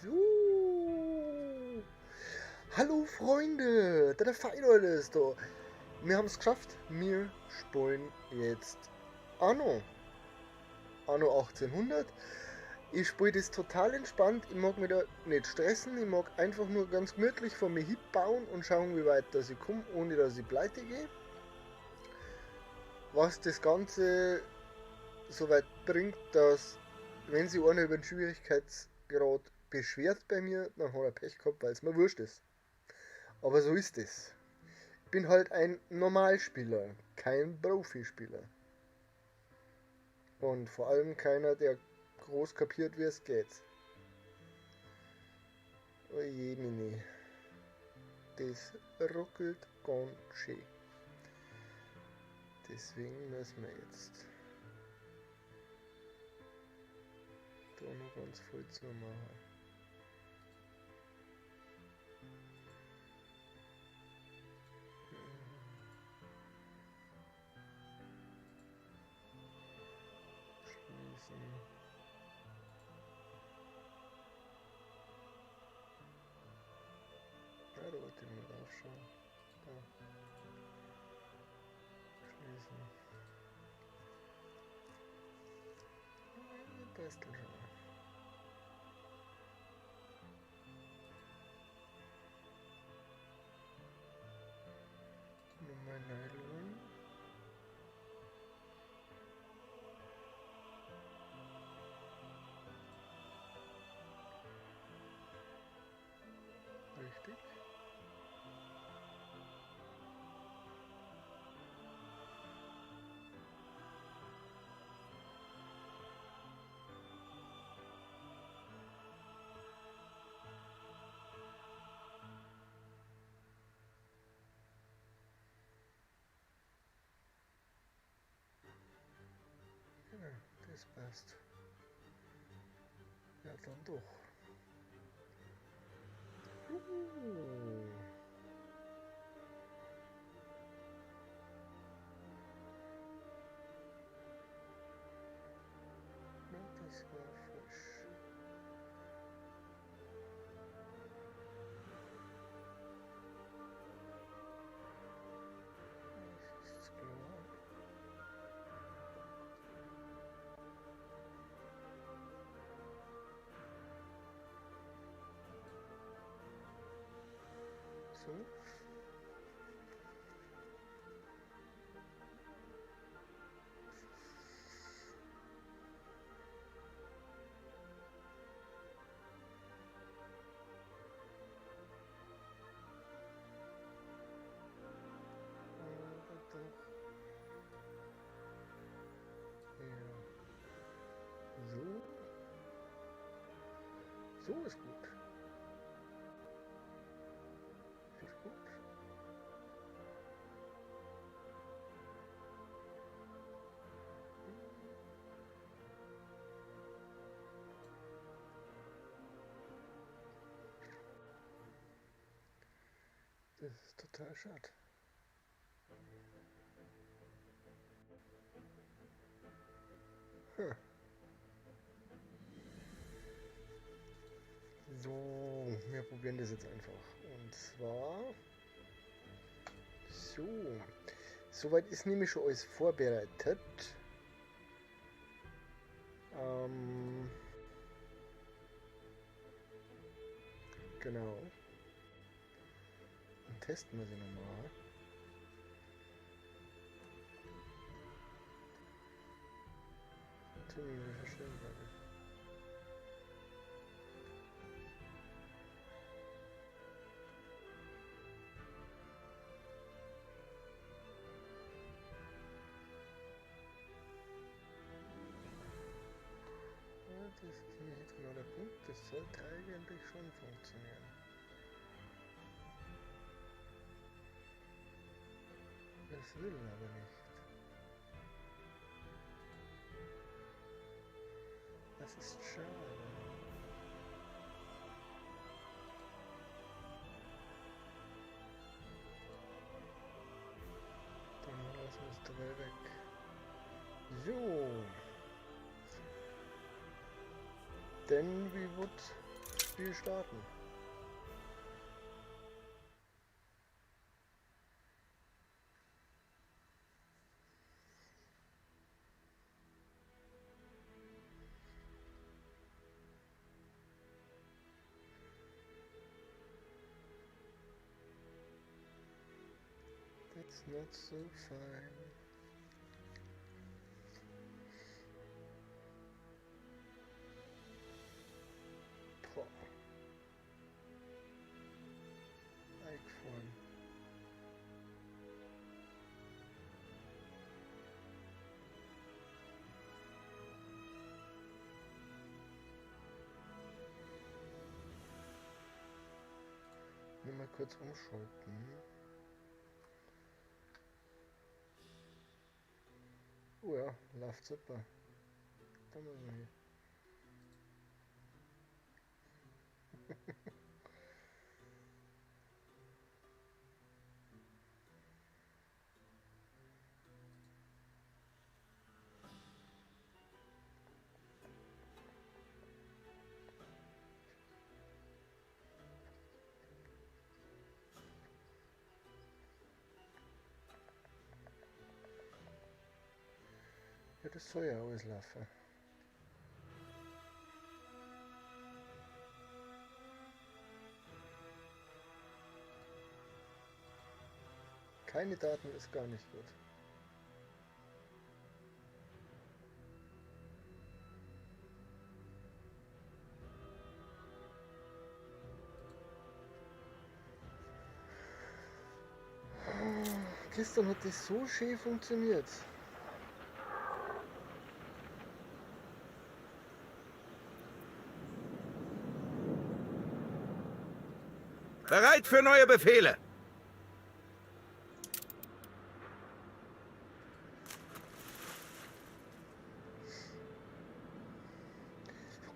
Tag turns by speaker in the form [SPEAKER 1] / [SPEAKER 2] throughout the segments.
[SPEAKER 1] So. Hallo Freunde, der Feind ist da. Wir haben es geschafft. Wir spielen jetzt Anno. Anno 1800. Ich spiele das total entspannt. Ich mag mich da nicht stressen. Ich mag einfach nur ganz gemütlich vor mir hin bauen und schauen, wie weit dass ich komme, ohne dass ich pleite gehe. Was das Ganze so weit bringt, dass wenn sich einer über den Schwierigkeitsgrad beschwert bei mir, dann hat er Pech gehabt, weil es mir wurscht ist. Aber so ist es. Ich bin halt ein Normalspieler, kein Profispieler. Und vor allem keiner, der groß kapiert, wie es geht. Oje, Mini. Das ruckelt ganz schön. Deswegen müssen wir jetzt da noch ganz voll zu machen. Schließen. Ja, da wollte ich mal draufschauen. Da. Schließen. Passt dann schon. Nochmal Nylon. Richtig. Genau, das passt. Ja, dann doch. Ja, das war frisch. Das ist klar. So. Aber doch. Ja. So. So ist gut. Ist gut. Das ist total schade. Hm. So, wir probieren das jetzt einfach. Und zwar so. Soweit ist nämlich schon alles vorbereitet. Genau. Dann testen wir sie nochmal. Ziemlich verstehen, glaube ich. Ja, das ist nicht genau der Punkt. Das sollte eigentlich schon funktionieren. Das will aber nicht. Das ist schade. Dann lassen wir es dabei weg. So. Denn wie wird Spiel starten. That's not so fine. Boah. Eingefallen. Nur mal kurz umschalten. Oh ja, läuft super. Da müssen wir hin. Ja, das soll ja alles laufen. Keine Daten ist gar nicht gut. Gestern hat das so schön funktioniert.
[SPEAKER 2] Bereit für neue Befehle.
[SPEAKER 1] Hat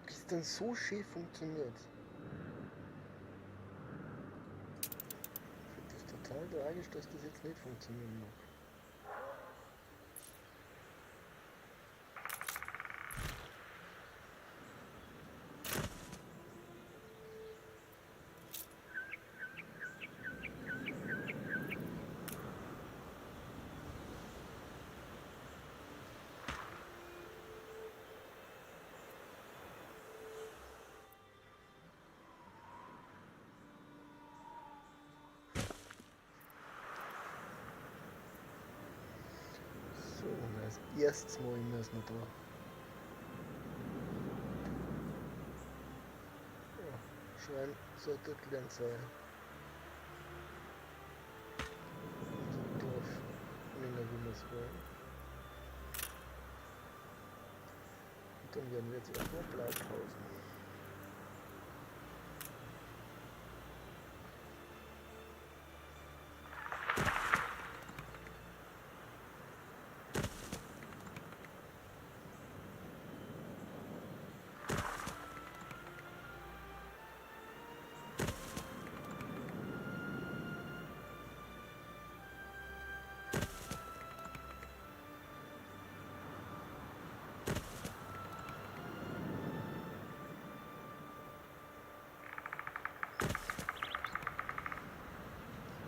[SPEAKER 1] gestern so schön funktioniert. Ich finde das total tragisch, dass das jetzt nicht funktionieren mag. So, und als erstes Mal müssen wir da. Ja, Schwein sollte gelernt sein. Unser Dorf länger wie wir es wollen. Und dann werden wir jetzt erstmal Blaupausen.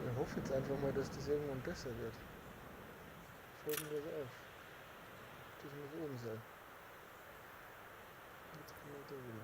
[SPEAKER 1] Ich hoffe jetzt einfach mal, dass das irgendwann besser wird. Folgen wir es auf. Das muss oben sein. Jetzt können wir da wieder.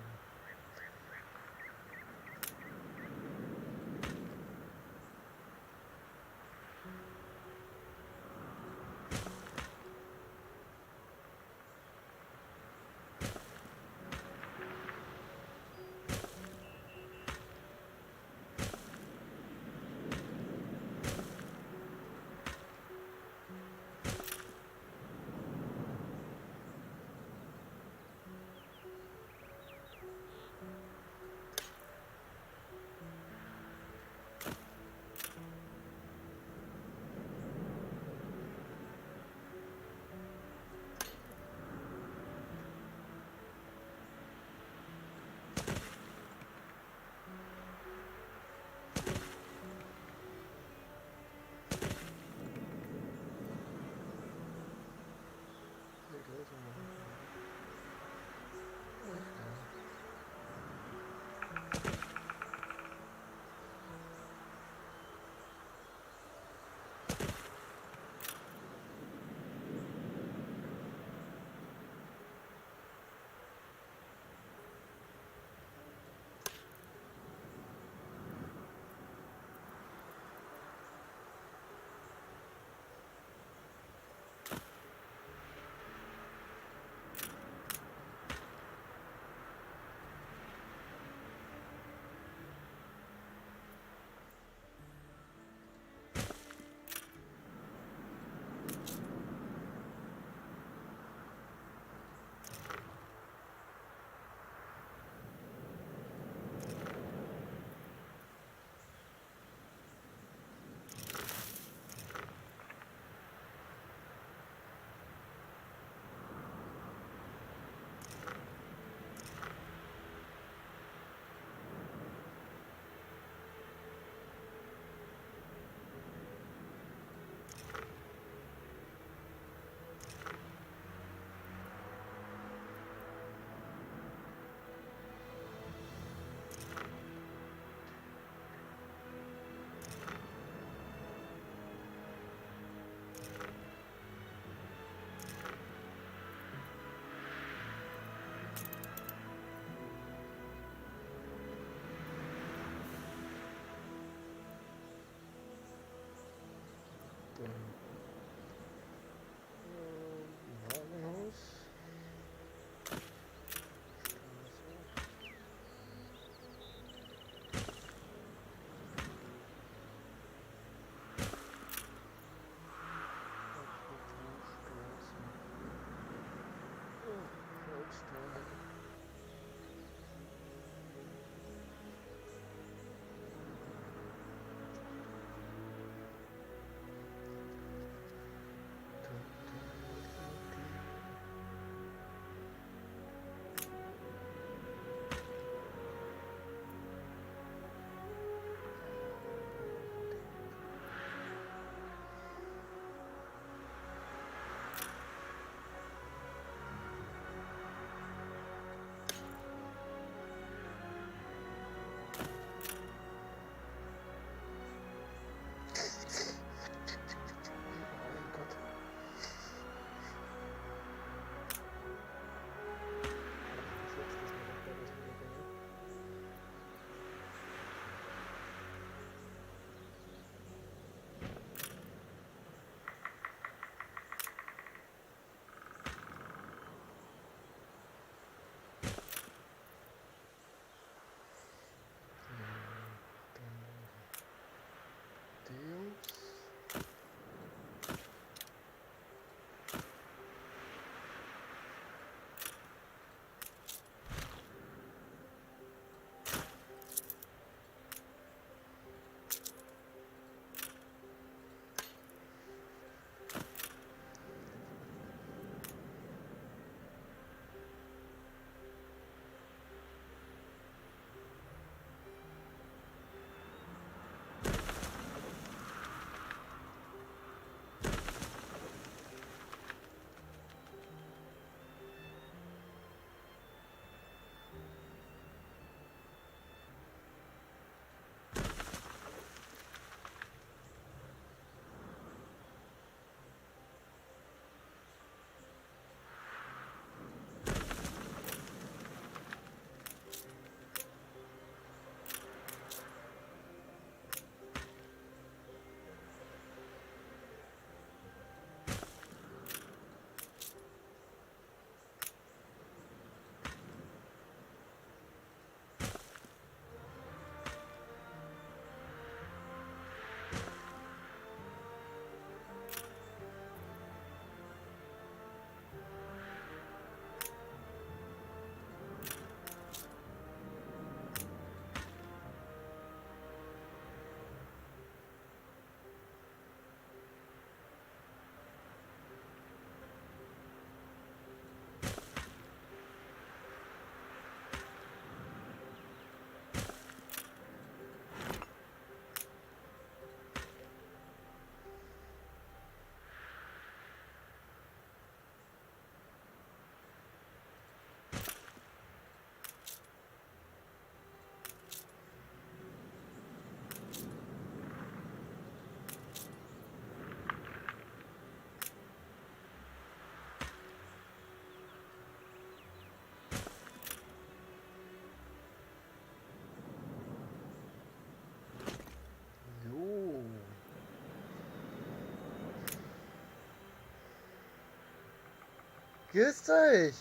[SPEAKER 1] Grüßt euch!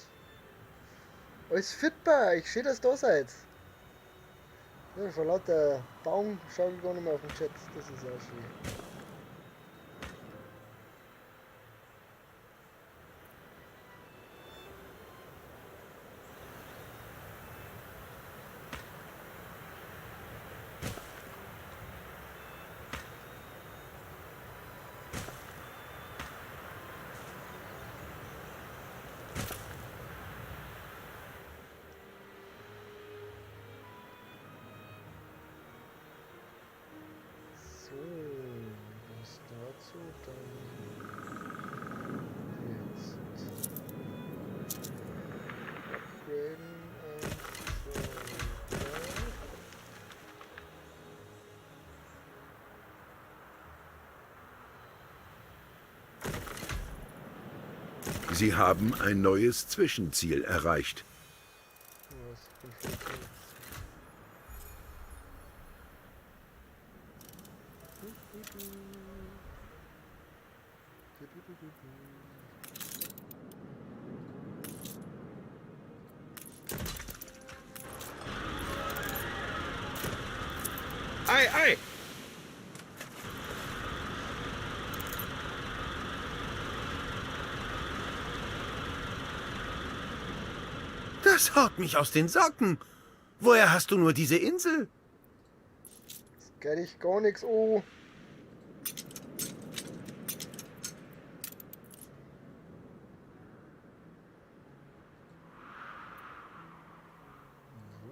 [SPEAKER 1] Alles fit bei euch, schön, dass ihr da seid. Ja, vor lauter Baum schaue ich gar nicht mehr auf den Chat, das ist auch schön. So, was dazu dann jetzt upgraden und
[SPEAKER 2] Sie haben ein neues Zwischenziel erreicht.
[SPEAKER 1] was, wie viel Geld?
[SPEAKER 2] Ei, ei! Das haut mich aus den Socken. Woher hast du nur diese Insel?
[SPEAKER 1] Das geht ich gar nichts an.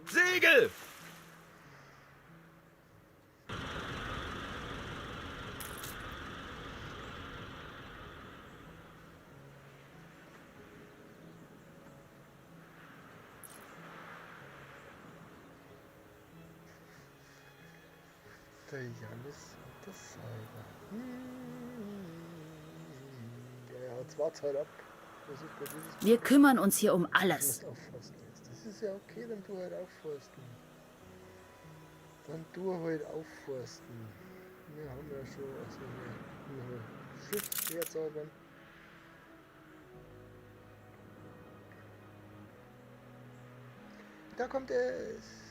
[SPEAKER 2] Segel!
[SPEAKER 1] Der Janis und der Cyber. Ja, jetzt wart's halt ab.
[SPEAKER 3] Wir kümmern uns hier um
[SPEAKER 1] Du
[SPEAKER 3] alles.
[SPEAKER 1] musst aufforsten jetzt. Das ist ja okay, dann tu halt aufforsten. Dann tu halt aufforsten. Wir haben ja schon, also wir Schiff herzaubern. Da kommt es.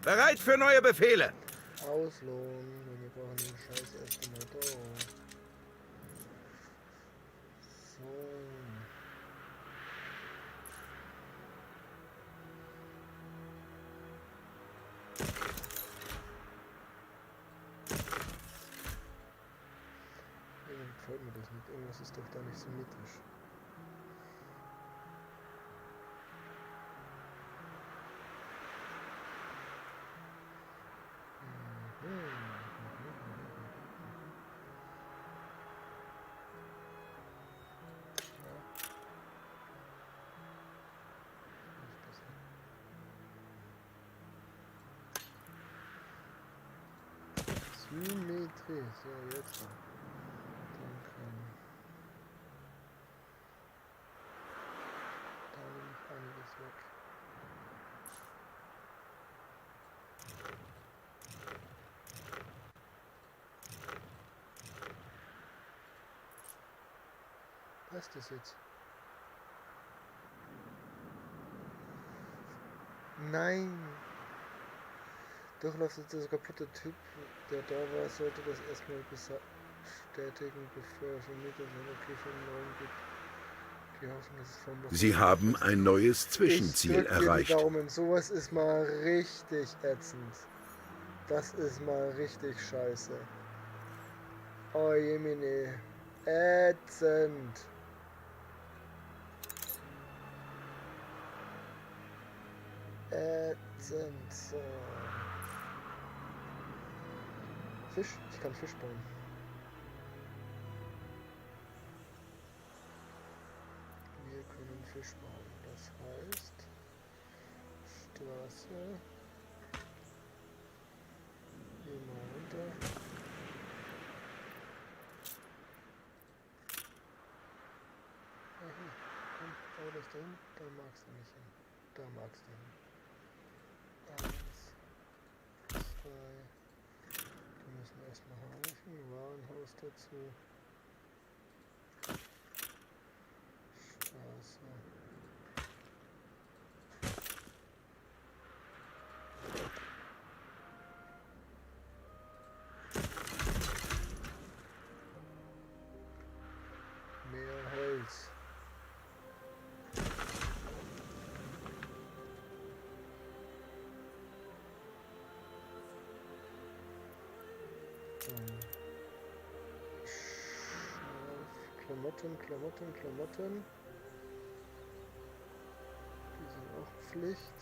[SPEAKER 2] Bereit für neue Befehle.
[SPEAKER 1] Auslohnen. Wir brauchen den Scheiß erst einmal da. So. Irgendwie gefällt mir das nicht. Irgendwas ist doch da nicht symmetrisch. Symmetrie, so jetzt. Dann kann da nehme ich einiges weg. Was ist das jetzt? Nein! Durchlauf ist der kaputte Typ, der da war, sollte das erstmal bestätigen, bevor er vermietet sein Okay für den neuen gibt. Die Hoffnung, dass es vom
[SPEAKER 2] Sie haben ein neues Zwischenziel
[SPEAKER 1] Ich drück dir
[SPEAKER 2] erreicht.
[SPEAKER 1] die Daumen, sowas ist mal richtig ätzend. Das ist mal richtig scheiße. Oh jemine. Ätzend. Ätzend. So. Fisch? Ich kann Fisch bauen. Wir können Fisch bauen. Das heißt Straße. Hier mal runter. Hey, komm, bau das da hin. Da magst du nicht hin. Da magst du hin. 1, 2. Die müssen erstmal reichen. Warenhaus dazu. Straße. Mehr Holz. Klamotten. Die sind auch Pflicht.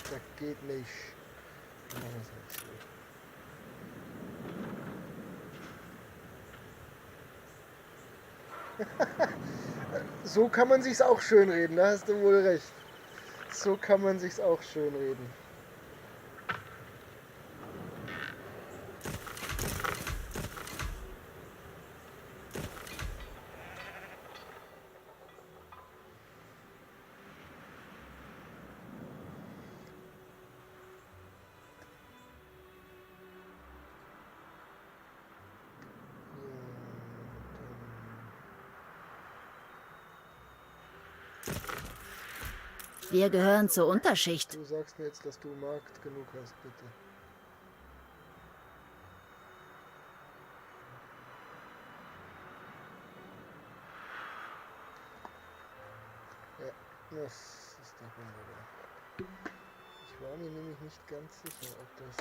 [SPEAKER 1] Das geht nicht. Wir machen es halt so. So kann man sich's auch schön reden, da hast du wohl recht. So kann man sich's auch schön reden.
[SPEAKER 3] Wir gehören zur Unterschicht.
[SPEAKER 1] Du sagst mir jetzt, dass du Markt genug hast, bitte. Ja, das ist doch wunderbar. Ich war mir nämlich nicht ganz sicher, ob das...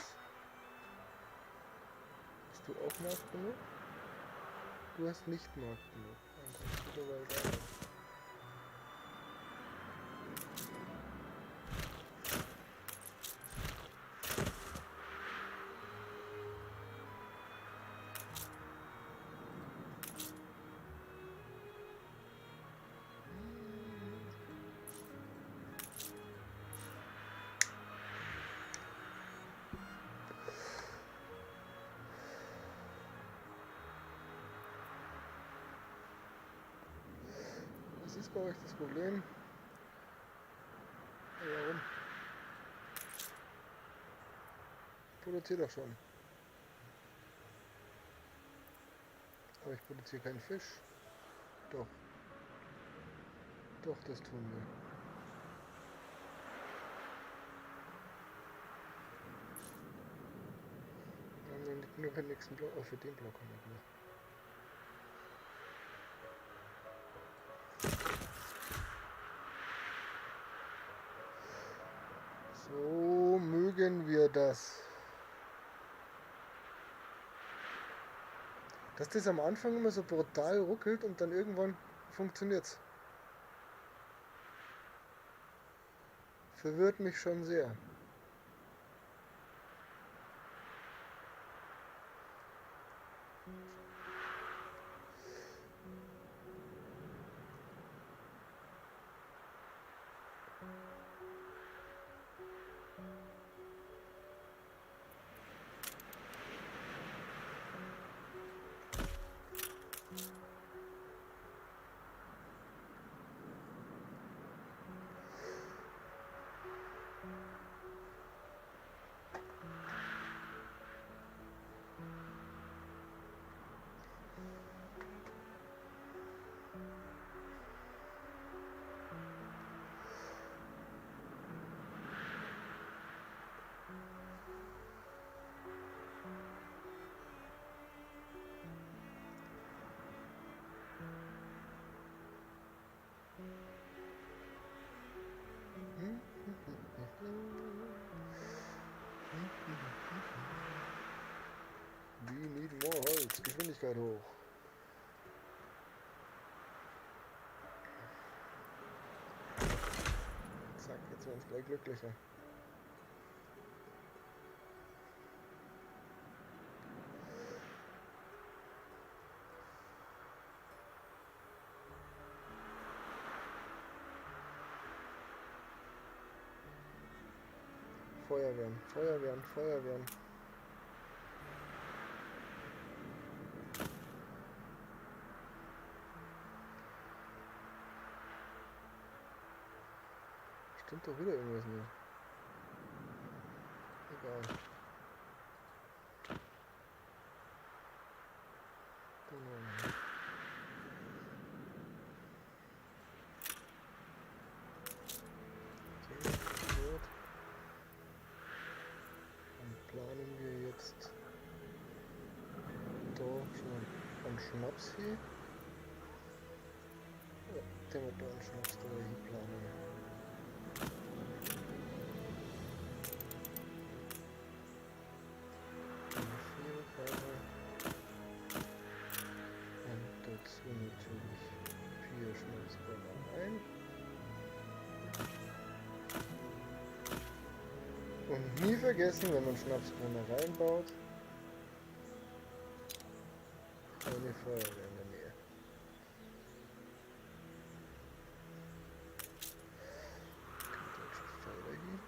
[SPEAKER 1] Hast du auch Markt genug? Du hast nicht Markt genug. Dann kommst du dabei da. Was ist bei euch das Problem? Warum? Produziere doch schon. Aber ich produziere keinen Fisch. Doch. Doch, das tun wir. Nur für den nächsten Block, für den Block haben wir gemacht. So mögen wir das. Dass das am Anfang immer so brutal ruckelt und dann irgendwann funktioniert's. Verwirrt mich schon sehr. We need more Holz. Geschwindigkeit hoch. Zack, jetzt werden wir gleich glücklicher. Feuerwehren, Feuerwehren, Feuerwehren. Stimmt doch wieder irgendwas nicht. Egal. Genau. So, gut. Dann planen wir jetzt da schon einen Schnaps hier. Ja, den wir da einen Schnaps da hier planen. Dazu natürlich 4 Schnapsbrenner ein. Nie vergessen, wenn man Schnapsbrenner reinbaut. Eine Feuerwehr in der Nähe. Pfeiler hier.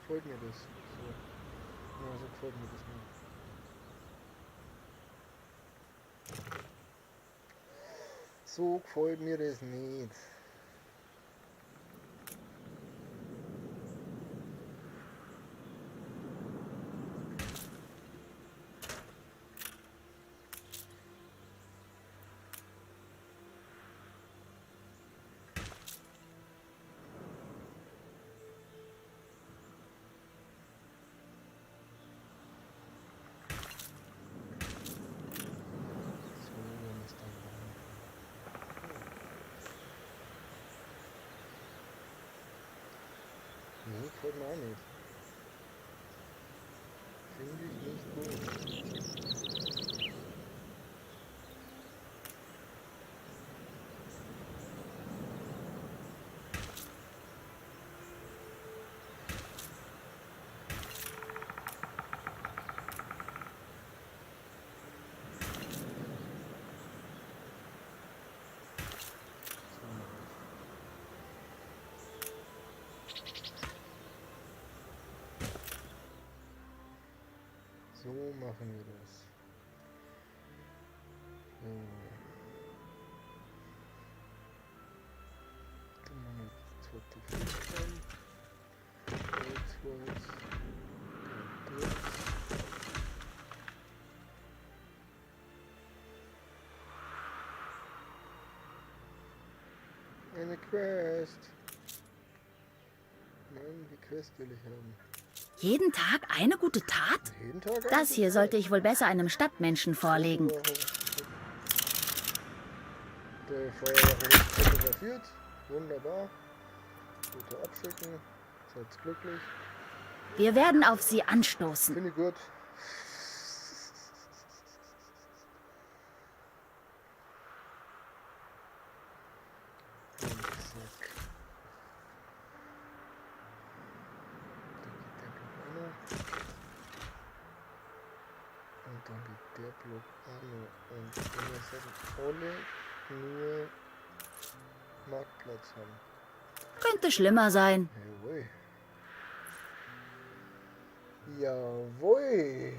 [SPEAKER 1] Gefällt mir das. So. Ja, so gefällt mir das nicht. So gefällt mir das nicht. Nee, gefällt mir auch nicht. Finde ich nicht gut. So machen wir das. So. Dann machen wir das zweite Feld rein. Holz. Eine Quest. Nein, die Quest will ich haben.
[SPEAKER 3] Jeden Tag eine gute Tat?
[SPEAKER 1] Jeden Tag
[SPEAKER 3] Das hier sollte ich wohl besser einem Stadtmenschen vorlegen.
[SPEAKER 1] Der Feuerwache ist fotografiert. Wunderbar. Bitte abschicken. Seid glücklich.
[SPEAKER 3] Wir werden auf sie anstoßen.
[SPEAKER 1] Finde ich gut. Und dann geht der Block auch noch. Und wir sollten alle nur Marktplatz haben.
[SPEAKER 3] Könnte schlimmer sein.
[SPEAKER 1] Jawohl. Jawohl.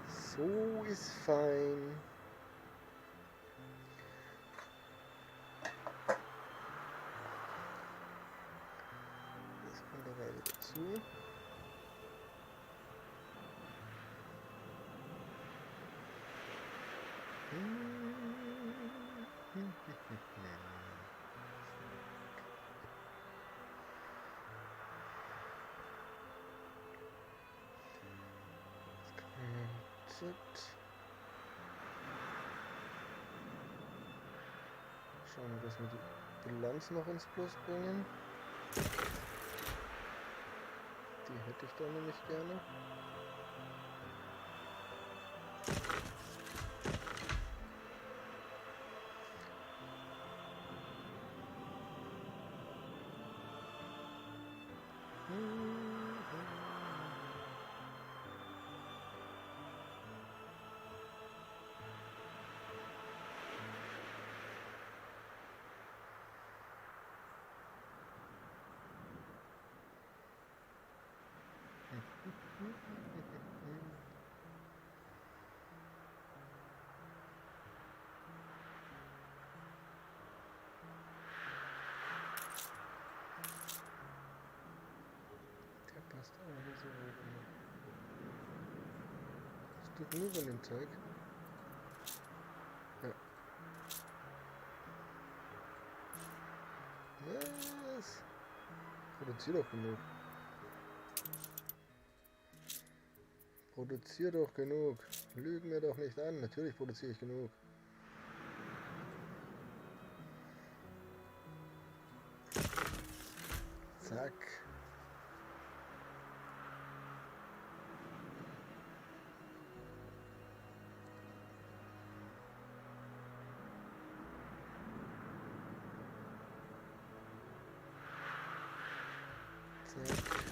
[SPEAKER 1] So ist fein. Das kommt dabei dazu. Schauen wir, dass wir die Bilanz noch ins Plus bringen. Die hätte ich dann nämlich gerne. tut genug an den Teig. Ja. Was? Produzier doch genug. Produzier doch genug. Lüg mir doch nicht an. Natürlich produziere ich genug. Zack. Zack.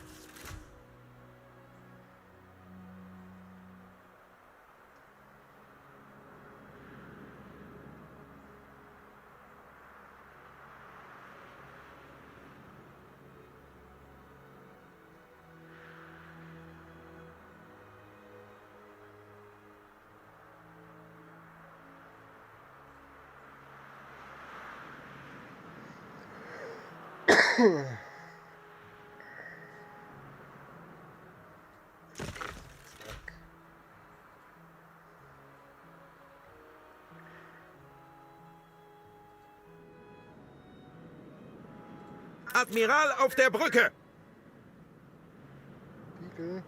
[SPEAKER 2] Admiral auf der Brücke!
[SPEAKER 1] Spiegel.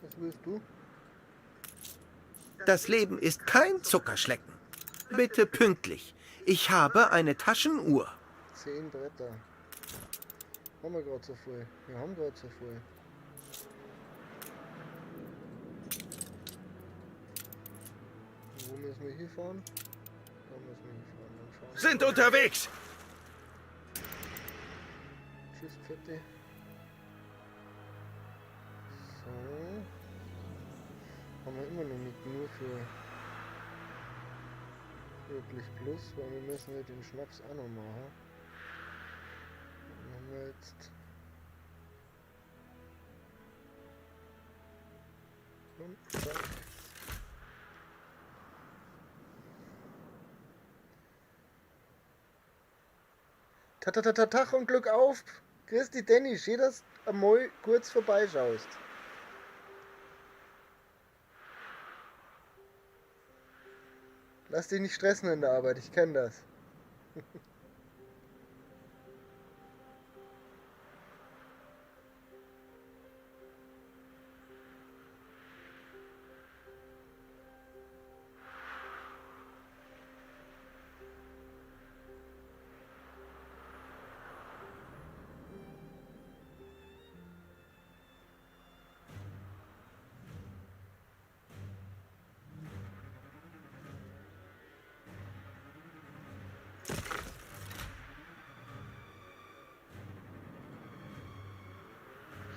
[SPEAKER 1] Was willst du?
[SPEAKER 2] Das Leben ist kein Zuckerschlecken. Bitte pünktlich. Ich habe eine Taschenuhr.
[SPEAKER 1] 10 Bretter. Haben wir gerade so viel. Wir haben gerade so viel. Wo müssen wir hier fahren? Da müssen wir hier fahren. Dann fahren wir.
[SPEAKER 2] Sind unterwegs!
[SPEAKER 1] Tschüss, Pfetti. So. Haben wir immer noch nicht nur für wirklich Plus, weil wir müssen ja den Schnaps auch noch machen. Dann haben wir jetzt. Und zack. Tach und Glück auf! Christi Dennis, schön, dass du einmal kurz vorbeischaust. Lass dich nicht stressen in der Arbeit, ich kenne das.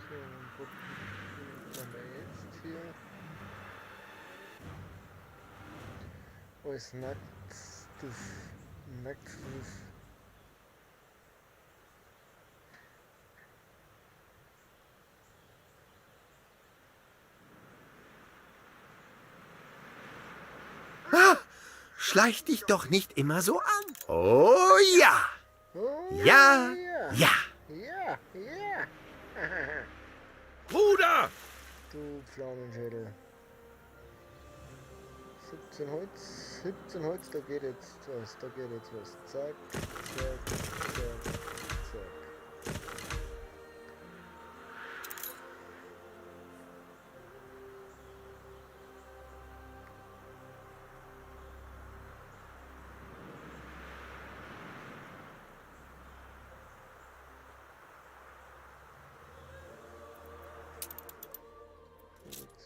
[SPEAKER 1] So, wo haben wir jetzt hier? Wo ist nachts das? Nachts das?
[SPEAKER 2] Ah, schleich dich doch nicht immer so an. Oh ja!
[SPEAKER 1] Oh,
[SPEAKER 2] Ja, ja!
[SPEAKER 1] ja, ja.
[SPEAKER 2] Bruder!
[SPEAKER 1] Du Pflaumenschädel. 17 Holz, da geht jetzt was, Zack, zack, zack, zack.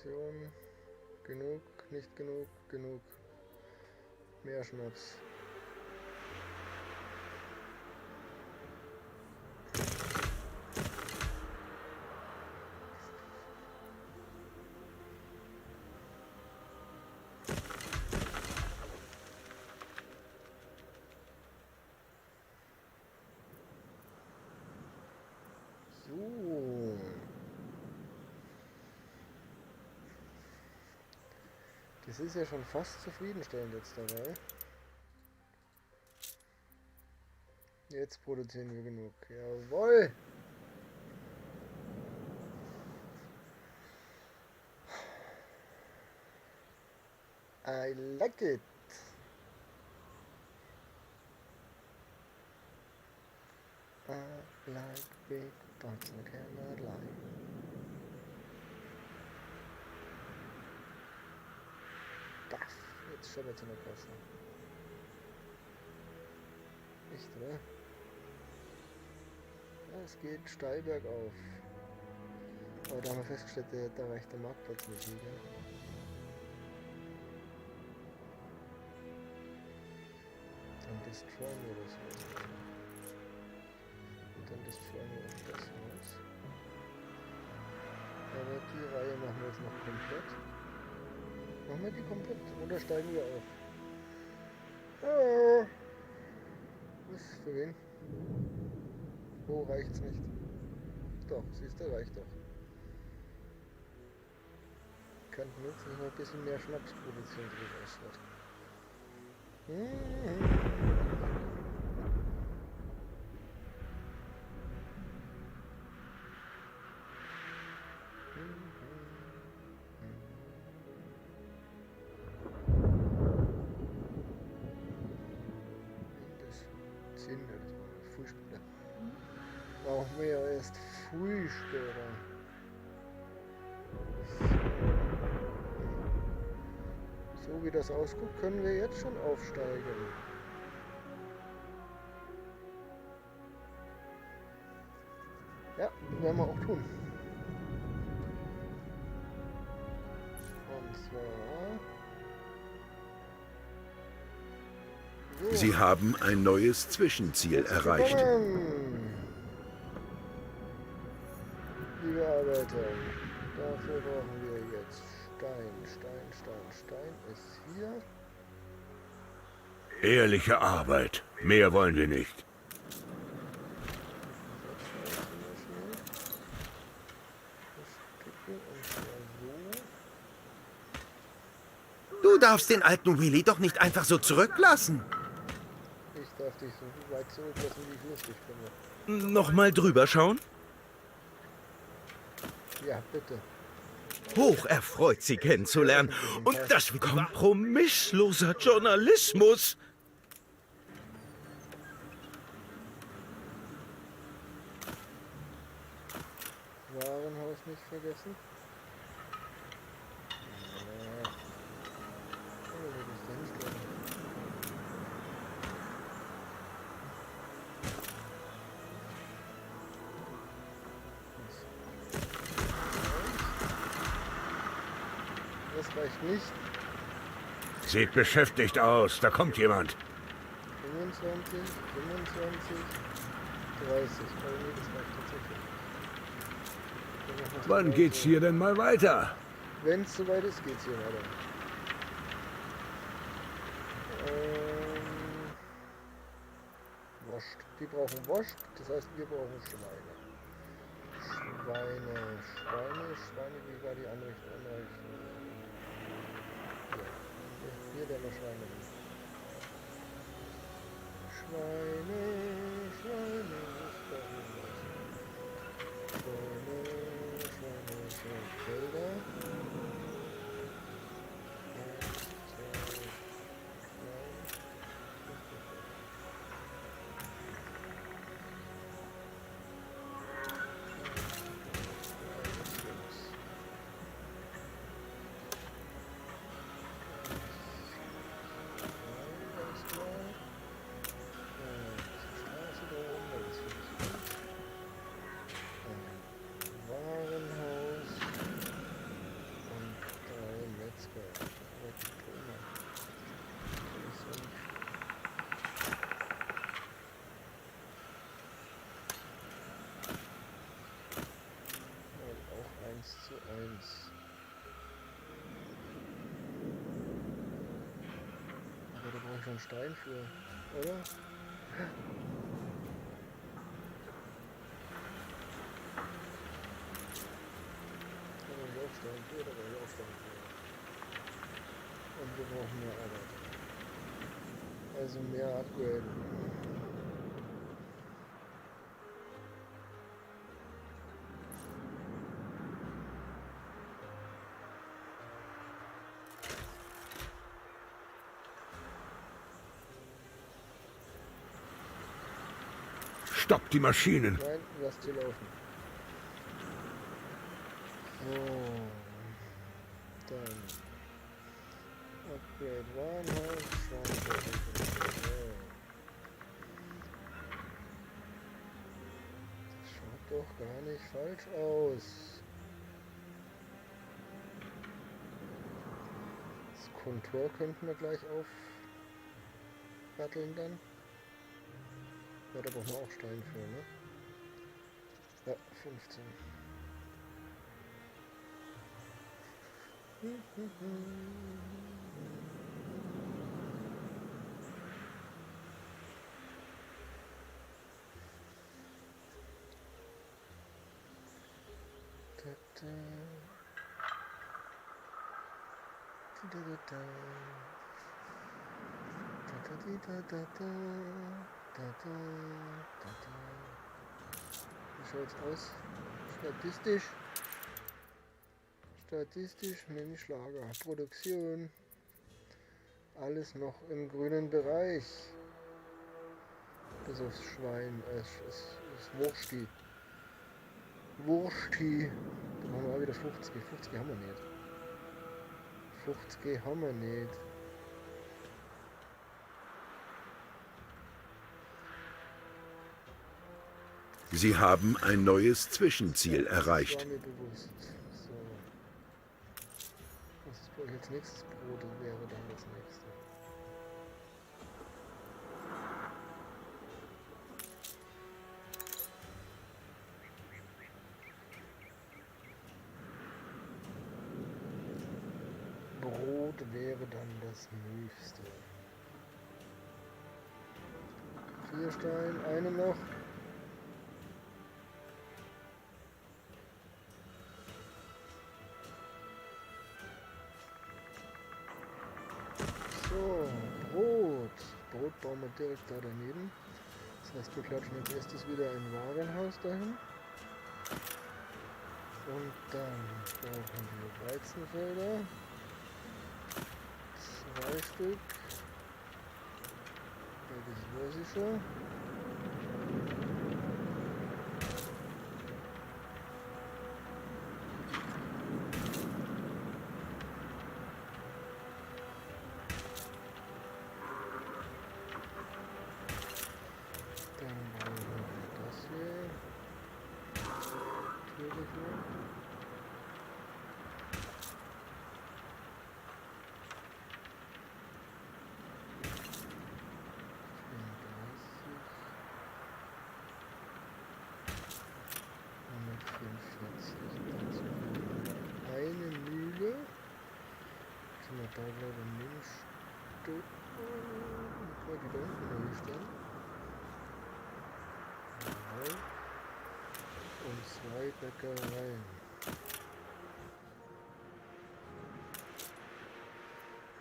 [SPEAKER 1] Produktion. Genug, nicht genug, genug. Mehr Schnaps. So. Das ist ja schon fast zufriedenstellend jetzt dabei. Jetzt produzieren wir genug. Jawohl! I like it! I like big butts, I cannot lie. Baff! Jetzt scheppert in der Kasse. Echt, oder? Ja, es geht steil bergauf. Aber da haben wir festgestellt, da reicht der Marktplatz nicht wieder. Dann destroyen wir das Haus. Und dann destroyen wir auch das Haus. Aber die Reihe machen wir jetzt noch komplett. Machen wir die komplett oder steigen wir auf? Ah. Was für wen? Oh, reicht's nicht. Doch, siehst du, reicht doch. Könnten wir jetzt noch ein bisschen mehr Schnaps produzieren, so wie es ausschaut. Das sind ja das Frühspäter. Brauchen wir ja erst Frühspäter. So wie das ausguckt, können wir jetzt schon aufsteigen. Ja, werden wir auch tun. Und zwar... So.
[SPEAKER 2] Sie haben ein neues Zwischenziel erreicht.
[SPEAKER 1] Liebe Arbeiter, dafür brauchen wir jetzt Stein ist hier.
[SPEAKER 4] Ehrliche Arbeit. Mehr wollen wir nicht.
[SPEAKER 2] Du darfst den alten Willy doch nicht einfach so zurücklassen.
[SPEAKER 1] Ich darf dich so weit zurücklassen, wie ich lustig finde.
[SPEAKER 4] Nochmal drüber schauen?
[SPEAKER 1] Ja, bitte.
[SPEAKER 4] Hoch erfreut, Sie kennenzulernen. Und das wie kompromissloser Journalismus.
[SPEAKER 1] Warenhaus nicht vergessen. Ja. Oh, wo ist der hinstellen? Das reicht nicht.
[SPEAKER 4] Sieht beschäftigt aus. Da kommt jemand.
[SPEAKER 1] 25, 25, 30. Oh nee, das reicht tatsächlich.
[SPEAKER 4] Wann geht's hier denn mal weiter?
[SPEAKER 1] Wenn es soweit ist, geht's hier weiter. Wurst. Die brauchen Wurst, das heißt, wir brauchen Schweine. Schweine, wie war die Anrichtung? Hier der noch Schweine. Schweine, Felder. Aber da brauche ich schon Stein für, oder? Da brauche ich auch Stein für, da brauche ich auch Stein für. Und wir brauchen mehr Arbeit. Also mehr upgraden.
[SPEAKER 4] Stopp die Maschinen.
[SPEAKER 1] Nein, lass die laufen. So. Dann. Upgrade Warenhaus. Das schaut doch gar nicht falsch aus. Das Kontor könnten wir gleich aufbatteln dann. Ja, da brauchen wir auch Stein für, ne? Ja, 15. Wie schaut's aus? Statistisch Menschlager, Produktion, alles noch im grünen Bereich. Bis aufs Schwein, es ist Wursti. Wursti. Da machen wir auch wieder 50. 50 haben wir nicht. 50 haben wir nicht.
[SPEAKER 2] Sie haben ein neues Zwischenziel
[SPEAKER 1] Das
[SPEAKER 2] erreicht.
[SPEAKER 1] war mir bewusst. So. Was ist bei euch als nächstes Brot? Das wäre dann das nächste. Brot wäre dann das nächste. 4 Stein, eine noch. So, Brot. Brot bauen wir direkt da daneben. Das heißt, wir klatschen als erstes wieder ein Warenhaus dahin. Und dann brauchen wir Weizenfelder. 2 Stück. Das weiß ich schon. Dann brauchen wir das hier. Natürlich noch. Eine Mühle. Sind wir da gleich beim Nebenstück. Mal die da unten noch hinstellen. Jawohl. Und 2 Bäckereien.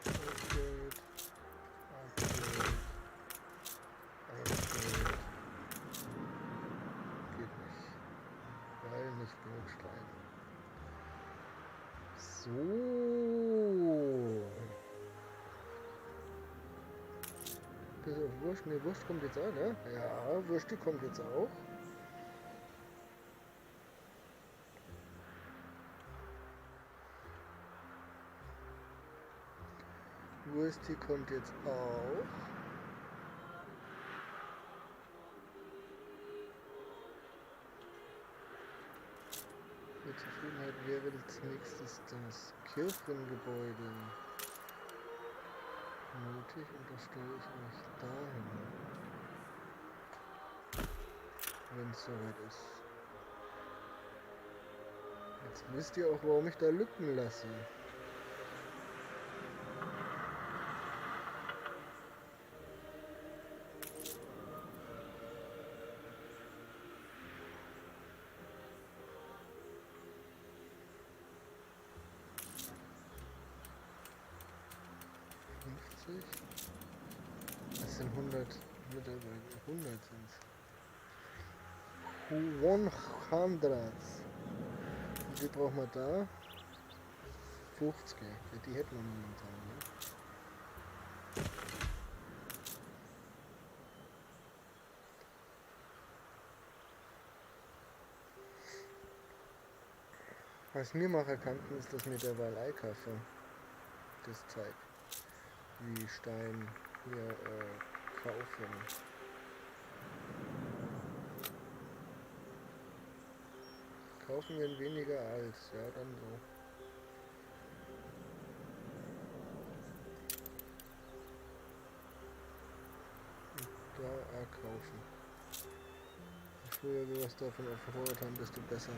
[SPEAKER 1] Upgrade. Upgrade. Upgrade. Geht nicht. Weil nicht genug Stein. So. Bis auf Wurst. Ne, Wurst kommt jetzt auch, ne? Ja, Würste kommt jetzt auch. Wursti kommt jetzt auch. Mit Zufriedenheit wäre als nächstes das Kirchengebäude nötig und das stelle ich euch dahin, wenn es soweit ist. Jetzt wisst ihr auch, warum ich da Lücken lasse. 100 Mitarbeiter. 100 sind es. 100. Wie viel brauchen wir da? 50. Ja, die hätten wir momentan. Ne? Was wir machen könnten, ist das mit der Wahl einkaufen. Das zeigt, wie Stein hier kaufen. Kaufen wir weniger als, ja dann so. Und da auch kaufen. Je früher wir was davon auf Vorrat haben, desto besser.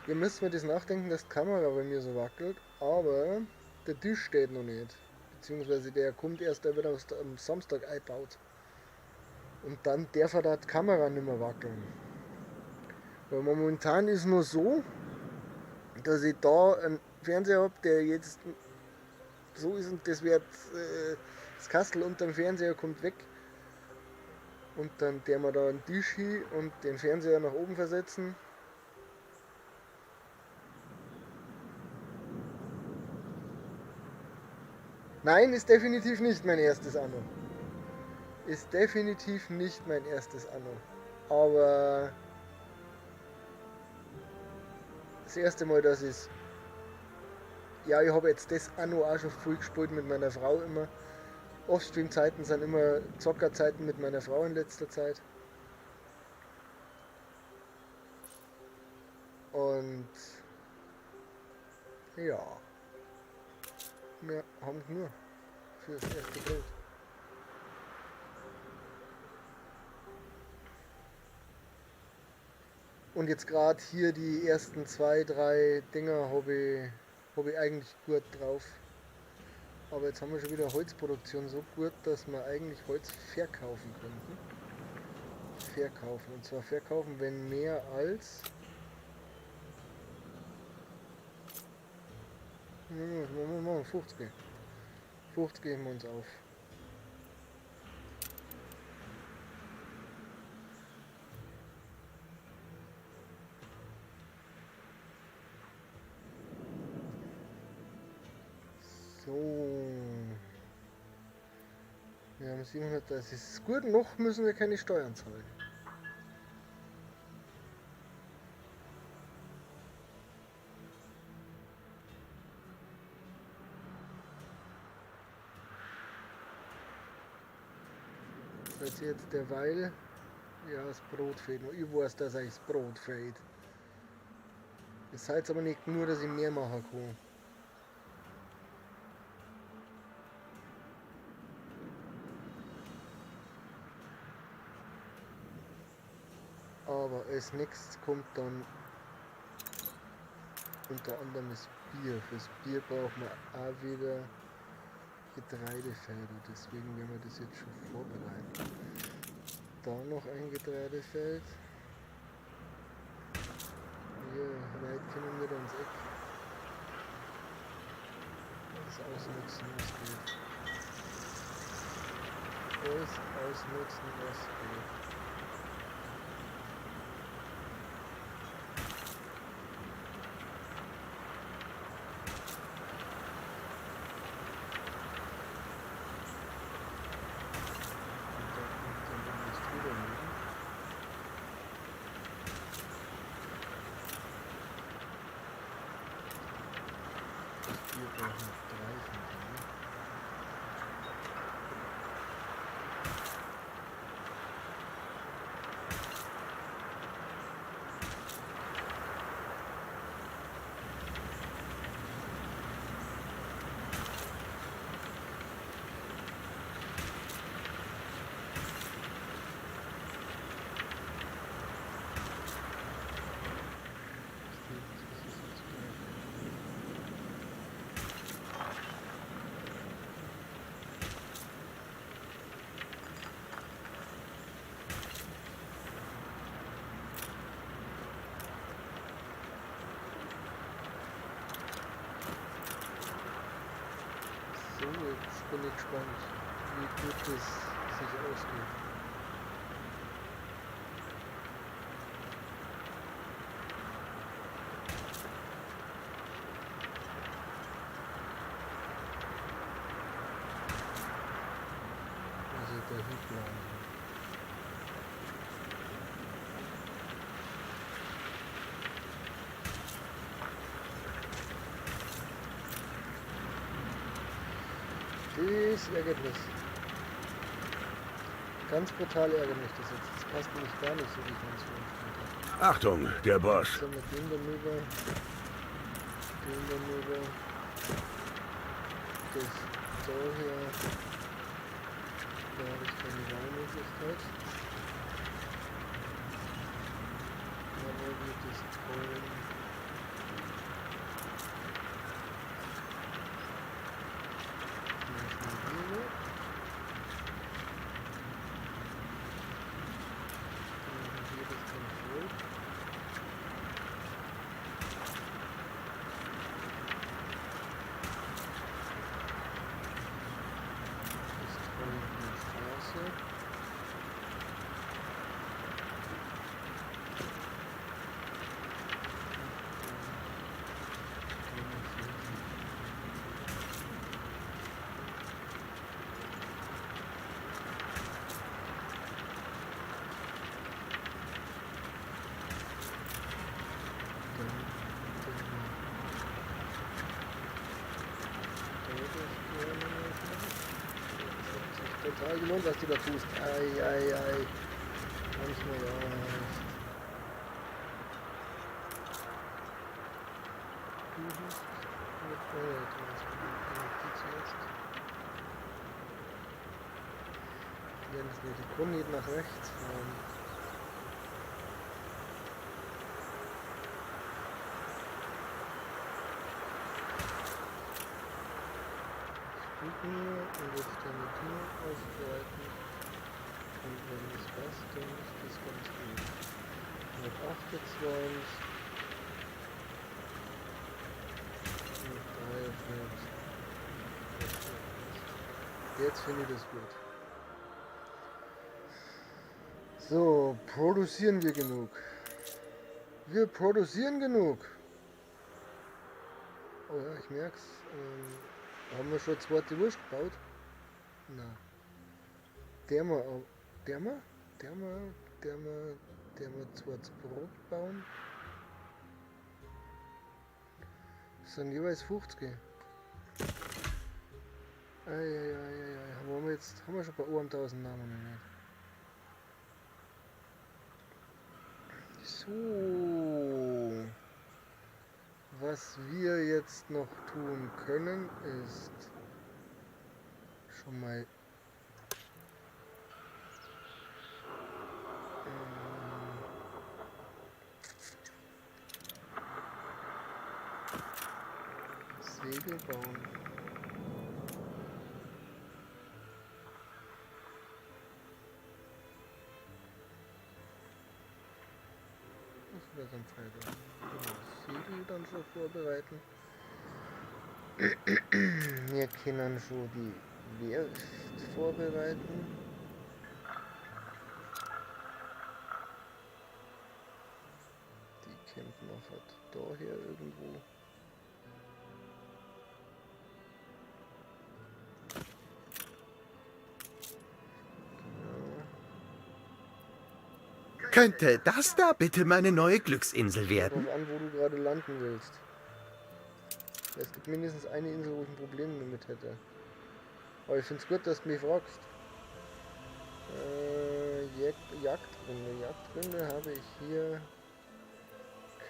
[SPEAKER 1] Ihr müsst mir das nachdenken, dass die Kamera bei mir so wackelt, aber der Tisch steht noch nicht. Beziehungsweise der kommt erst, der wird am Samstag eingebaut. Und dann darf er da die Kamera nicht mehr wackeln. Weil momentan ist nur so, dass ich da einen Fernseher habe, der jetzt so ist und das wird das Kastel unter dem Fernseher kommt weg. Und dann der wir da einen Tisch hin und den Fernseher nach oben versetzen. Nein, ist definitiv nicht mein erstes Anno. Ist definitiv nicht mein erstes Anno. Aber das erste Mal, dass ich... Ja, ich habe jetzt das Anno auch schon früh gespielt mit meiner Frau immer. Offstream-Zeiten sind immer Zockerzeiten mit meiner Frau in letzter Zeit. Und ja, wir haben nur für das erste Bild. Und jetzt gerade hier die ersten 2, 3 Dinger habe ich eigentlich gut drauf. Aber jetzt haben wir schon wieder Holzproduktion so gut, dass wir eigentlich Holz verkaufen könnten. Verkaufen. Und zwar verkaufen, wenn mehr als... 50. 50 geben wir uns auf. So. Wir haben 700, das ist gut, noch müssen wir keine Steuern zahlen. Das jetzt derweil, ja, das Brot fehlt noch. Ich weiß, dass euch das Brot fehlt. Es heißt aber nicht nur, dass ich mehr machen kann. Aber als nächstes kommt dann unter anderem das Bier. Fürs Bier brauchen wir auch wieder Getreidefelder, deswegen werden wir das jetzt schon vorbereiten. Da noch ein Getreidefeld. Hier weit können wir ins Eck. Das ausnutzen, was geht. Das ausnutzen, was geht. Hier brauchen wir 3 von denen. So, jetzt bin ich gespannt, wie gut das sich ausgeht. Also der Hübler. Das ärgert mich. Ganz brutal ärgert mich das jetzt. Das passt nämlich gar nicht so, wie ich mir das vorgestellt habe.
[SPEAKER 4] Achtung, der Boss.
[SPEAKER 1] So, mit dem dann rüber. Den dann rüber. Das daher. Da habe ich keine Wahlmöglichkeit. Da wollen wir das Trollen. Total gelohnt, was du da tust. Ei, ei, ei. Manchmal ja echt. Die Kunde geht nach rechts. Und jetzt deine Tür ausbreiten. Und wenn das passt, dann ist das ganz gut. Mit 28. Und 3 jetzt finde ich das gut. So, produzieren wir genug. Wir produzieren genug. Oh ja, ich merk's. Haben wir schon zweite Wurst gebaut? Nein. Der mal zweites Brot bauen. Das sind jeweils 50. Haben wir schon bei 1000 Namen nicht. So. Was wir jetzt noch tun können, ist schon mal Segel bauen. Das wäre so ein Freitag. Segel dann schon vorbereiten. Wir können schon die Werft vorbereiten. Die kommt noch daher irgendwo.
[SPEAKER 2] Könnte das da bitte meine neue Glücksinsel werden?
[SPEAKER 1] Kommt an, wo du gerade landen willst. Es gibt mindestens eine Insel, wo ich ein Problem damit hätte. Aber ich finde es gut, dass du mich fragst. Jagdrinde. Jagdrinde habe ich hier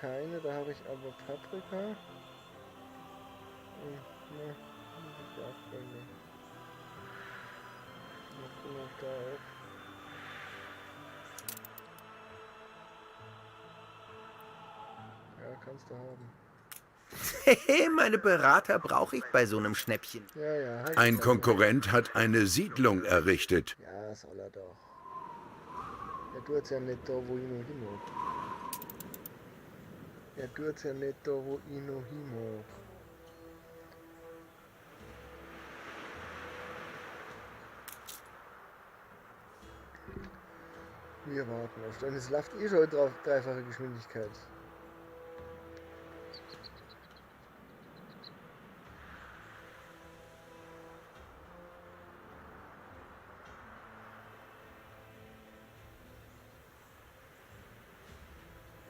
[SPEAKER 1] keine, da habe ich aber Paprika. Jagdrinde. Noch da auch. Ja, kannst du haben.
[SPEAKER 2] Hehe, meine Berater brauche ich bei so einem Schnäppchen.
[SPEAKER 1] Ja, halt
[SPEAKER 4] Ein Konkurrent hat eine Siedlung errichtet.
[SPEAKER 1] Ja, soll er doch. Er tut's ja nicht da, wo ich noch hin mag. Er tut's ja nicht da, wo ich noch hin mag. Wir warten auf und es läuft eh schon drauf, dreifache Geschwindigkeit.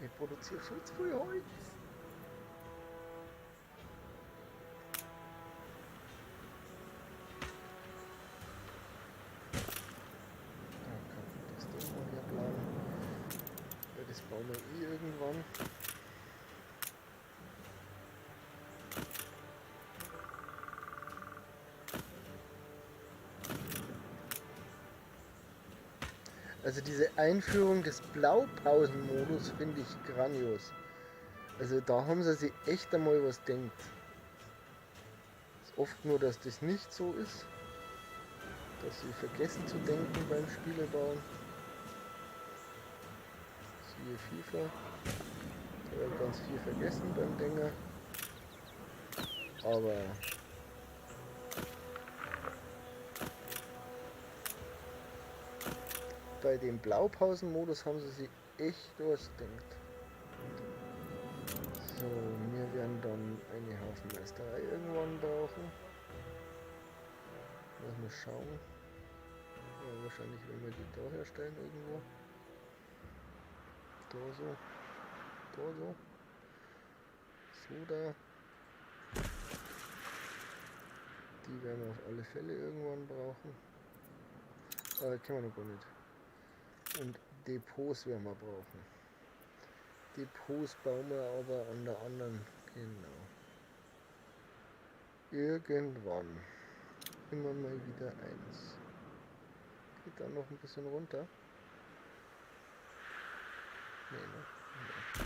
[SPEAKER 1] Ich produziere viel zu viel Holz. Das bauen wir eh irgendwann. Also diese Einführung des Blaupausenmodus finde ich grandios. Also da haben sie sich echt einmal was denkt. Ist oft nur, dass das nicht so ist. Dass sie vergessen zu denken beim Spielebauen. Siehe FIFA. Da wird ganz viel vergessen beim Dinger. Aber bei dem Blaupausenmodus haben sie sich echt was denkt. So, wir werden dann eine Hafenmeisterei irgendwann brauchen. Lass mal schauen. Ja, wahrscheinlich werden wir die da herstellen irgendwo. Da so. Da so. So da. Die werden wir auf alle Fälle irgendwann brauchen. Aber können wir noch gar nicht. Und Depots werden wir brauchen. Depots bauen wir aber an der anderen. Genau. Irgendwann. Immer mal wieder eins. Geht dann noch ein bisschen runter. Nee, ne? Nee.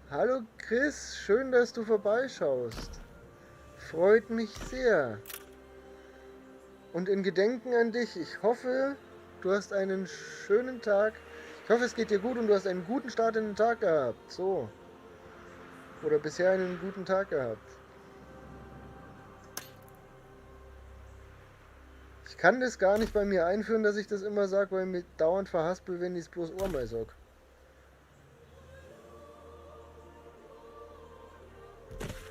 [SPEAKER 1] Hallo Chris, schön, dass du vorbeischaust. Freut mich sehr. Und in Gedenken an dich, ich hoffe, du hast einen schönen Tag. Ich hoffe, es geht dir gut und du hast einen guten Start in den Tag gehabt. So. Oder bisher einen guten Tag gehabt. Ich kann das gar nicht bei mir einführen, dass ich das immer sage, weil ich mich dauernd verhaspel, wenn ich es bloß einmal sage.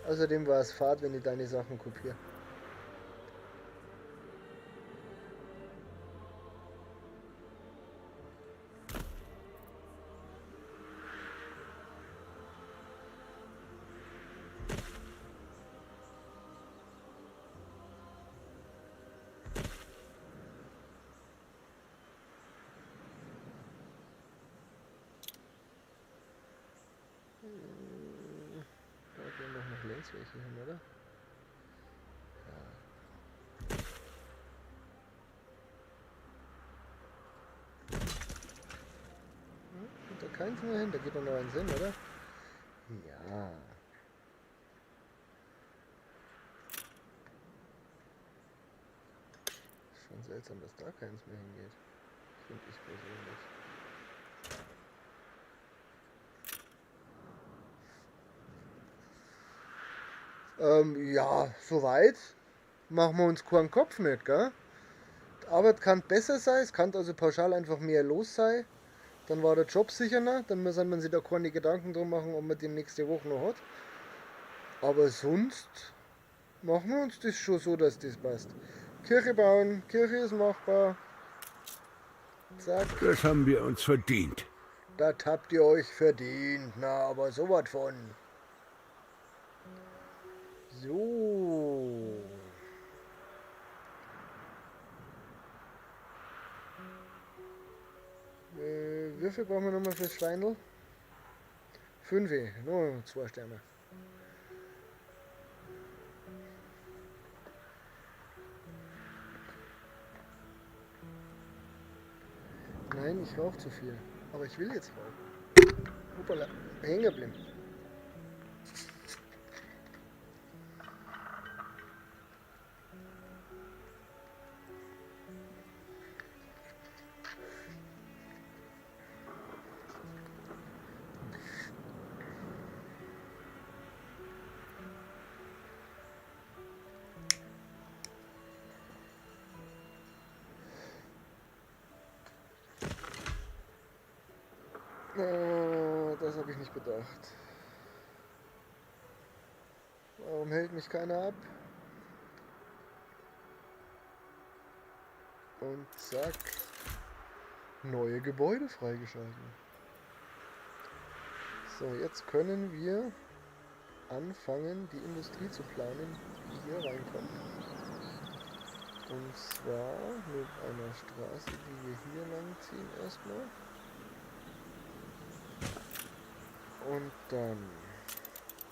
[SPEAKER 1] Außerdem war es Fahrt, wenn ich deine Sachen kopiere. Da gehen doch noch längs welche hin, oder? Und da keins mehr hin, da geht doch noch ein Sinn, oder? Ja. Schon seltsam, dass da keins mehr hingeht. Finde ich persönlich. Ja, soweit. Machen wir uns keinen Kopf nicht, gell? Die Arbeit kann besser sein, es kann also pauschal einfach mehr los sein. Dann war der Job sicherer, dann muss man sich da keine Gedanken drum machen, ob man die nächste Woche noch hat. Aber sonst machen wir uns das schon so, dass das passt. Kirche bauen, Kirche ist machbar. Zack.
[SPEAKER 4] Das haben wir uns verdient.
[SPEAKER 1] Das habt ihr euch verdient. Na, aber sowas von. So. Wie viel brauchen wir nochmal fürs Schweindel? 5, nur 2 Sterne. Nein, ich rauche zu viel. Aber ich will jetzt rauchen. Hoppala, hängen geblieben. Das habe ich nicht bedacht. Warum hält mich keiner ab? Und zack. Neue Gebäude freigeschalten. So, jetzt können wir anfangen, die Industrie zu planen, die hier reinkommt. Und zwar mit einer Straße, die wir hier lang ziehen erstmal. Und dann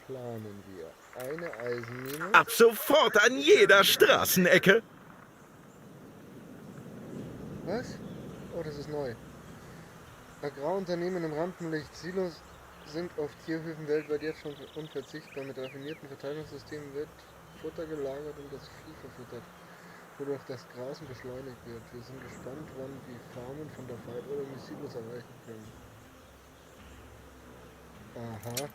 [SPEAKER 1] planen wir eine Eisenmine.
[SPEAKER 2] Ab sofort an jeder Straßenecke.
[SPEAKER 1] Was? Oh, das ist neu. Agrarunternehmen im Rampenlicht. Silos sind auf Tierhöfen weltweit jetzt schon unverzichtbar. Mit raffinierten Verteilungssystemen wird Futter gelagert und das Vieh verfüttert, wodurch das Grasen beschleunigt wird. Wir sind gespannt, wann die Farmen von der Fallrolle die Silos erreichen können. Aha.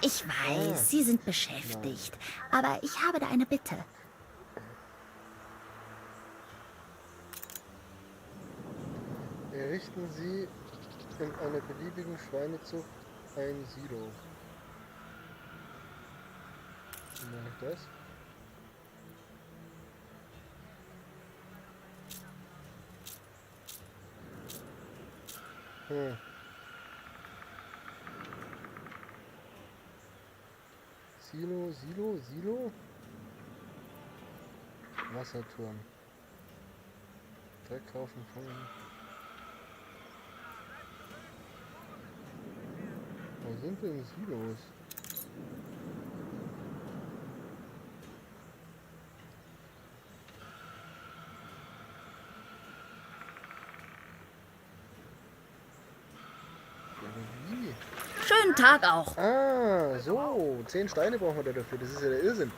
[SPEAKER 3] Ich weiß, Sie sind beschäftigt, aber ich habe da eine Bitte.
[SPEAKER 1] Errichten Sie in einer beliebigen Schweinezucht ein Silo. Wie mache ich das? Silo. Wasserturm. Verkaufen, fangen. Wo sind denn Silos? Ja, aber wie?
[SPEAKER 3] Schönen Tag auch.
[SPEAKER 1] Ah, so. 10 Steine brauchen wir da dafür. Das ist ja der Irrsinn.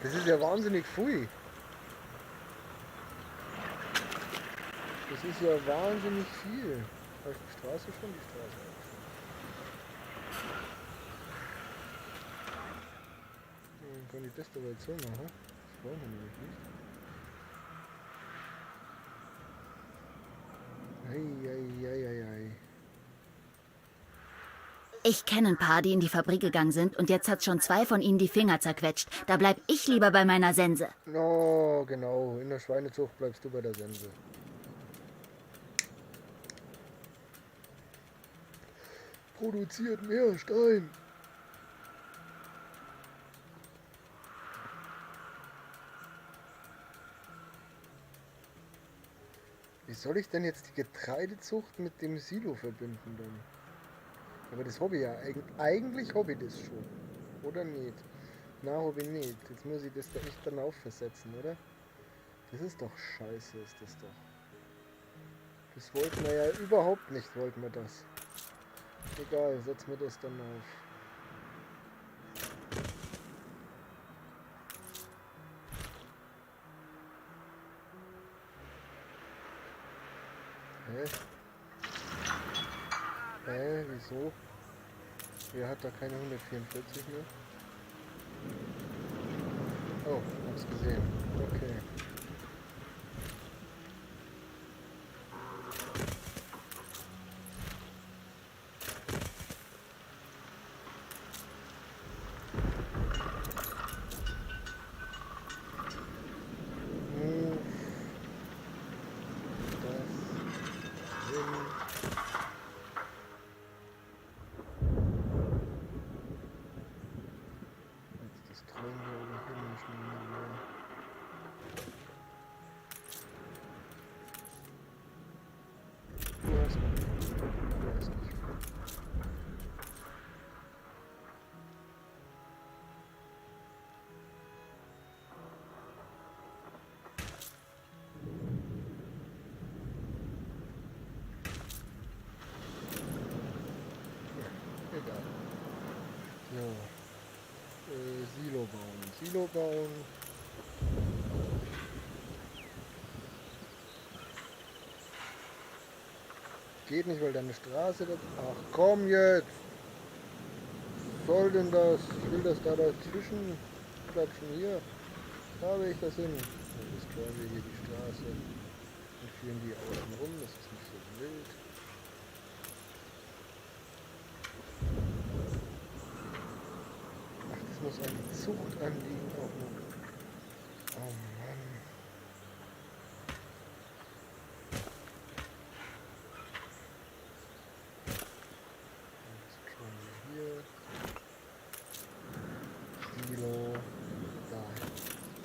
[SPEAKER 1] Das ist ja wahnsinnig pfui. Das ist ja wahnsinnig viel. Habe ich die Straße schon? Die Straße habe ich schon. Dann kann ich das dabei jetzt so machen. Das wollen wir nämlich nicht. Ei.
[SPEAKER 3] Ich kenne ein paar, die in die Fabrik gegangen sind und jetzt hat schon 2 von ihnen die Finger zerquetscht. Da bleib ich lieber bei meiner Sense.
[SPEAKER 1] Oh, genau. In der Schweinezucht bleibst du bei der Sense. Produziert mehr Stein. Wie soll ich denn jetzt die Getreidezucht mit dem Silo verbinden dann? Aber das Hobby ja. Eigentlich Hobby das schon. Oder nicht? Na, Hobby nicht. Jetzt muss ich das da echt dann aufversetzen, oder? Das ist doch scheiße, ist das doch. Das wollten wir ja überhaupt nicht, wollten wir das. Egal, setzen wir das dann auf. Wieso? Wer hat da keine 144 mehr? Oh, hab's gesehen. Okay. Silo bauen. Geht nicht, weil da eine Straße da. Ach komm jetzt! Was soll denn das? Ich will das da dazwischen klatschen. Hier habe ich das hin. Jetzt steuern wir hier die Straße und führen die außen rum. Das ist nicht so wild. muss an die Zucht anliegen auch noch. Oh Mann. Jetzt schauen wir hier. Silo. Da.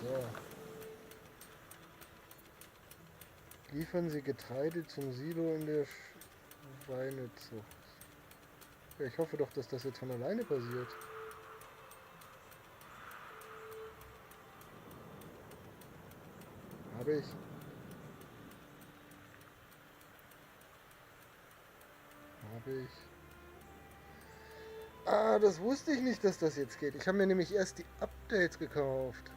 [SPEAKER 1] So. Liefern Sie Getreide zum Silo in der Schweinezucht. Ja, ich hoffe doch, dass das jetzt von alleine passiert. Habe ich. Habe ich. Ah, das wusste ich nicht, dass das jetzt geht. Ich habe mir nämlich erst die Updates gekauft.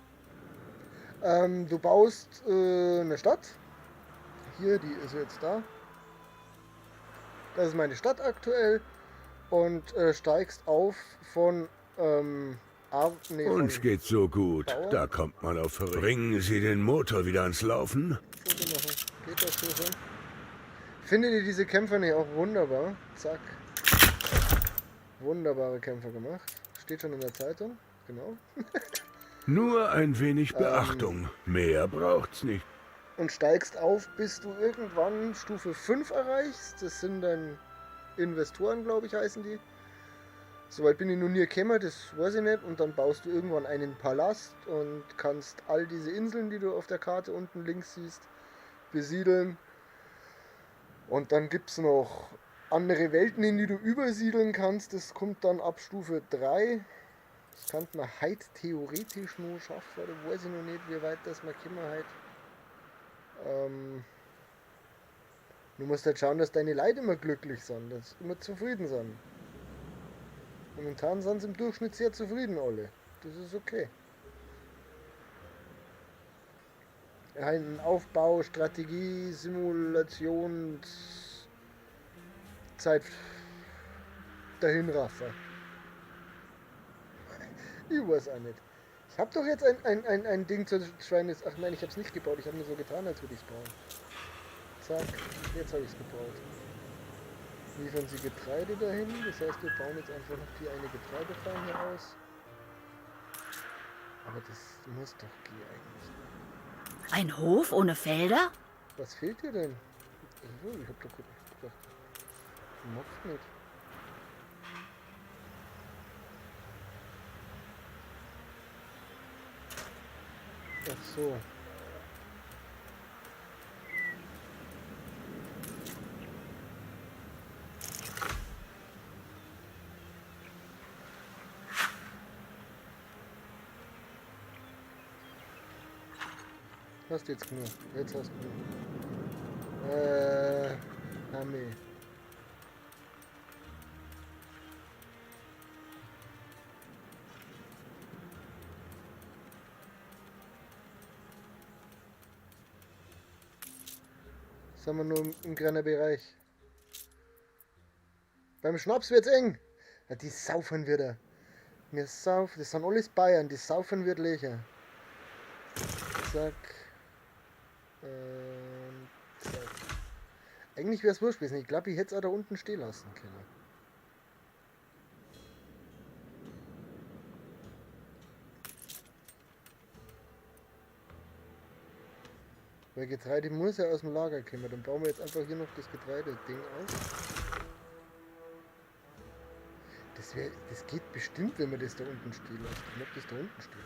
[SPEAKER 1] Du baust eine Stadt. Hier, die ist jetzt da. Das ist meine Stadt aktuell. Und steigst auf von
[SPEAKER 4] Uns geht's so gut.
[SPEAKER 1] Bauer.
[SPEAKER 4] Da kommt man auf Verrückt. Bringen Sie den Motor wieder ans Laufen?
[SPEAKER 1] Foto machen. Geht das so schon? Findet ihr diese Kämpfer nicht auch wunderbar? Zack. Wunderbare Kämpfer gemacht. Steht schon in der Zeitung. Genau.
[SPEAKER 4] Nur ein wenig Beachtung. Mehr braucht's nicht.
[SPEAKER 1] Und steigst auf, bis du irgendwann Stufe 5 erreichst. Das sind dann Investoren, glaube ich, heißen die. Soweit bin ich noch nie gekommen, das weiß ich nicht. Und dann baust du irgendwann einen Palast und kannst all diese Inseln, die du auf der Karte unten links siehst, besiedeln. Und dann gibt es noch andere Welten, in die du übersiedeln kannst. Das kommt dann ab Stufe 3. Das kann man heute theoretisch nur schaffen, oder weiß ich noch nicht, wie weit das mal kommen heute. Du musst halt schauen, dass deine Leute immer glücklich sind, dass sie immer zufrieden sind. Momentan sind sie im Durchschnitt sehr zufrieden alle. Das ist okay. Ein Aufbau, Strategie, Simulation, Zeit dahinraffer. Ich weiß auch nicht. Ich habe doch jetzt ein Ding zur Schweine. Ach nein, ich habe es nicht gebaut. Ich habe nur so getan, als würde ich es bauen. Zack, jetzt habe ich es gebaut. Liefern Sie Getreide dahin. Das heißt, wir bauen jetzt einfach noch die eine Getreidefarm hier aus. Aber das muss doch gehen eigentlich.
[SPEAKER 3] Ein Hof ohne Felder?
[SPEAKER 1] Was fehlt dir denn? Ich hab doch gedacht, du magst nicht. Ach so. Hast jetzt genug. Jetzt hast du genug. Armee. Sind wir nur im kleinen Bereich. Beim Schnaps wird's eng. Ja, die saufen wieder. Wir saufen, das sind alles Bayern, die saufen wird lecher. Zack. Zack. Eigentlich wäre es wurscht gewesen. Ich glaube, ich hätte es auch da unten stehen lassen können. Weil Getreide muss ja aus dem Lager kommen. Dann bauen wir jetzt einfach hier noch das Getreide-Ding auf. Das geht bestimmt, wenn wir das da unten stehen lassen. Ich glaube, das da unten stehen.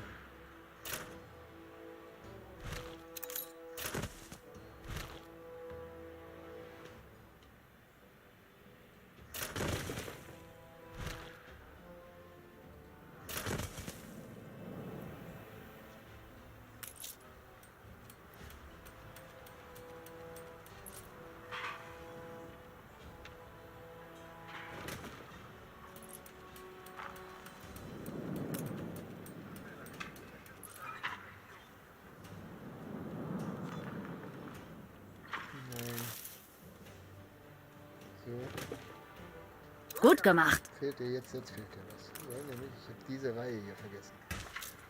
[SPEAKER 3] Gut gemacht.
[SPEAKER 1] Fehlt dir jetzt fehlt dir was. Ja, nämlich, ich habe diese Reihe hier vergessen.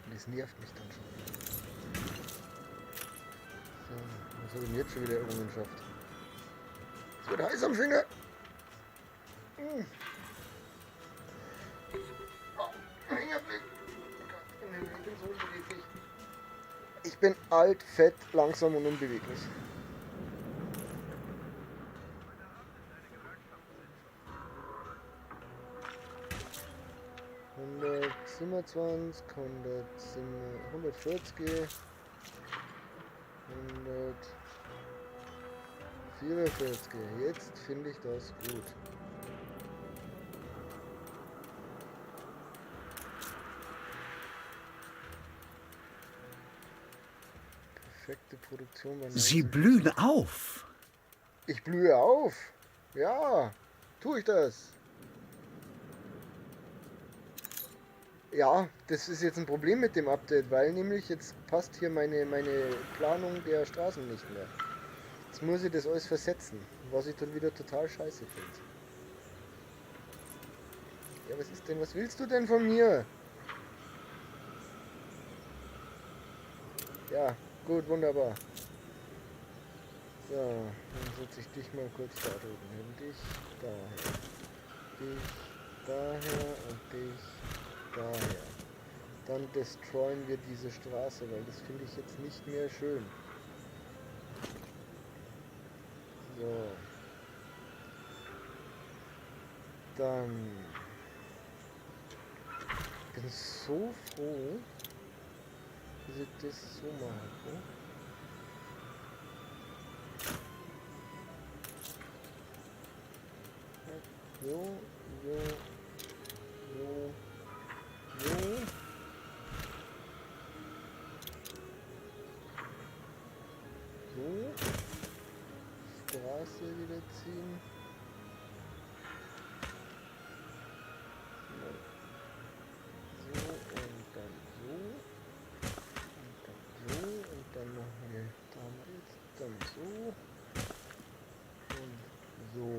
[SPEAKER 1] Und das nervt mich dann schon. So, was habe ich denn jetzt schon wieder Errungenschaft? Es wird heiß am Finger. Oh, Fingerblick. hin. Ich bin so unbeweglich. Ich bin alt, fett, langsam und unbeweglich. ...127, 140, 144. Jetzt finde ich das gut. Perfekte Produktion bei
[SPEAKER 2] Sie
[SPEAKER 1] 90.
[SPEAKER 2] blühen auf.
[SPEAKER 1] Ich blühe auf. Ja, tue ich das. Ja, das ist jetzt ein Problem mit dem Update, weil nämlich jetzt passt hier meine Planung der Straßen nicht mehr. Jetzt muss ich das alles versetzen, was ich dann wieder total scheiße finde. Ja, was ist denn? Was willst du denn von mir? Ja, gut, wunderbar. So, dann setze ich dich mal kurz da drüben hin. Dich daher. Dich daher und dich daher. Dann destroyen wir diese Straße, weil das finde ich jetzt nicht mehr schön. So. Dann. Ich bin so froh, dass ich das so mache. So, so, so, so. So. Straße wieder ziehen. So und dann so. Und dann so. Und dann machen wir damals. Dann so. Und so.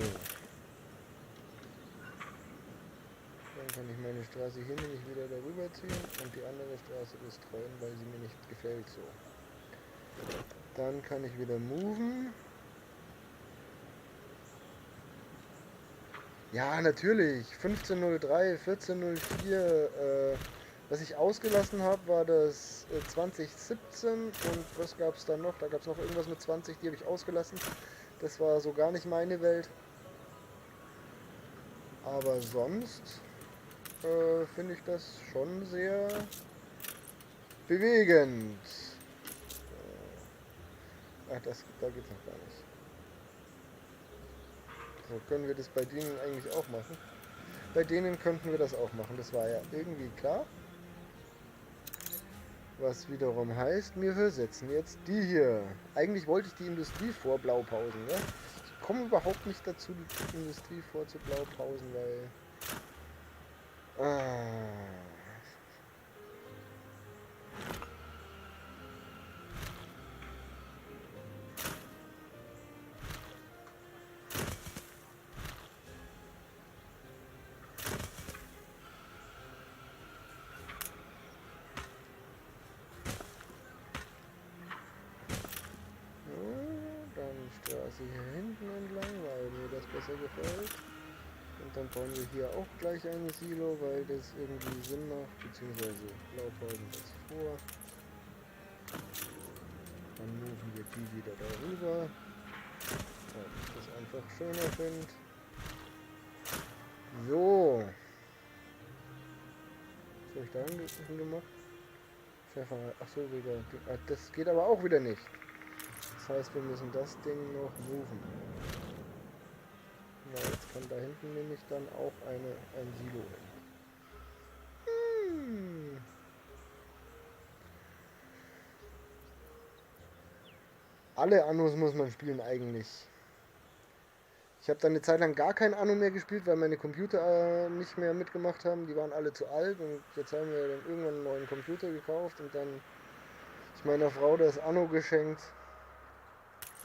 [SPEAKER 1] Dann kann ich meine Straße hier nämlich wieder darüber ziehen und die andere Straße destroyen, weil sie mir nicht gefällt so. Dann kann ich wieder moven. Ja, natürlich. 1503, 1404. Was ich ausgelassen habe, war das 2017. Und was gab es dann noch? Da gab es noch irgendwas mit 20, die habe ich ausgelassen. Das war so gar nicht meine Welt. Aber sonst finde ich das schon sehr bewegend. Ach, da geht's noch gar nicht. So, können wir das bei denen eigentlich auch machen? Bei denen könnten wir das auch machen, das war ja irgendwie klar. Was wiederum heißt, wir versetzen jetzt die hier. Eigentlich wollte ich die Industrie vor Blaupausen, ne? Ich komme überhaupt nicht dazu, die Industrie vor zu Blaupausen, weil... Straße hier hinten entlang, weil mir das besser gefällt. Und dann bauen wir hier auch gleich ein Silo, weil das irgendwie Sinn macht, beziehungsweise Blaupausen das vor. Dann moven wir die wieder darüber, weil ich das einfach schöner finde. So. Was habe ich da hingemacht? Pfeffer, achso, wieder. Das geht aber auch wieder nicht. Das heißt, wir müssen das Ding noch moven. Na, jetzt kann da hinten nämlich dann auch ein Silo hin. Alle Annos muss man spielen eigentlich. Ich habe dann eine Zeit lang gar kein Anno mehr gespielt, weil meine Computer nicht mehr mitgemacht haben. Die waren alle zu alt und jetzt haben wir dann irgendwann einen neuen Computer gekauft und dann ist meiner Frau das Anno geschenkt.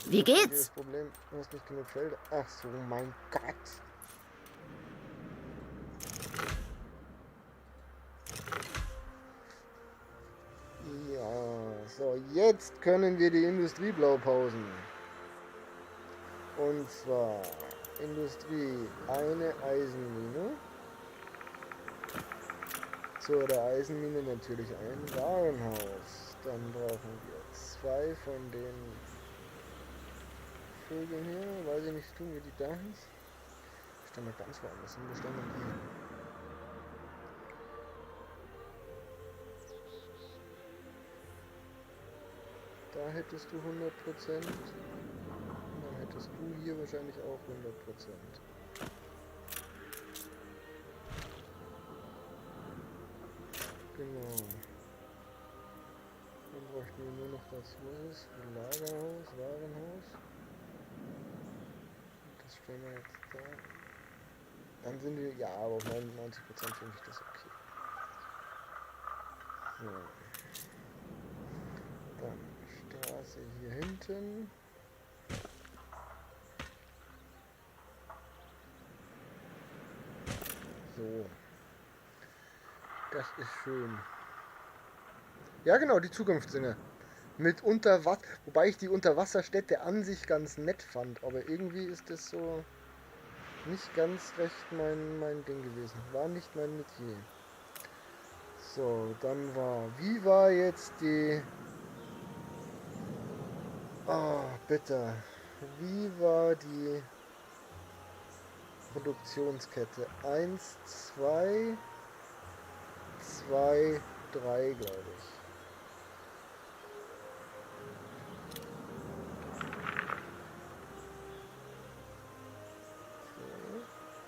[SPEAKER 3] Wie geht's?
[SPEAKER 1] Das Problem, du hast nicht genug Felder. Ach so, mein Gott. Ja, so, jetzt können wir die Industrieblaupausen. Und zwar Industrie, eine Eisenmine. Zur der Eisenmine natürlich ein Warenhaus. Dann brauchen wir 2 von den Vögeln hier. Weiß ich nicht, tun wir die da hin? Stellen wir ganz woanders hin. Wo stellen wir die hin? Da hättest du 100%. Und dann hättest du hier wahrscheinlich auch 100%. Genau. Dann bräuchten wir nur noch das, wo ist es? Lagerhaus, Warenhaus. Das stellen wir jetzt da. Dann sind wir, ja, aber auf 99% finde ich das okay. So. Dann Straße hier hinten. So. Das ist schön. Ja genau, die Zukunftssinne. Mit Unterwasser, wobei ich die Unterwasserstädte an sich ganz nett fand, aber irgendwie ist das so nicht ganz recht mein Ding gewesen. War nicht mein Metier. So, dann wie war jetzt die... Oh, bitte. Wie war die Produktionskette? 1, 2, 2, 3, glaube ich.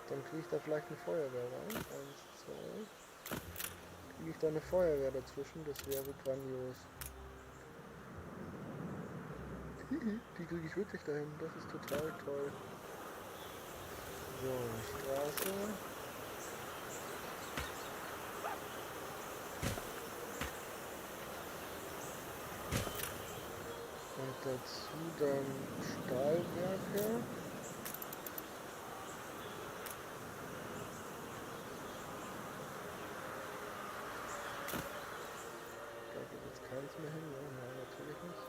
[SPEAKER 1] Dann kriege ich da vielleicht eine Feuerwehr rein. 1, 2. Kriege ich da eine Feuerwehr dazwischen? Das wäre grandios. Die kriege ich wirklich dahin. Das ist total toll. So, Straße. Und dazu dann Stahlwerke. Keins mehr hin, ja? Nein, natürlich nicht.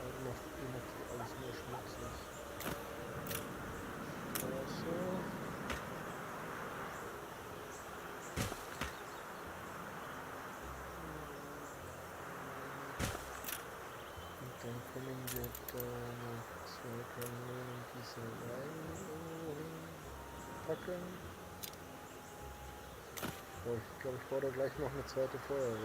[SPEAKER 1] Also macht alles nur schmutzig. Straße. Und dann können wir da noch 2 Kanonen Gießereien packen. Oh, ich glaube, ich baue da gleich noch eine zweite Feuerwehr.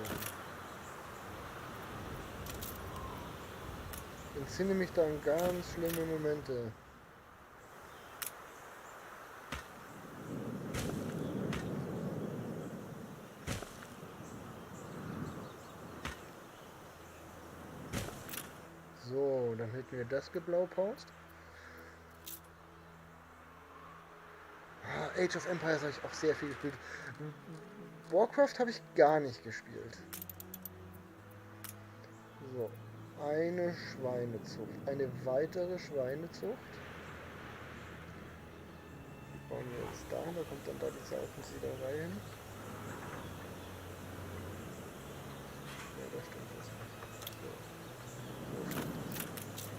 [SPEAKER 1] Ich entsinne mich da an ganz schlimme Momente. So, dann hätten wir das geblaupauzt. Age of Empires habe ich auch sehr viel gespielt. Warcraft habe ich gar nicht gespielt. So, eine Schweinezucht. Eine weitere Schweinezucht. Die bauen wir jetzt da. Da kommt dann da diese Außensiederei hin. Ja, da stimmt das nicht. So, so stimmt das.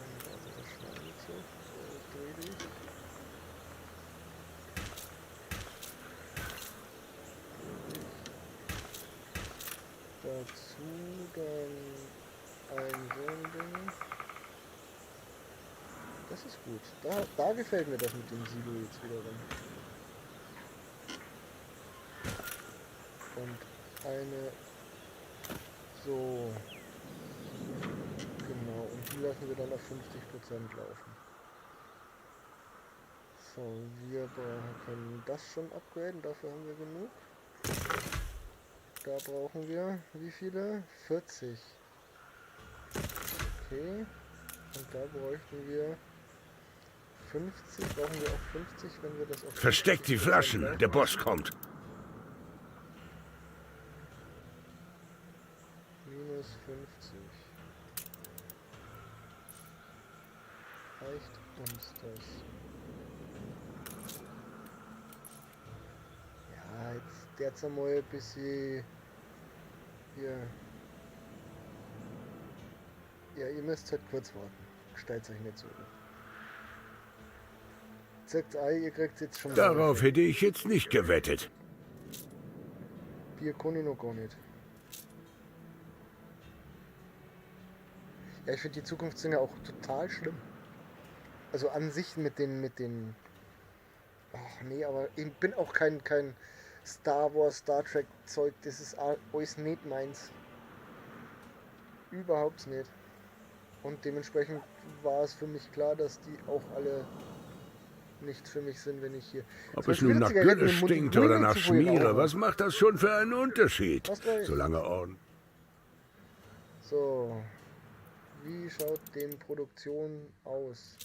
[SPEAKER 1] Eine weitere Schweinezucht. So, ich drehe dich. Dazu dann ein so ein Ding. Das ist gut. Da gefällt mir das mit dem Silo jetzt wiederum. Und eine so. Genau. Und die lassen wir dann auf 50% laufen. So, wir können das schon upgraden. Dafür haben wir genug. Da brauchen wir wie viele? 40. Okay. Und da bräuchten wir 50. Brauchen wir auch 50, wenn wir das auf...
[SPEAKER 4] Versteckt die Flaschen, der Boss kommt.
[SPEAKER 1] Minus 50. Reicht uns das? Ja, jetzt einmal ein bisschen... Hier. Ja, ihr müsst halt kurz warten. Stellt euch nicht so. Sagt Ei, ihr kriegt jetzt schon.
[SPEAKER 4] Darauf hätte ich jetzt nicht gewettet.
[SPEAKER 1] Bier kann ich noch gar nicht. Ja, ich finde die Zukunftsdinger auch total schlimm. Also an sich mit den. Ach nee, aber ich bin auch kein Star Wars, Star Trek Zeug. Das ist alles nicht meins. Überhaupt nicht. Und dementsprechend war es für mich klar, dass die auch alle nichts für mich sind, wenn ich hier...
[SPEAKER 4] Ob
[SPEAKER 1] Zum
[SPEAKER 4] es
[SPEAKER 1] Beispiel
[SPEAKER 4] nun nach
[SPEAKER 1] Zigaretten
[SPEAKER 4] Gülle
[SPEAKER 1] im Mund
[SPEAKER 4] stinkt
[SPEAKER 1] bringen
[SPEAKER 4] oder nach
[SPEAKER 1] zu vorhin
[SPEAKER 4] Schmiere,
[SPEAKER 1] auch.
[SPEAKER 4] was macht das schon für einen Unterschied?
[SPEAKER 1] Hast recht.
[SPEAKER 4] Solange Ordnung.
[SPEAKER 1] So. Wie schaut denn Produktion aus?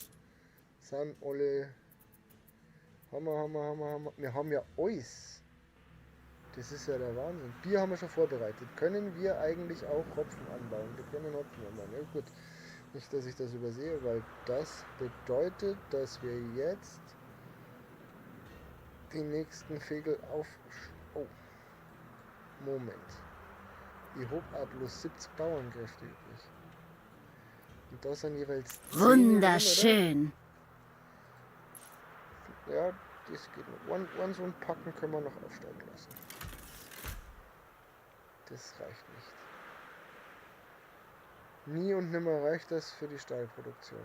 [SPEAKER 1] San Olle. Hammer. Wir haben ja alles. Das ist ja der Wahnsinn. Bier haben wir schon vorbereitet. Können wir eigentlich auch Hopfen anbauen? Wir können Hopfen anbauen. Ja gut. Nicht, dass ich das übersehe, weil das bedeutet, dass wir jetzt die nächsten Vögel auf... Oh. Moment. Ich habe bloß 70 Bauernkräfte übrig. Und das sind jeweils 10
[SPEAKER 3] Wunderschön.
[SPEAKER 1] drin, oder? Ja, das geht noch. One so ein Packen können wir noch aufsteigen lassen. Das reicht nicht. Nie und nimmer reicht das für die Stahlproduktion.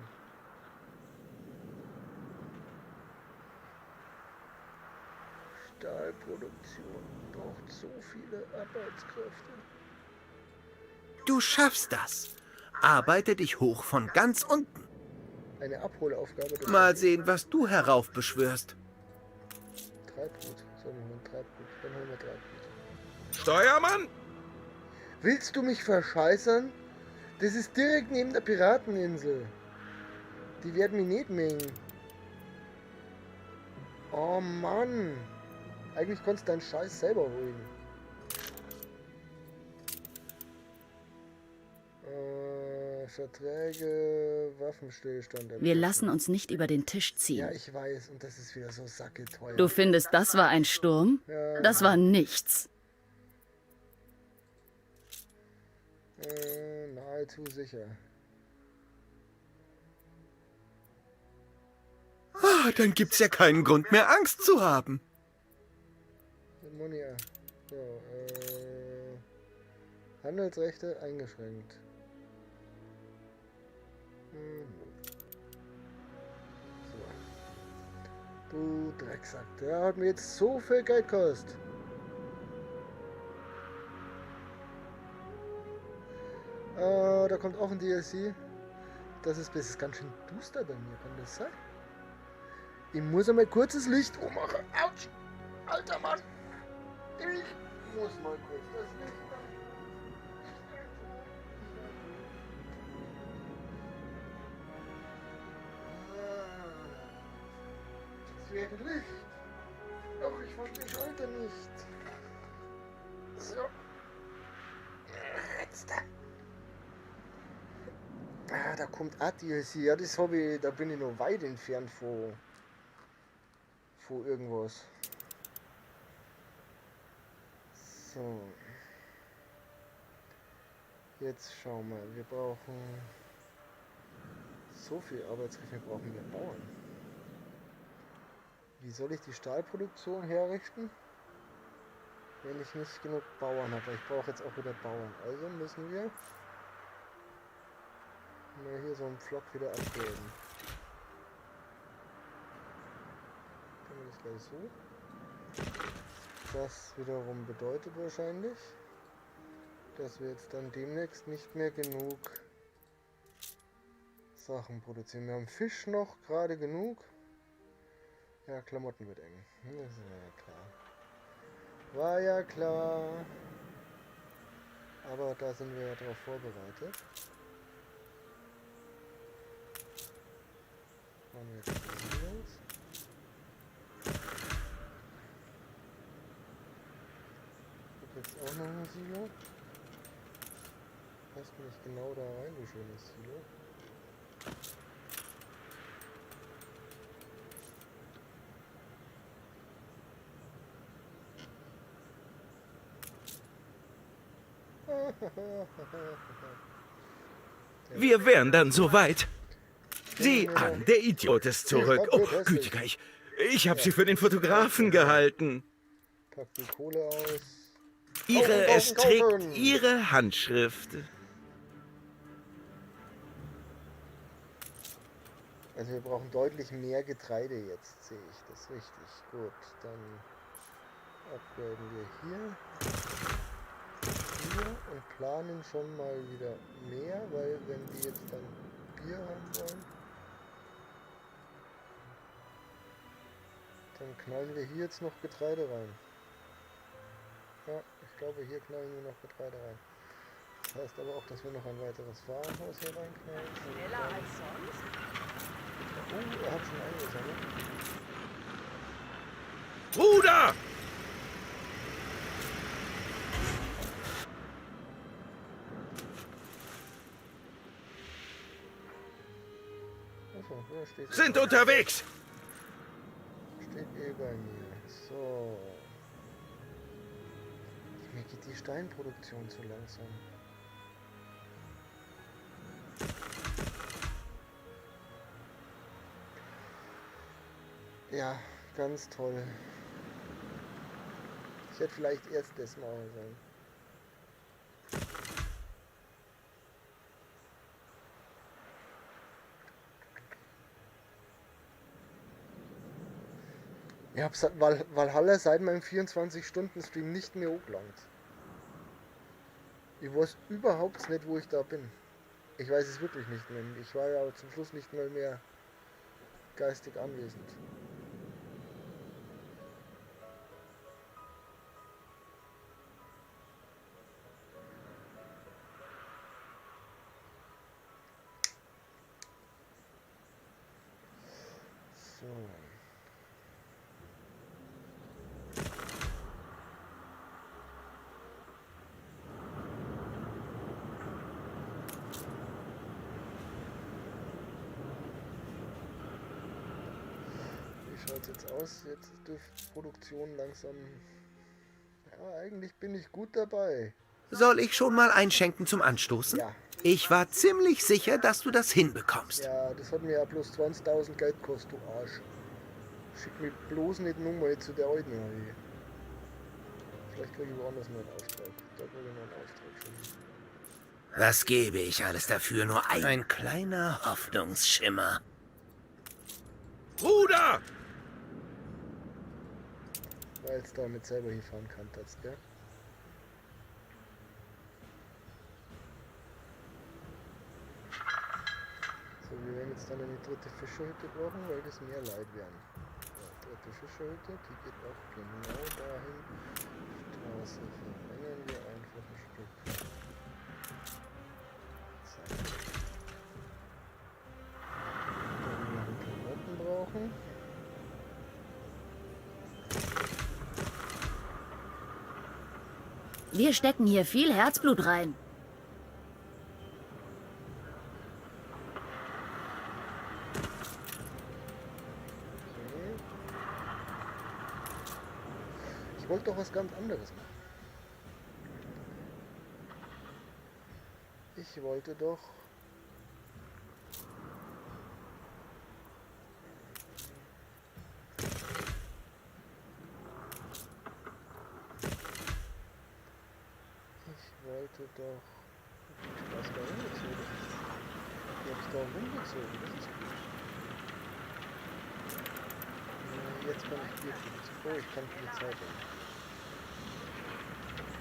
[SPEAKER 1] Stahlproduktion braucht so viele Arbeitskräfte.
[SPEAKER 2] Du schaffst das. Arbeite dich hoch von ganz unten.
[SPEAKER 1] Eine Abholaufgabe. das
[SPEAKER 2] Mal
[SPEAKER 1] heißt
[SPEAKER 2] sehen, was du heraufbeschwörst.
[SPEAKER 1] Treibgut. So, wir holen Treibgut. Dann holen wir Treibgut.
[SPEAKER 5] Steuermann?
[SPEAKER 1] Willst du mich verscheißern? Das ist direkt neben der Pirateninsel. Die werden mich nicht mengen. Oh Mann. Eigentlich konntest du deinen Scheiß selber holen. Verträge, Waffenstillstand.
[SPEAKER 3] Wir lassen uns nicht über den Tisch
[SPEAKER 1] Ja,
[SPEAKER 3] ziehen.
[SPEAKER 1] ich weiß. Und das ist wieder so sacketeuer.
[SPEAKER 3] Du findest, das war ein Sturm?
[SPEAKER 1] Ja.
[SPEAKER 3] Das war nichts.
[SPEAKER 1] Nahezu sicher.
[SPEAKER 2] Ah, dann gibt's ja keinen Grund mehr, Angst zu haben.
[SPEAKER 1] Monia. So, Handelsrechte eingeschränkt. So. Du Drecksack, der hat mir jetzt so viel Geld gekostet. Da kommt auch ein DLC. Das ist ganz schön duster bei mir, kann das sein? Ich muss einmal kurzes Licht ummachen. Autsch! Alter Mann! Ich muss mal kurz das Licht machen. Es wird Licht. Doch, ich fand die Schalter nicht. So. Jetzt. Ah, da kommt auch DLC. Ja, das habe ich, da bin ich noch weit entfernt von irgendwas. So. Jetzt schauen wir. Wir brauchen so viel Arbeitskräfte, brauchen wir Bauern. Wie soll ich die Stahlproduktion herrichten, wenn ich nicht genug Bauern habe? Ich brauche jetzt auch wieder Bauern. Also müssen wir mal hier so einen Pflock wieder abbilden. Können wir das gleich so. Das wiederum bedeutet wahrscheinlich, dass wir jetzt dann demnächst nicht mehr genug Sachen produzieren. Wir haben Fisch noch gerade genug. Ja, Klamotten wird eng. Das war ja klar. War ja klar. Aber da sind wir ja darauf vorbereitet. Machen wir jetzt Silos. Ich habe jetzt auch noch ein Silo. Passt nicht genau da rein, du schönes Silo.
[SPEAKER 5] Wir wären dann soweit. Sieh an, der Idiot ist zurück. Oh, gütiger, Ich habe sie für den Fotografen gehalten.
[SPEAKER 1] Pack die Kohle aus.
[SPEAKER 5] Es
[SPEAKER 1] Kaufen.
[SPEAKER 5] trägt Ihre Handschrift.
[SPEAKER 1] Also wir brauchen deutlich mehr Getreide jetzt, sehe ich. Das ist richtig. Gut, dann upgraden wir hier und planen schon mal wieder mehr, weil wenn die jetzt dann Bier haben wollen, dann knallen wir hier jetzt noch Getreide rein. Ja, ich glaube hier knallen wir noch Getreide rein. Das heißt aber auch, dass wir noch ein weiteres Warenhaus hier reinknallen.
[SPEAKER 6] Schneller als sonst?
[SPEAKER 1] Oh, er hat schon eingesammelt.
[SPEAKER 5] Bruder!
[SPEAKER 1] Achso, ja, steht
[SPEAKER 5] Sind unterwegs!
[SPEAKER 1] Steht eh bei mir. So. Mir geht die Steinproduktion zu langsam. Ja, ganz toll. Ich hätte vielleicht erst das machen sollen. Ich hab's Valhalla seit meinem 24-Stunden-Stream nicht mehr hochgelangt. Ich weiß überhaupt nicht, wo ich da bin. Ich weiß es wirklich nicht mehr. Ich war ja zum Schluss nicht mal mehr geistig anwesend. So. Wie schaut es jetzt aus? Jetzt dürfte Produktion langsam... Ja, eigentlich bin ich gut dabei.
[SPEAKER 2] Soll ich schon mal einschenken zum Anstoßen?
[SPEAKER 1] Ja.
[SPEAKER 2] Ich war ziemlich sicher, dass du das hinbekommst.
[SPEAKER 1] Ja, das hat mir ja bloß 20.000 Geld gekostet, du Arsch. Schick mich bloß nicht nochmal zu der alten hier. Vielleicht kriege ich woanders noch einen Auftrag. Da kriege ich noch einen Auftrag schon.
[SPEAKER 2] Was gebe ich alles dafür? Nur ein kleiner Hoffnungsschimmer.
[SPEAKER 5] Bruder!
[SPEAKER 1] Weil es da nicht selber hinfahren kann, das, gell? So, wir werden jetzt dann eine dritte Fischerhütte brauchen, weil das mehr Leid werden. Ja, dritte Fischerhütte, die geht auch genau dahin. Straße verlängern wir einfach ein Stück. Zack. Dann wir noch Klamotten brauchen.
[SPEAKER 3] Wir stecken hier viel Herzblut rein.
[SPEAKER 1] Okay. Ich wollte doch was ganz anderes machen. Ich wollte doch... Ich wollte doch... Ich weiß gar nicht, rumgezogen. Ich hab's da rumgezogen, das ist gut. Jetzt kann ich Bier trinken. Oh, ich kann Polizei bringen.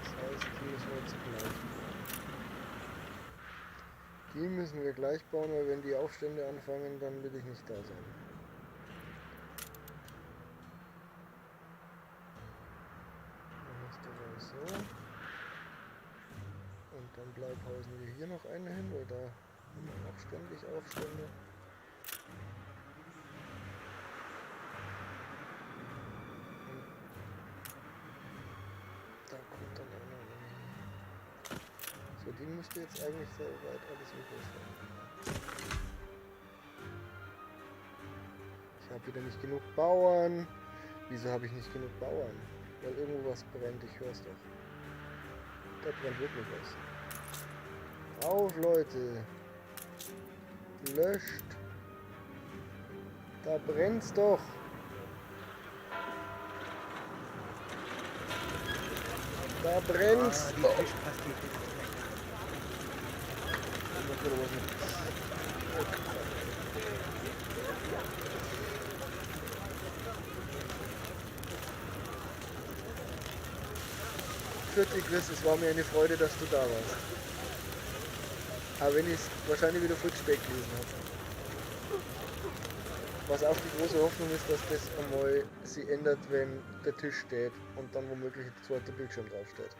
[SPEAKER 1] Das heißt, die müssen wir jetzt gleich bauen. Die müssen wir gleich bauen, weil wenn die Aufstände anfangen, dann will ich nicht da sein. Dann machst du mal so. Und dann bleibhausen wir hier noch einen hin, weil da haben wir noch ständig Aufstände. Da kommt dann einer hin. So, die müsste jetzt eigentlich soweit alles übrig sein. Ich habe wieder nicht genug Bauern. Wieso habe ich nicht genug Bauern? Weil irgendwo was brennt, ich höre es doch. Da brennt wirklich was. Auf, Leute! Löscht! Da brennt's doch! Da brennt's.
[SPEAKER 2] Die
[SPEAKER 1] Oh.
[SPEAKER 2] Fischpastete.
[SPEAKER 1] Für dich, Chris, es war mir eine Freude, dass du da warst. Aber wenn ich es wahrscheinlich wieder voll spät gelesen habe. Was auch die große Hoffnung ist, dass das einmal sich ändert, wenn der Tisch steht und dann womöglich ein zweiter Bildschirm draufsteht.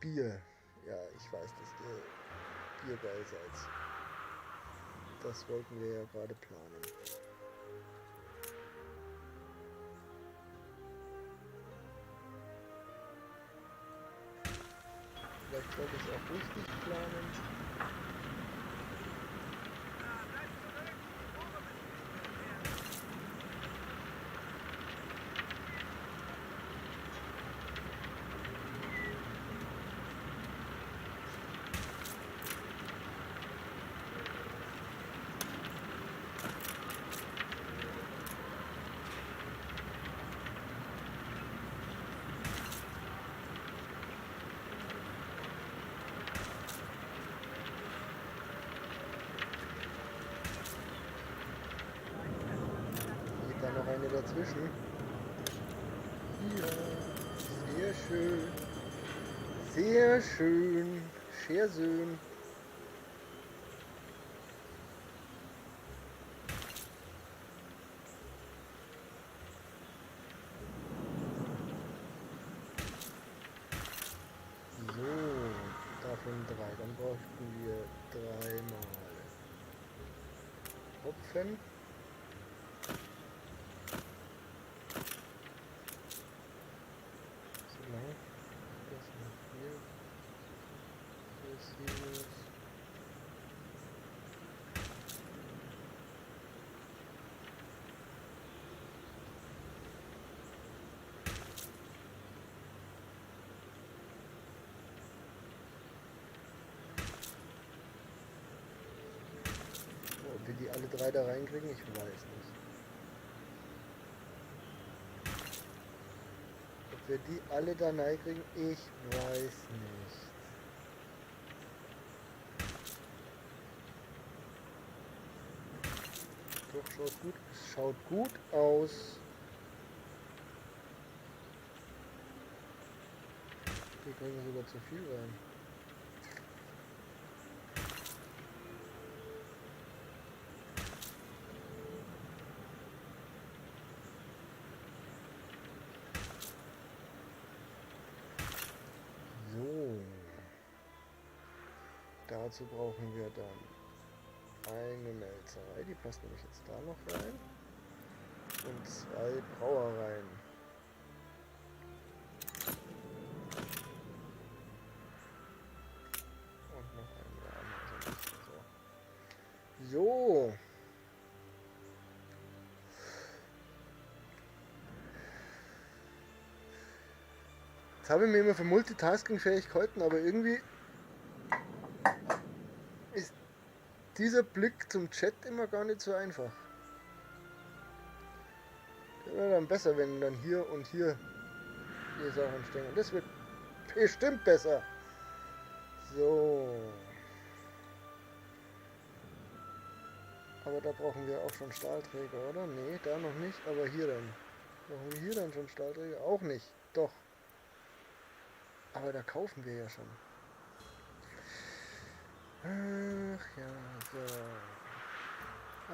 [SPEAKER 1] Bier. Ja, ich weiß, dass ihr Bier geil seid. Das wollten wir ja gerade planen. Vielleicht sollte ich es auch richtig planen. Da noch eine dazwischen. Ja, sehr schön. Sehr schön. Sehr schön. So, davon 3. Dann brauchten wir 3 mal Hopfen. Das noch hier. Das hier. Ob wir die alle 3 da reinkriegen, ich weiß nicht. Ob wir die alle da reinkriegen, ich weiß nicht. Doch, schaut gut. Es schaut gut aus. Wir kriegen sogar zu viel rein. So. Dazu brauchen wir dann eine Melzerei, die passt nämlich jetzt da noch rein. Und 2 Brauereien. Und noch ein Laden. So. Jetzt habe ich mir immer für Multitasking-fähig gehalten, aber irgendwie ist dieser Blick zum Chat immer gar nicht so einfach. Der wäre dann besser, wenn dann hier und hier die Sachen stehen. Und das wird bestimmt besser. So. Aber da brauchen wir auch schon Stahlträger, oder? Nee, da noch nicht, aber hier dann. Brauchen wir hier dann schon Stahlträger? Auch nicht. Doch. Aber da kaufen wir ja schon. Ach ja, so.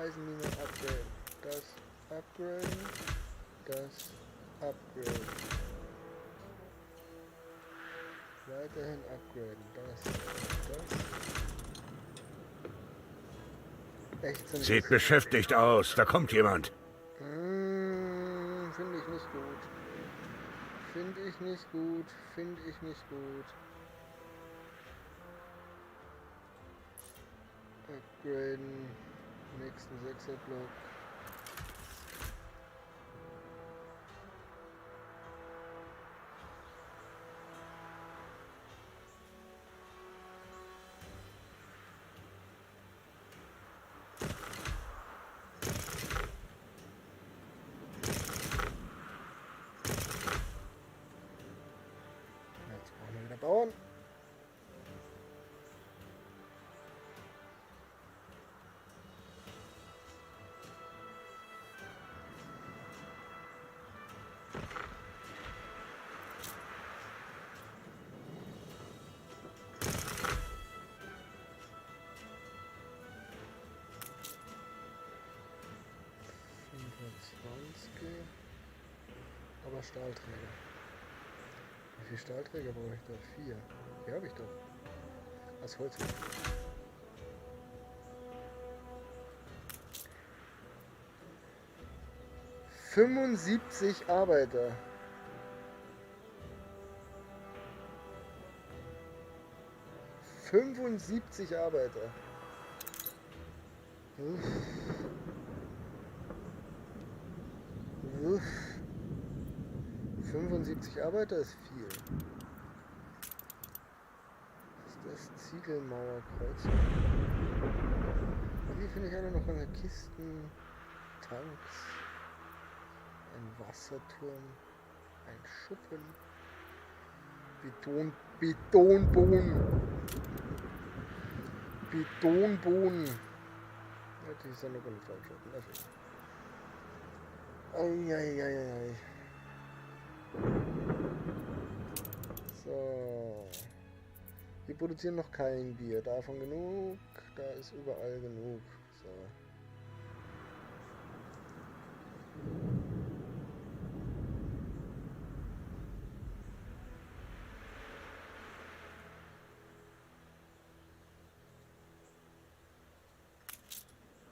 [SPEAKER 1] Eisenmine upgraden. Das upgraden. Das upgraden. Weiterhin upgraden. Das. Echt sind
[SPEAKER 4] Sieht beschäftigt aus. Da kommt jemand.
[SPEAKER 1] Finde ich nicht gut. Finde ich nicht gut. Finde ich nicht gut. Upgraden. Nächsten 6er Block. Jetzt brauchen wir wieder Bauern. Aber Stahlträger. Wie viele Stahlträger brauche ich da? 4. Hier habe ich doch. Als Holz. 75 Arbeiter. »75 Arbeiter. Uff. Uff. 75 Arbeiter ist viel. Was ist das? Ziegelmauerkreuz. Hier finde ich alle noch eine Kisten, Tanks, ein Wasserturm, ein Schuppen, Betonbohnen. Ja, die sind noch nicht falsch. Eieieiei. So. Wir produzieren noch kein Bier. Davon genug. Da ist überall genug. So.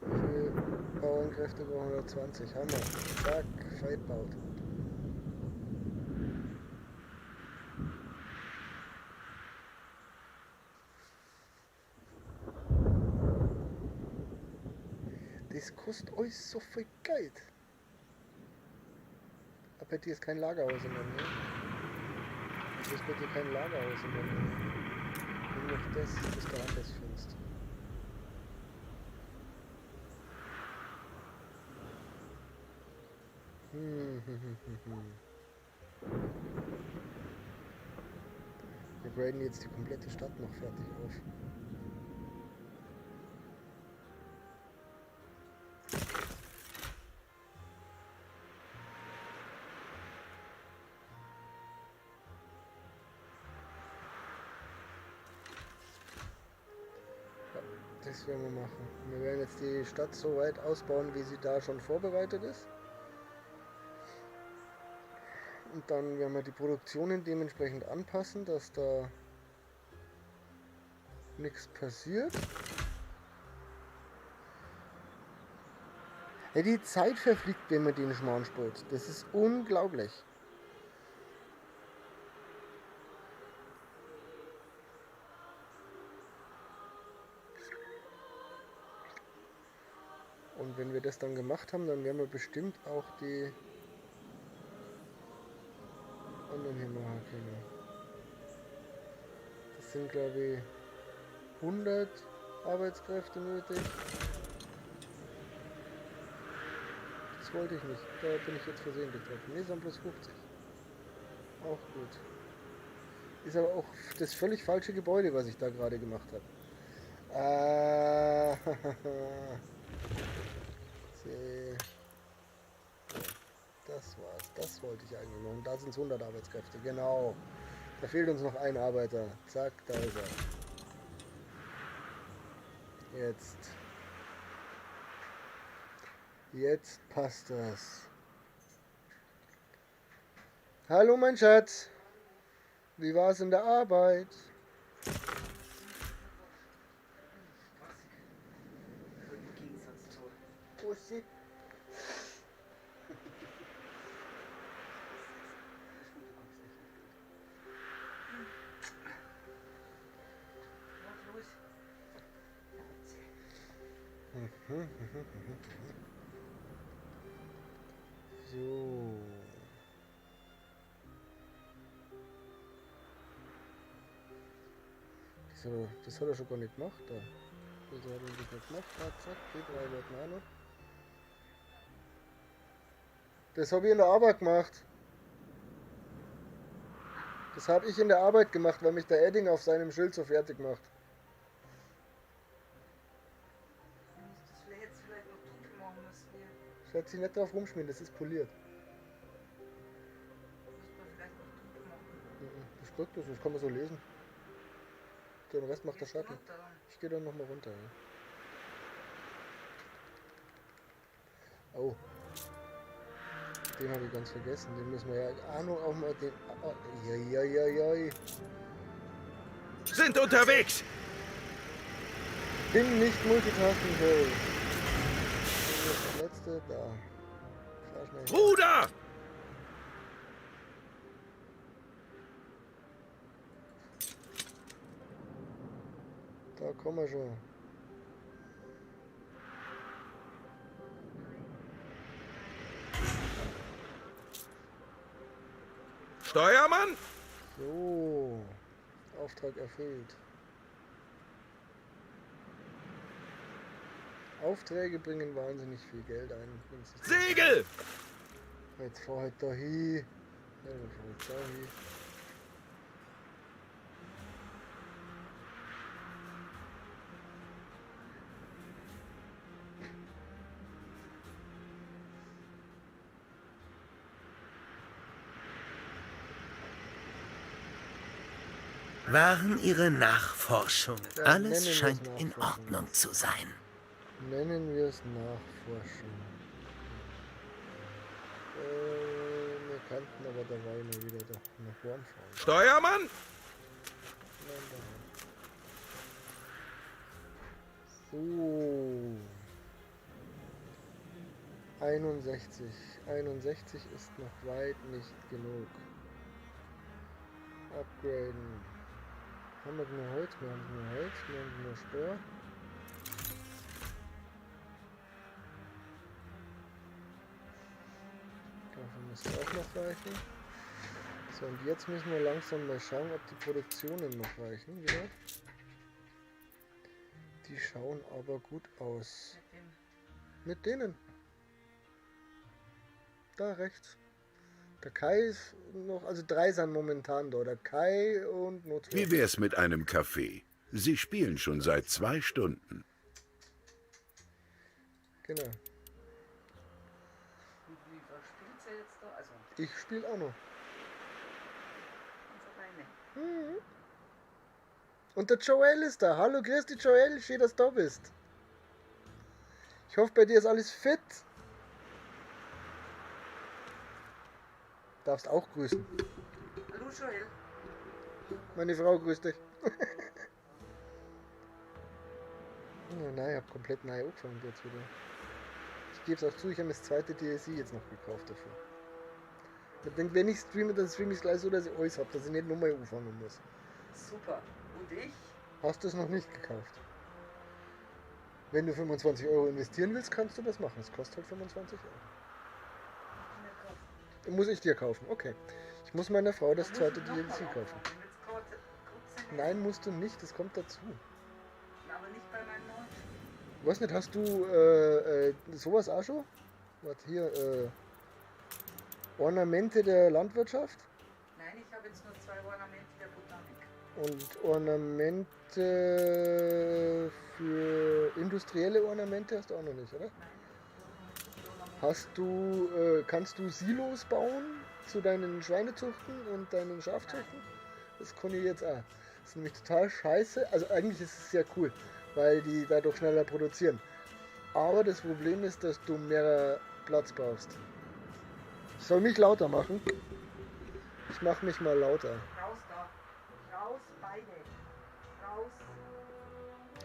[SPEAKER 1] Wie viele Bauernkräfte brauchen wir? 20. Hammer. Zack. Fight baut. Das kostet euch so viel Geld. Aber bei dir ist kein Lagerhaus in der Nähe. Es ist bei dir kein Lagerhaus in der Nähe. Nur noch das, was du anders findest. Wir graden jetzt die komplette Stadt noch fertig auf. Das werden wir machen. Wir werden jetzt die Stadt so weit ausbauen, wie sie da schon vorbereitet ist. Und dann werden wir die Produktionen dementsprechend anpassen, dass da nichts passiert. Ja, die Zeit verfliegt, wenn man den Schmarrn spielt. Das ist unglaublich. Und wenn wir das dann gemacht haben, dann werden wir bestimmt auch die anderen hier machen können. Das sind, glaube ich, 100 Arbeitskräfte nötig. Das wollte ich nicht. Da bin ich jetzt versehentlich drauf. Ne, sind bloß 50. Auch gut. Ist aber auch das völlig falsche Gebäude, was ich da gerade gemacht habe. Das war's. Das wollte ich eigentlich noch. Und da sind es 100 Arbeitskräfte. Genau. Da fehlt uns noch ein Arbeiter. Zack, da ist er. Jetzt passt das. Hallo mein Schatz. Wie war's in der Arbeit? Pussy. So. Das hat er schon gar nicht gemacht. Da. Das hat er nicht gemacht. Ah, zack, die 3 Leute auch noch. Das habe ich in der Arbeit gemacht. Das habe ich in der Arbeit gemacht, weil mich der Edding auf seinem Schild so fertig macht.
[SPEAKER 6] Das jetzt vielleicht noch dunkel machen müssen wir.
[SPEAKER 1] Schaut sich nicht drauf rumschmieren, das ist poliert.
[SPEAKER 6] Müssen wir vielleicht noch dunkel machen.
[SPEAKER 1] Das drückt das kann man so lesen. Den Rest macht der
[SPEAKER 6] Jetzt
[SPEAKER 1] Schatten.
[SPEAKER 6] runter dann.
[SPEAKER 1] Ich gehe dann nochmal runter. Ja. Oh. Den habe ich ganz vergessen. Den müssen wir ja noch auch mal den. Jai.
[SPEAKER 5] Sind unterwegs!
[SPEAKER 1] Bin nicht multitaskingfähig. Das letzte, da. Fahr schnell.
[SPEAKER 5] Bruder!
[SPEAKER 1] Da kommen wir schon.
[SPEAKER 5] Steuermann!
[SPEAKER 1] So. Auftrag erfüllt. Aufträge bringen wahnsinnig viel Geld ein.
[SPEAKER 5] Segel!
[SPEAKER 1] Jetzt fahr halt da hin. Ja, dann fahr halt da hin.
[SPEAKER 2] Waren Ihre Nachforschungen?
[SPEAKER 1] Ja,
[SPEAKER 2] Alles
[SPEAKER 1] nennen wir es
[SPEAKER 2] scheint in
[SPEAKER 1] Nachforschung.
[SPEAKER 2] Ordnung zu sein.
[SPEAKER 1] Nennen wir es Nachforschung. Wir kannten aber dabei mal wieder doch nach Worm fahren.
[SPEAKER 5] Steuermann!
[SPEAKER 1] Nein, da. So. 61. 61 ist noch weit nicht genug. Upgraden. Haben wir nur Holz? Wir haben nur Holz, wir haben nur Stor. Dafür müsste auch noch reichen. So, und jetzt müssen wir langsam mal schauen, ob die Produktionen noch reichen wieder. Die schauen aber gut aus. Mit denen. Da rechts. Der Kai ist noch, also 3 sind momentan da. Der Kai und nur 2.
[SPEAKER 4] Wie wär's mit einem Kaffee? Sie spielen schon seit 2 Stunden.
[SPEAKER 1] Genau.
[SPEAKER 6] Was spielt sie jetzt da? Also,
[SPEAKER 1] Ich spiele auch noch.
[SPEAKER 6] ganz alleine.
[SPEAKER 1] Und der Joel ist da. Hallo, grüß dich Joel, schön, dass du da bist. Ich hoffe, bei dir ist alles fit. Darfst auch grüßen.
[SPEAKER 6] Hallo Joel.
[SPEAKER 1] Meine Frau grüßt dich. Oh nein, ich habe komplett neu angefangen jetzt wieder. Ich gebe es auch zu, ich habe das zweite DLC jetzt noch gekauft dafür. Ich denke, wenn ich streame, dann streame ich es gleich so, dass ich alles habe, dass ich nicht nochmal anfangen muss.
[SPEAKER 6] Super. Und ich?
[SPEAKER 1] Hast du es noch nicht gekauft? Wenn du 25 Euro investieren willst, kannst du das machen. Es kostet halt 25 Euro. Muss ich dir kaufen? Okay. Ich muss meiner Frau das zweite DLC kaufen. Nein, musst du nicht, das kommt dazu.
[SPEAKER 6] Aber nicht bei meinem neuen.
[SPEAKER 1] Weiß nicht, hast du sowas auch schon? Was hier, Ornamente der Landwirtschaft
[SPEAKER 6] Nein, ich habe jetzt nur 2 Ornamente der Botanik.
[SPEAKER 1] und Ornamente für industrielle Ornamente hast du auch noch nicht, oder? Hast du, kannst du Silos bauen zu deinen Schweinezuchten und deinen Schafzuchten? Das kann ich jetzt auch. Das ist nämlich total scheiße. Also eigentlich ist es sehr cool, weil die dadurch schneller produzieren. Aber das Problem ist, dass du mehr Platz brauchst. Ich soll mich lauter machen. Ich mache mich mal lauter.
[SPEAKER 6] Raus da. Raus beide. Raus.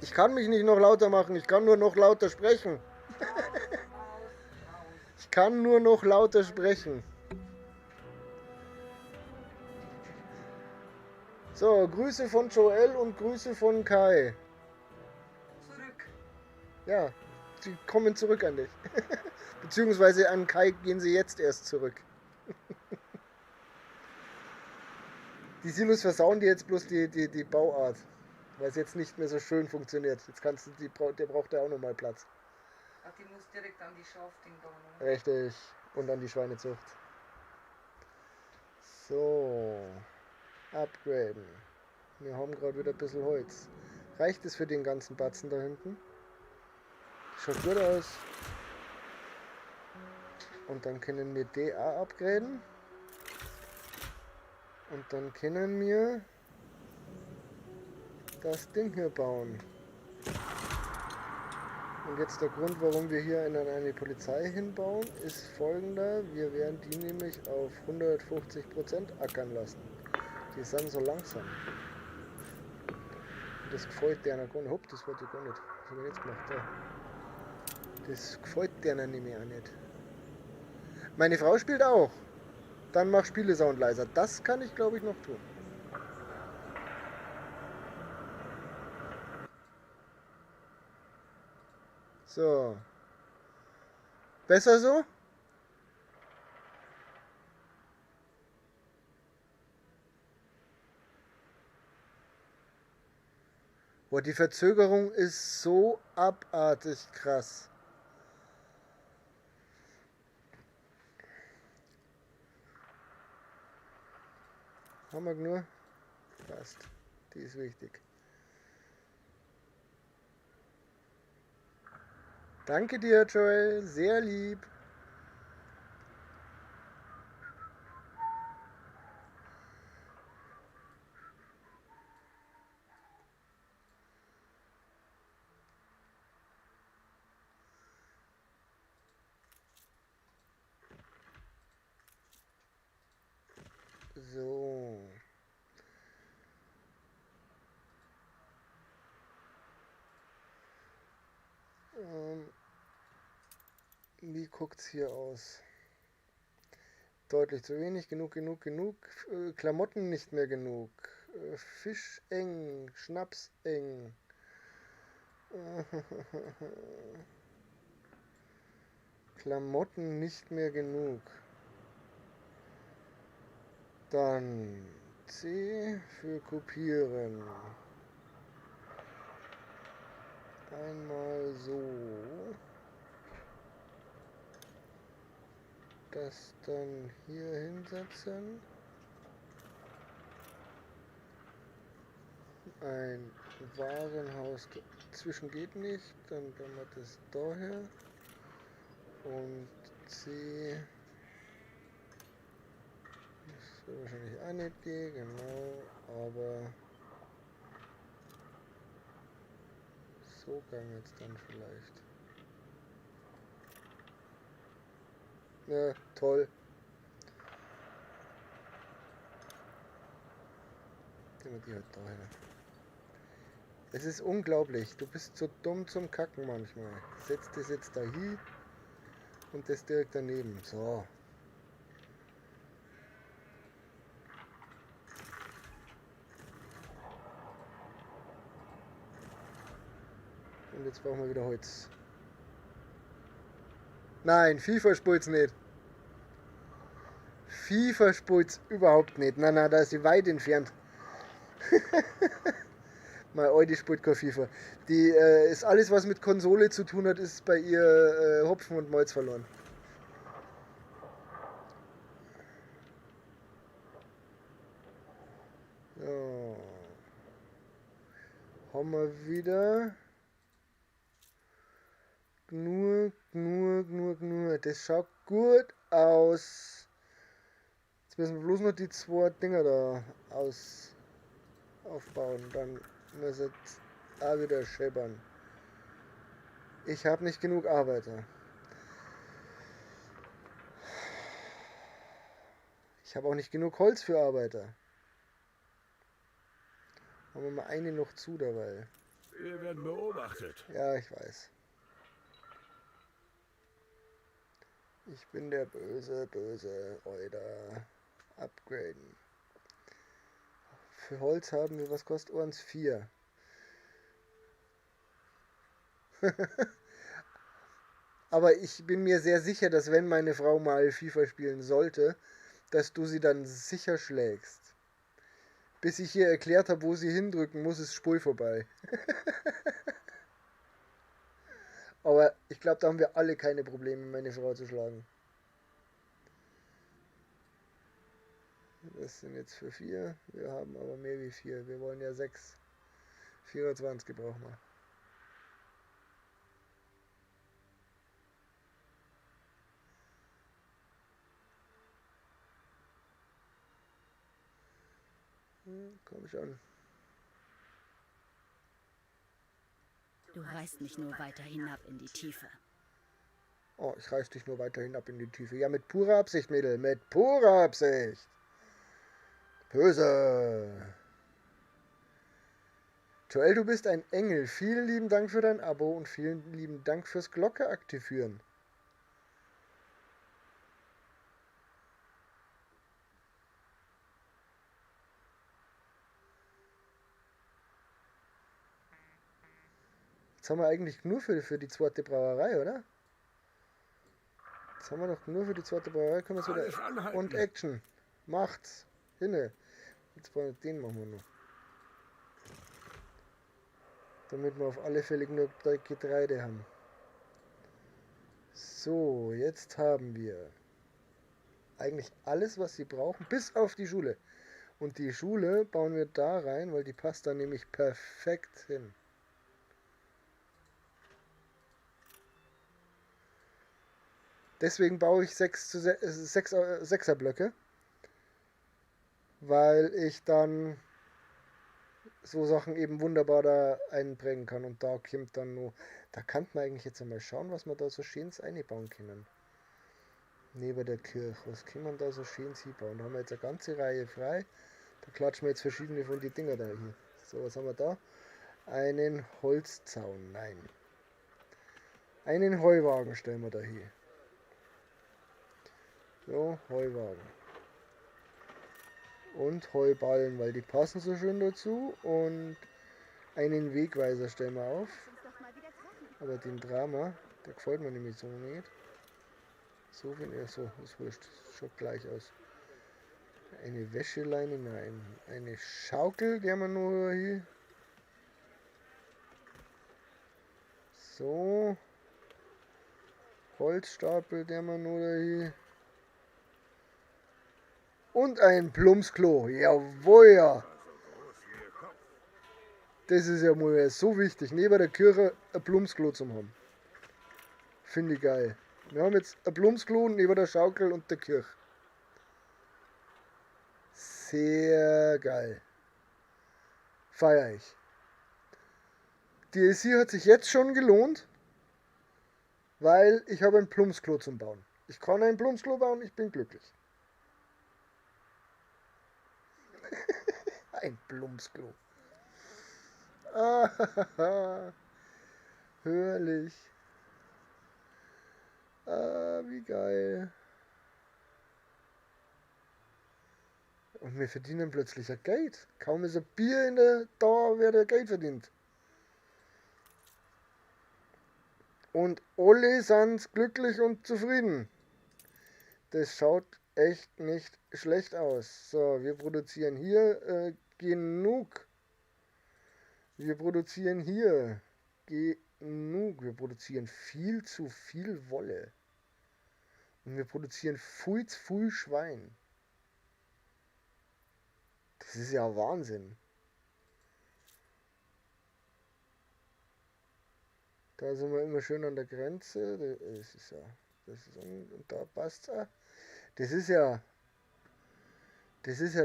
[SPEAKER 1] Ich kann mich nicht noch lauter machen, ich kann nur noch lauter sprechen. Ich kann nur noch lauter sprechen. So, Grüße von Joel und Grüße von Kai.
[SPEAKER 6] Zurück.
[SPEAKER 1] Ja, die kommen zurück an dich. Beziehungsweise an Kai gehen sie jetzt erst zurück. Die Silos versauen dir jetzt bloß die Bauart, weil es jetzt nicht mehr so schön funktioniert. Jetzt kannst du der braucht ja auch nochmal Platz.
[SPEAKER 6] Ach, die muss direkt an die Schafding da, ne?
[SPEAKER 1] Richtig. Und an die Schweinezucht. So. Upgraden. Wir haben gerade wieder ein bisschen Holz. Reicht es für den ganzen Batzen da hinten? Schaut gut aus. Und dann können wir DA upgraden. Und dann können wir das Ding hier bauen. Und jetzt der Grund, warum wir hier eine Polizei hinbauen, ist folgender. Wir werden die nämlich auf 150% ackern lassen. Die sind so langsam. Und das gefällt denen gar nicht. Hopp, das wollte ich gar nicht. Was habe ich jetzt gemacht? Da. Das gefällt denen nämlich auch nicht. Meine Frau spielt auch. Dann mach Spielesound leiser. Das kann ich, glaube ich, noch tun. So. Besser so? Boah, die Verzögerung ist so abartig krass. Haben wir nur? Passt. Die ist wichtig. Danke dir, Joel. Sehr lieb. So. Wie guckt's hier aus? Deutlich zu wenig, genug. Klamotten nicht mehr genug. Fisch eng, Schnaps eng. Klamotten nicht mehr genug. Dann C für kopieren. Einmal so. Das dann hier hinsetzen. Ein Warenhaus dazwischen geht nicht. Dann können wir das daher. Und C. Das wird wahrscheinlich auch nicht gehen, genau. Aber so kann jetzt dann vielleicht. Ja, toll. Nehmen wir die halt daher. Es ist unglaublich. Du bist so dumm zum Kacken manchmal. Setz das jetzt da hin und das direkt daneben. So. Und jetzt brauchen wir wieder Holz. Nein, FIFA spielt's nicht. FIFA spielt's überhaupt nicht. Nein, da ist sie weit entfernt. Meine Alte spielt kein FIFA. Die ist alles, was mit Konsole zu tun hat, ist bei ihr Hopfen und Malz verloren. So. Haben wir wieder. Nur. Das schaut gut aus. Jetzt müssen wir bloß noch die zwei Dinger da aufbauen. Dann müssen wir auch wieder scheppern. Ich habe nicht genug Arbeiter. Ich habe auch nicht genug Holz für Arbeiter. Machen wir mal eine noch zu dabei.
[SPEAKER 4] Wir werden beobachtet.
[SPEAKER 1] Ja, ich weiß. Ich bin der böse Euler. Upgraden. Für Holz haben wir, was kostet uns? 4. Aber ich bin mir sehr sicher, dass wenn meine Frau mal FIFA spielen sollte, dass du sie dann sicher schlägst. Bis ich ihr erklärt habe, wo sie hindrücken muss, ist Spul vorbei. Aber ich glaube, da haben wir alle keine Probleme, meine Frau zu schlagen. Das sind jetzt für 4. Wir haben aber mehr wie 4. Wir wollen ja 6. 24 brauchen wir. Komm schon.
[SPEAKER 3] Du reißt mich nur weiter hinab in die Tiefe.
[SPEAKER 1] Oh, ich reiß dich nur weiter hinab in die Tiefe. Ja, mit purer Absicht, Mädel. Mit purer Absicht. Böse. Joel, du bist ein Engel. Vielen lieben Dank für dein Abo und vielen lieben Dank fürs Glocke aktivieren. Jetzt haben wir eigentlich nur für die zweite Brauerei, oder? Jetzt haben wir noch nur für die zweite Brauerei. Können wir
[SPEAKER 4] Alles
[SPEAKER 1] wieder.
[SPEAKER 4] anhalten.
[SPEAKER 1] Und Action. Macht's. Hinne. Jetzt den machen wir noch. Damit wir auf alle Fälle genug Getreide haben. So, jetzt haben wir eigentlich alles, was sie brauchen, bis auf die Schule. Und die Schule bauen wir da rein, weil die passt da nämlich perfekt hin. Deswegen baue ich 6er Blöcke, weil ich dann so Sachen eben wunderbar da einprägen kann. Und da kommt dann nur, da kann man eigentlich jetzt einmal schauen, was wir da so schönes einbauen können. Neben der Kirche, was kann man da so schönes hinbauen? Da haben wir jetzt eine ganze Reihe frei. Da klatschen wir jetzt verschiedene von die Dinger da hier. So, was haben wir da? Einen Holzzaun, nein. Einen Heuwagen stellen wir da hier. So, Heuwagen. Und Heuballen, weil die passen so schön dazu. Und einen Wegweiser stellen wir auf. Aber den Drama, der gefällt mir nämlich so nicht. So viel, ja so, ist wurscht. Schaut gleich aus. Eine Wäscheleine, nein. Eine Schaukel, die haben wir nur hier. So. Holzstapel, der wir nur hier. Und ein Plumpsklo. Jawohl, ja. Das ist ja mal so wichtig. Neben der Kirche ein Plumpsklo zu haben. Finde ich geil. Wir haben jetzt ein Plumpsklo neben der Schaukel und der Kirche. Sehr geil. Feier ich. Die SI hat sich jetzt schon gelohnt, weil ich habe ein Plumpsklo zum Bauen. Ich kann ein Plumpsklo bauen, ich bin glücklich. Ein Plumpsklo. Ah, hörlich. Ah, wie geil. Und wir verdienen plötzlich ein Geld. Kaum ist ein Bier in der da, wird er Geld verdient. Und alle sind glücklich und zufrieden. Das schaut echt nicht schlecht aus. So, wir produzieren hier genug. Wir produzieren hier genug. Wir produzieren viel zu viel Wolle. Und wir produzieren viel zu viel Schwein. Das ist ja Wahnsinn. Da sind wir immer schön an der Grenze. Das ist ja. Und da passt es. Das ist ja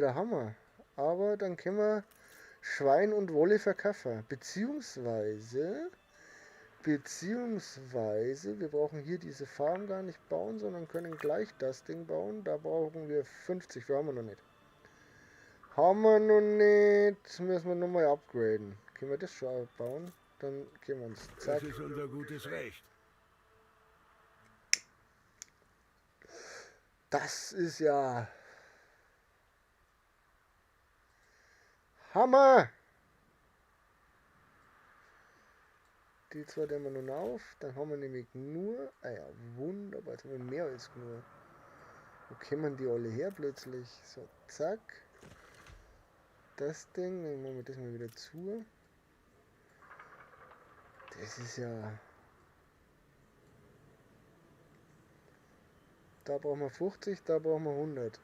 [SPEAKER 1] der Hammer. Aber dann können wir Schwein und Wolle verkaufen. Beziehungsweise, wir brauchen hier diese Farm gar nicht bauen, sondern können gleich das Ding bauen. Da brauchen wir 50, wir haben wir noch nicht. Haben wir noch nicht, müssen wir nochmal upgraden. Können wir das schon bauen? Dann gehen wir uns. Zack.
[SPEAKER 4] Das ist unser gutes Recht.
[SPEAKER 1] Das ist ja Hammer! Die zwei nehmen wir nun auf. Dann haben wir nämlich nur. Ah ja, wunderbar. Jetzt haben wir mehr als nur. Wo kommen die alle her plötzlich? So, zack. Das Ding, dann machen wir das mal wieder zu. Das ist ja. Da brauchen wir 50, da brauchen wir 100.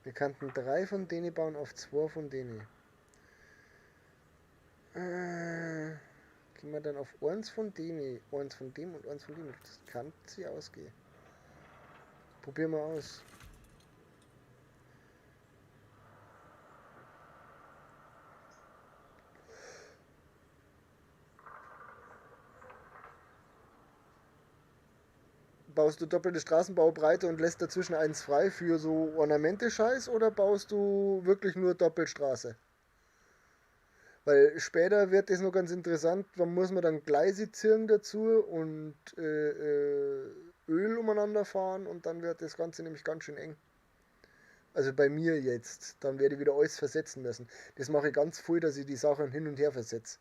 [SPEAKER 1] Wir könnten 3 von denen bauen auf 2 von denen. Gehen wir dann auf 1 von denen, 1 von dem und 1 von dem. Das kann sich ausgehen. Probieren wir aus. Baust du doppelte Straßenbaubreite und lässt dazwischen eins frei für so Ornamente-Scheiß oder baust du wirklich nur Doppelstraße? Weil später wird das noch ganz interessant, da muss man dann Gleise ziehen dazu und Öl umeinander fahren und dann wird das Ganze nämlich ganz schön eng. Also bei mir jetzt, dann werde ich wieder alles versetzen müssen. Das mache ich ganz viel, dass ich die Sachen hin und her versetze.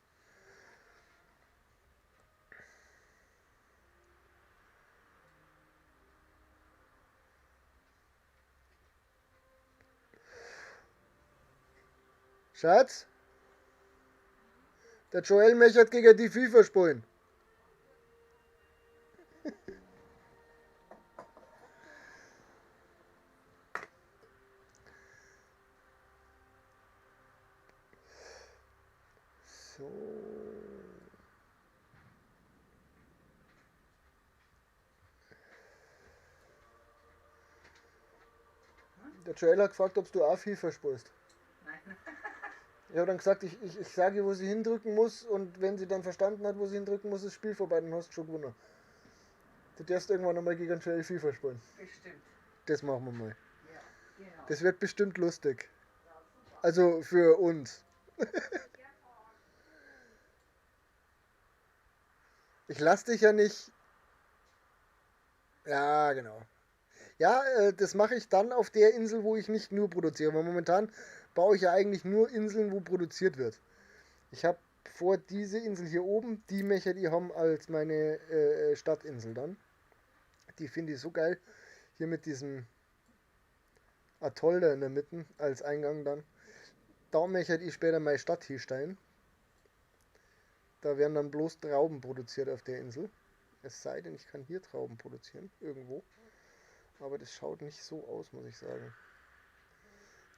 [SPEAKER 1] Schatz? Der Joel möchte gegen die FIFA spielen. So. Der Joel hat gefragt, ob du auch FIFA spielst.
[SPEAKER 6] Nein.
[SPEAKER 1] Ich habe dann gesagt, ich sage, wo sie hindrücken muss und wenn sie dann verstanden hat, wo sie hindrücken muss, ist das Spiel vorbei, dann hast du schon gewonnen. Du darfst irgendwann einmal gegen Joel FIFA spielen.
[SPEAKER 6] Bestimmt.
[SPEAKER 1] Das machen wir mal.
[SPEAKER 6] Ja, genau.
[SPEAKER 1] Das wird bestimmt lustig. Also für uns. Ich lasse dich ja nicht. Ja, genau. Ja, das mache ich dann auf der Insel, wo ich nicht nur produziere. Weil momentan baue ich ja eigentlich nur Inseln, wo produziert wird. Ich habe vor diese Insel hier oben, die möchte ich haben als meine Stadtinsel dann. Die finde ich so geil. Hier mit diesem Atoll da in der Mitte als Eingang dann. Da möchte ich später meine Stadt hinstellen. Da werden dann bloß Trauben produziert auf der Insel. Es sei denn, ich kann hier Trauben produzieren, irgendwo. Aber das schaut nicht so aus, muss ich sagen.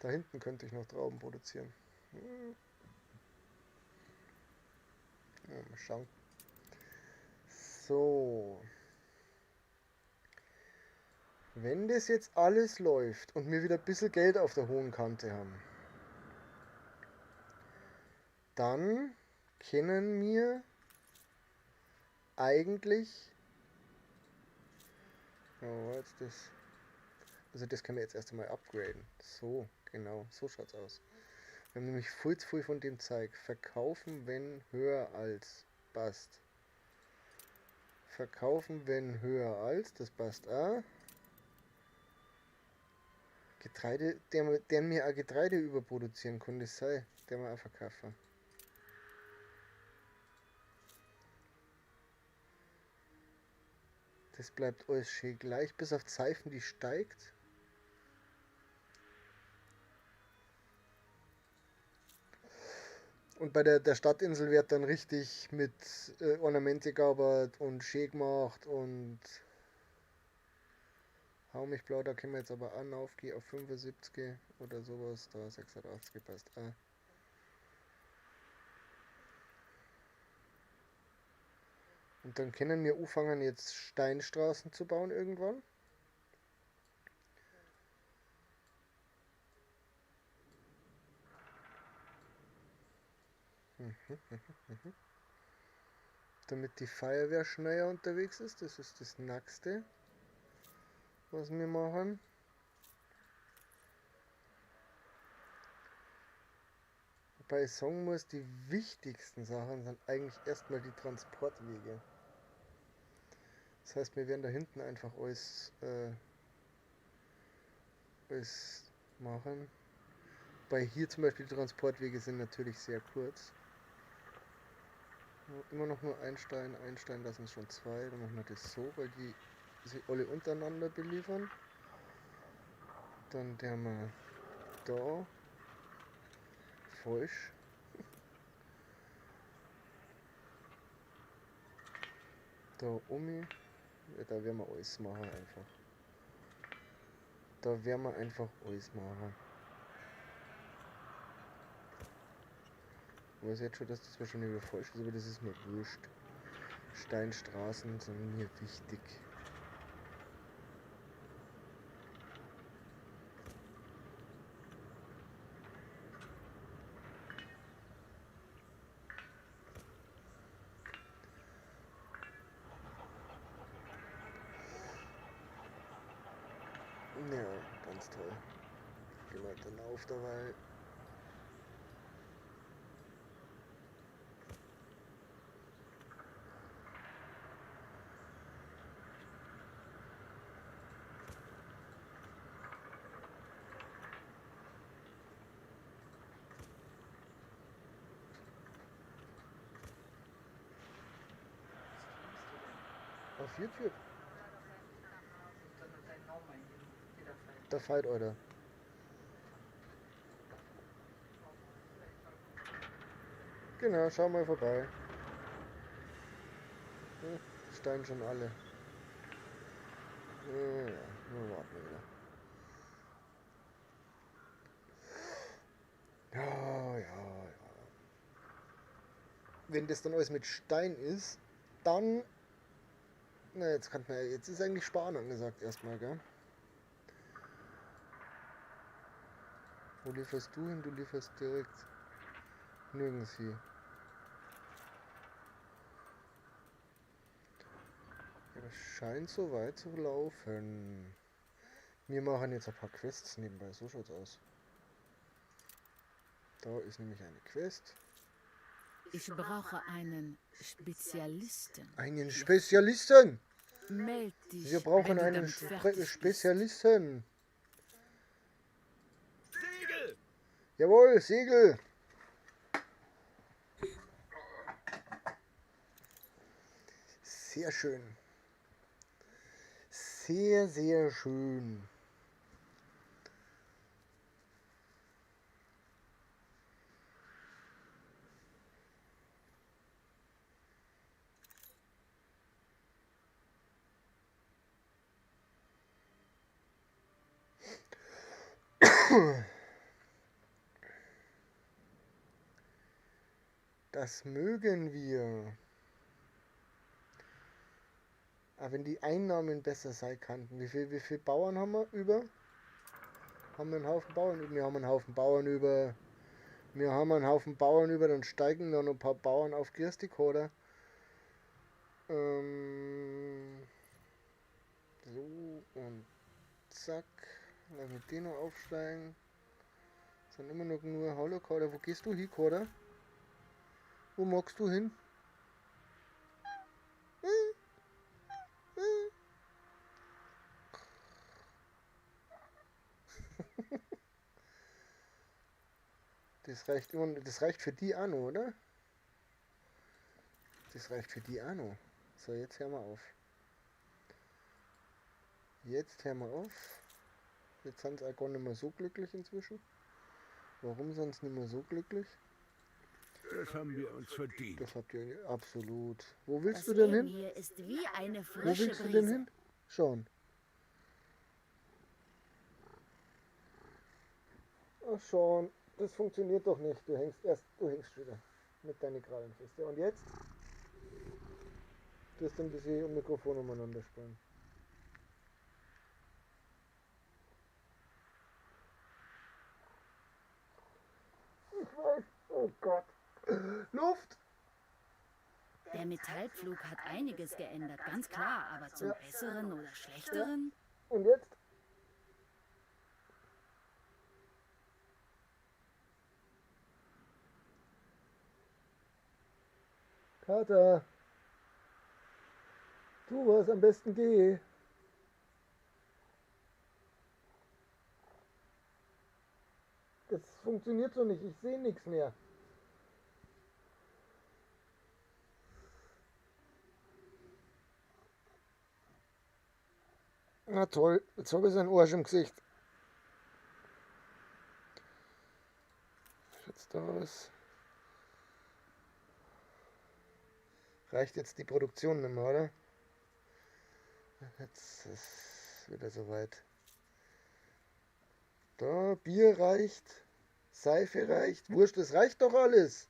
[SPEAKER 1] Da hinten könnte ich noch Trauben produzieren. Ja, mal schauen. So. Wenn das jetzt alles läuft und wir wieder ein bisschen Geld auf der hohen Kante haben, dann können wir eigentlich. Oh, jetzt das. Also das können wir jetzt erst einmal upgraden. So, genau, so schaut's aus. Wir haben nämlich viel zu viel von dem Zeug. Verkaufen, wenn höher als. Passt. Verkaufen, wenn höher als. Das passt auch. Getreide, der mir auch Getreide überproduzieren kann, das sei, der wir auch verkaufen. Das bleibt alles schön gleich, bis auf Seifen, die steigt. Und bei der Stadtinsel wird dann richtig mit Ornamente gearbeitet und schön gemacht und hau mich blau, da können wir jetzt aber an, aufgehen auf 75 oder sowas, da 86 passt auch. Und dann können wir anfangen jetzt Steinstraßen zu bauen irgendwann. Damit die Feuerwehr schneller unterwegs ist, das ist das Nächste, was wir machen. Wobei ich sagen muss, die wichtigsten Sachen sind eigentlich erstmal die Transportwege. Das heißt, wir werden da hinten einfach alles machen. Bei hier zum Beispiel die Transportwege sind natürlich sehr kurz. Immer noch nur ein Stein, das sind schon zwei. Dann machen wir das so, weil die sich alle untereinander beliefern. Dann der mal da. Falsch. Da Omi. Ja, da werden wir alles machen einfach. Da werden wir einfach alles machen. Ich weiß jetzt schon, dass das wahrscheinlich wieder falsch ist, aber das ist mir wurscht. Steinstraßen sind mir wichtig. Ja, ganz toll. Gehen wir dann auf dabei. Auf YouTube.
[SPEAKER 6] Und dann dein Name in jeder Fall.
[SPEAKER 1] Der Fight, Alter. Genau, schau mal vorbei. Hm, Stein schon alle. Ja, nur warten wir wieder. Ja, ja, ja. Wenn das dann alles mit Stein ist, dann. Na, jetzt kann man. Jetzt ist eigentlich Sparen angesagt erstmal, gell? Wo lieferst du hin? Du lieferst direkt nirgends hier. Ja, das scheint so weit zu laufen. Wir machen jetzt ein paar Quests nebenbei, so schaut's aus. Da ist nämlich eine Quest.
[SPEAKER 7] Ich brauche einen Spezialisten.
[SPEAKER 1] Einen Spezialisten!
[SPEAKER 7] Meld dich.
[SPEAKER 1] Wir brauchen
[SPEAKER 7] wenn du
[SPEAKER 1] einen
[SPEAKER 7] damit fertig bist.
[SPEAKER 1] Spezialisten.
[SPEAKER 5] Segel!
[SPEAKER 1] Jawohl, Segel! Sehr schön. Sehr, sehr schön. Das mögen wir. Aber wenn die Einnahmen besser sein könnten. Wie viel Bauern haben wir über? Haben wir einen Haufen Bauern über? Wir haben einen Haufen Bauern über. Wir haben einen Haufen Bauern über, dann steigen noch ein paar Bauern auf Girstik, oder? So und zack. Lass mit den noch aufsteigen. Sind immer noch nur Hallo, Koda. Wo gehst du hin, Koda? Wo magst du hin? Das reicht für die Anno, oder? Das reicht für die Anno. So, jetzt hören wir auf. Jetzt hören wir auf. Jetzt sind sie auch gar nicht mehr so glücklich inzwischen. Warum sind sie nicht mehr so glücklich?
[SPEAKER 4] Das haben wir uns verdient.
[SPEAKER 1] Das habt ihr absolut. Wo willst
[SPEAKER 3] Das
[SPEAKER 1] du denn
[SPEAKER 3] Leben
[SPEAKER 1] hin?
[SPEAKER 3] hier ist wie eine
[SPEAKER 1] Wo
[SPEAKER 3] frische
[SPEAKER 1] willst du denn
[SPEAKER 3] Brise.
[SPEAKER 1] hin? Schauen. Ach schon, das funktioniert doch nicht. Du hängst wieder mit deinen Krallen fest. Ja, und jetzt? Du hast ein bisschen um Mikrofon umeinander springen. Ich weiß, oh Gott. Luft!
[SPEAKER 3] Der Metallpflug hat einiges geändert, ganz klar, aber zum
[SPEAKER 1] Ja.
[SPEAKER 3] Besseren oder Schlechteren?
[SPEAKER 1] Und jetzt? Kater, tu was, am besten geh. Das funktioniert so nicht, ich sehe nichts mehr. Na toll, jetzt habe ich seinen Arsch im Gesicht. Schaut's da aus. Reicht jetzt die Produktion nicht mehr, oder? Jetzt ist wieder soweit. Da, Bier reicht, Seife reicht, Wurscht, es reicht doch alles.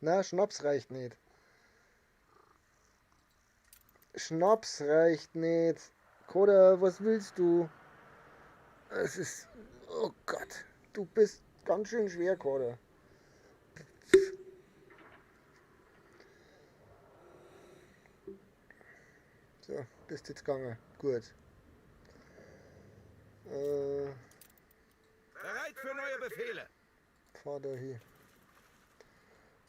[SPEAKER 1] Na, Schnaps reicht nicht. Schnaps reicht nicht. Koda, was willst du? Es ist... Oh Gott, du bist ganz schön schwer, Koda. So, bist jetzt gegangen. Gut.
[SPEAKER 5] Bereit für neue Befehle.
[SPEAKER 1] Fahr da hin.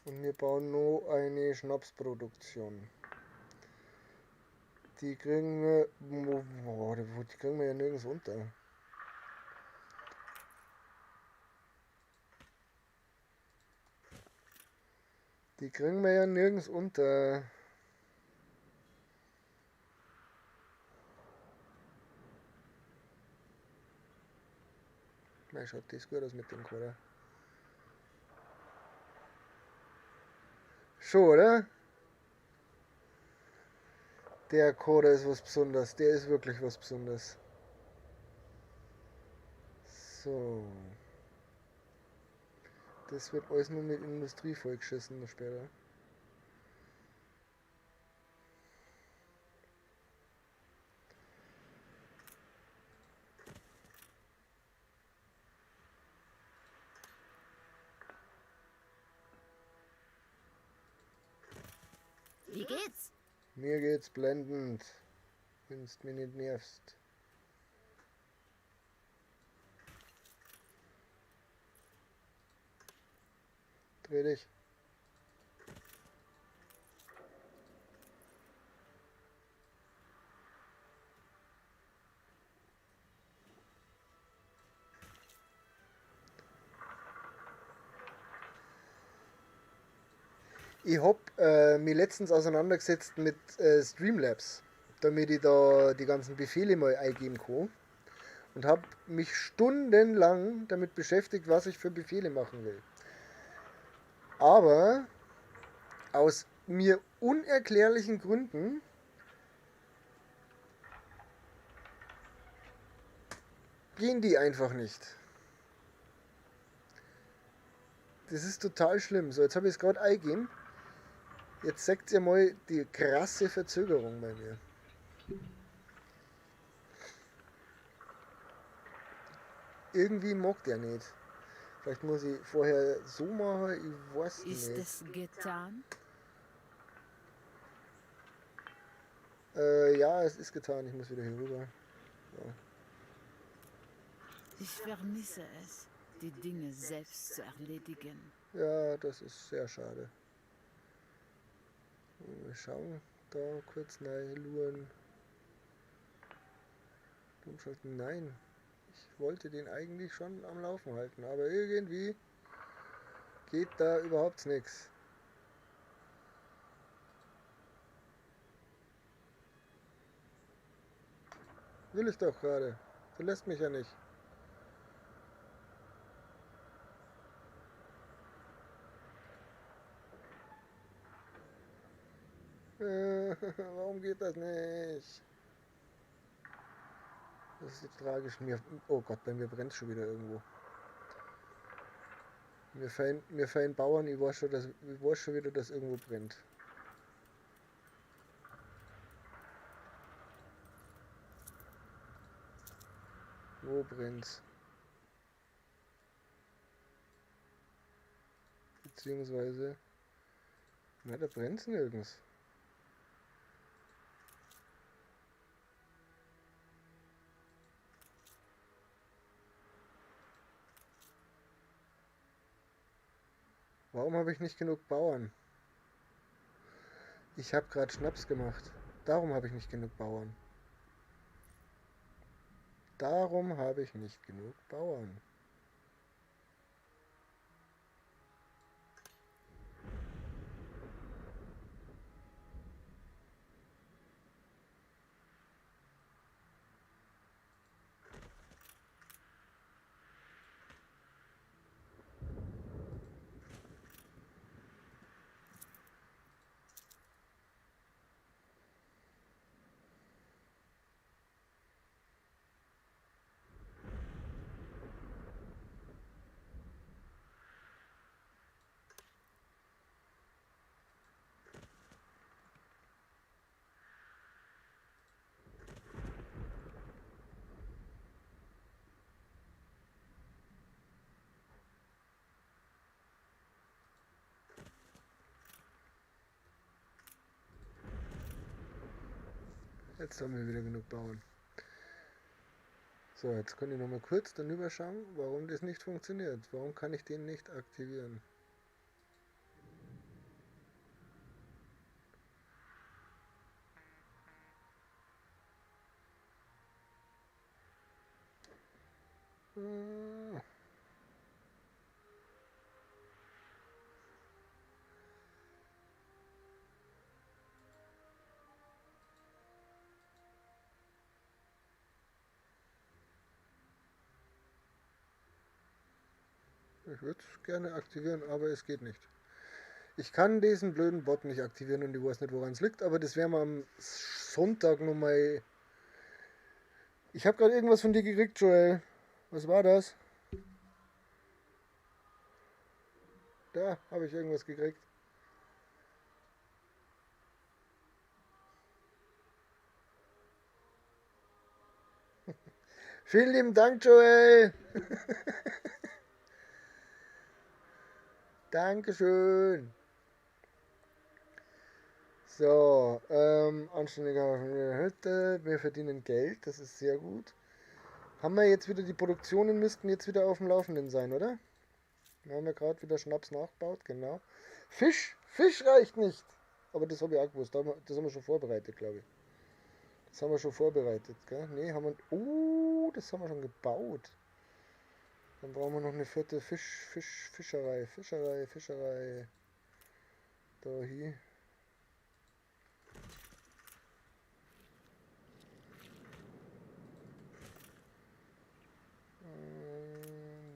[SPEAKER 1] Und wir bauen noch eine Schnapsproduktion. Die kriegen wir... die kriegen wir ja nirgends unter. Die kriegen wir ja nirgends unter. Na, schaut das gut aus mit dem Koda. Schon, oder? Der Koda ist was Besonderes. Der ist wirklich was Besonderes. So. Das wird alles nur mit Industrie vollgeschissen noch später.
[SPEAKER 3] Wie geht's?
[SPEAKER 1] Mir geht's blendend, wenn's mich nicht nervst. Dreh dich. Ich hab mich letztens auseinandergesetzt mit Streamlabs, damit ich da die ganzen Befehle mal eingeben kann. Und habe mich stundenlang damit beschäftigt, was ich für Befehle machen will. Aber aus mir unerklärlichen Gründen gehen die einfach nicht. Das ist total schlimm. So, jetzt habe ich es gerade eingegeben. Jetzt seht ihr mal die krasse Verzögerung bei mir. Irgendwie mag der nicht. Vielleicht muss ich vorher so machen, ich weiß
[SPEAKER 7] Ist
[SPEAKER 1] nicht.
[SPEAKER 7] es getan?
[SPEAKER 1] Ja, es ist getan. Ich muss wieder hier rüber. So.
[SPEAKER 7] Ich vermisse es, die Dinge selbst zu erledigen.
[SPEAKER 1] Ja, das ist sehr schade. Wir schauen da kurz rein, luren. Umschalten, nein. Ich wollte den eigentlich schon am Laufen halten, aber irgendwie geht da überhaupt nichts. Will ich doch gerade. Verlässt mich ja nicht. Warum geht das nicht? Das ist jetzt tragisch. Oh Gott, bei mir brennt es schon wieder irgendwo. Mir fallen Bauern, ich weiß schon wieder, dass irgendwo brennt. Wo brennt's? Beziehungsweise... Na, da brennt's nirgends. Warum habe ich nicht genug Bauern? Ich habe gerade Schnaps gemacht. Darum habe ich nicht genug Bauern. Darum habe ich nicht genug Bauern. Jetzt haben wir wieder genug Bauern. So, jetzt kann ich noch mal kurz darüber schauen, warum das nicht funktioniert. Warum kann ich den nicht aktivieren? Ich würde es gerne aktivieren, aber es geht nicht. Ich kann diesen blöden Bot nicht aktivieren und ich weiß nicht, woran es liegt, aber das werden wir am Sonntag nochmal. Ich habe gerade irgendwas von dir gekriegt, Joel. Was war das? Da habe ich irgendwas gekriegt. Vielen lieben Dank, Joel. Dankeschön. So, anständiger Hütte. Wir verdienen Geld, das ist sehr gut. Haben wir jetzt wieder die Produktionen, müssten jetzt wieder auf dem Laufenden sein, oder? Wir haben ja gerade wieder Schnaps nachgebaut, genau. Fisch reicht nicht. Aber das habe ich auch gewusst, das haben wir schon vorbereitet, glaube ich. Das haben wir schon vorbereitet, gell? Ne, haben wir. Oh, das haben wir schon gebaut. Dann brauchen wir noch eine vierte Fischerei. Da hier.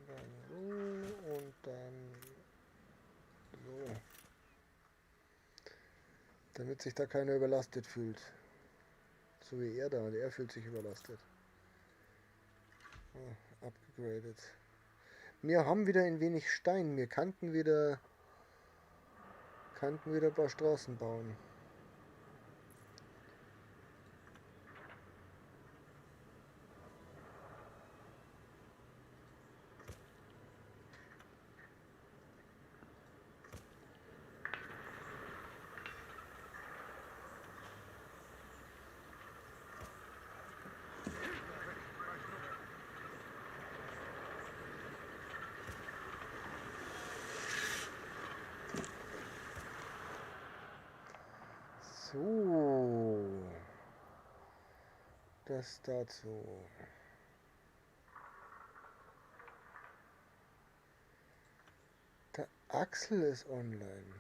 [SPEAKER 1] Dann so und dann so. Damit sich da keiner überlastet fühlt. So wie er da, und er fühlt sich überlastet. Oh, upgraded. Wir haben wieder ein wenig Stein. Wir kannten wieder ein paar Straßen bauen. So, das dazu. Der Axel ist online.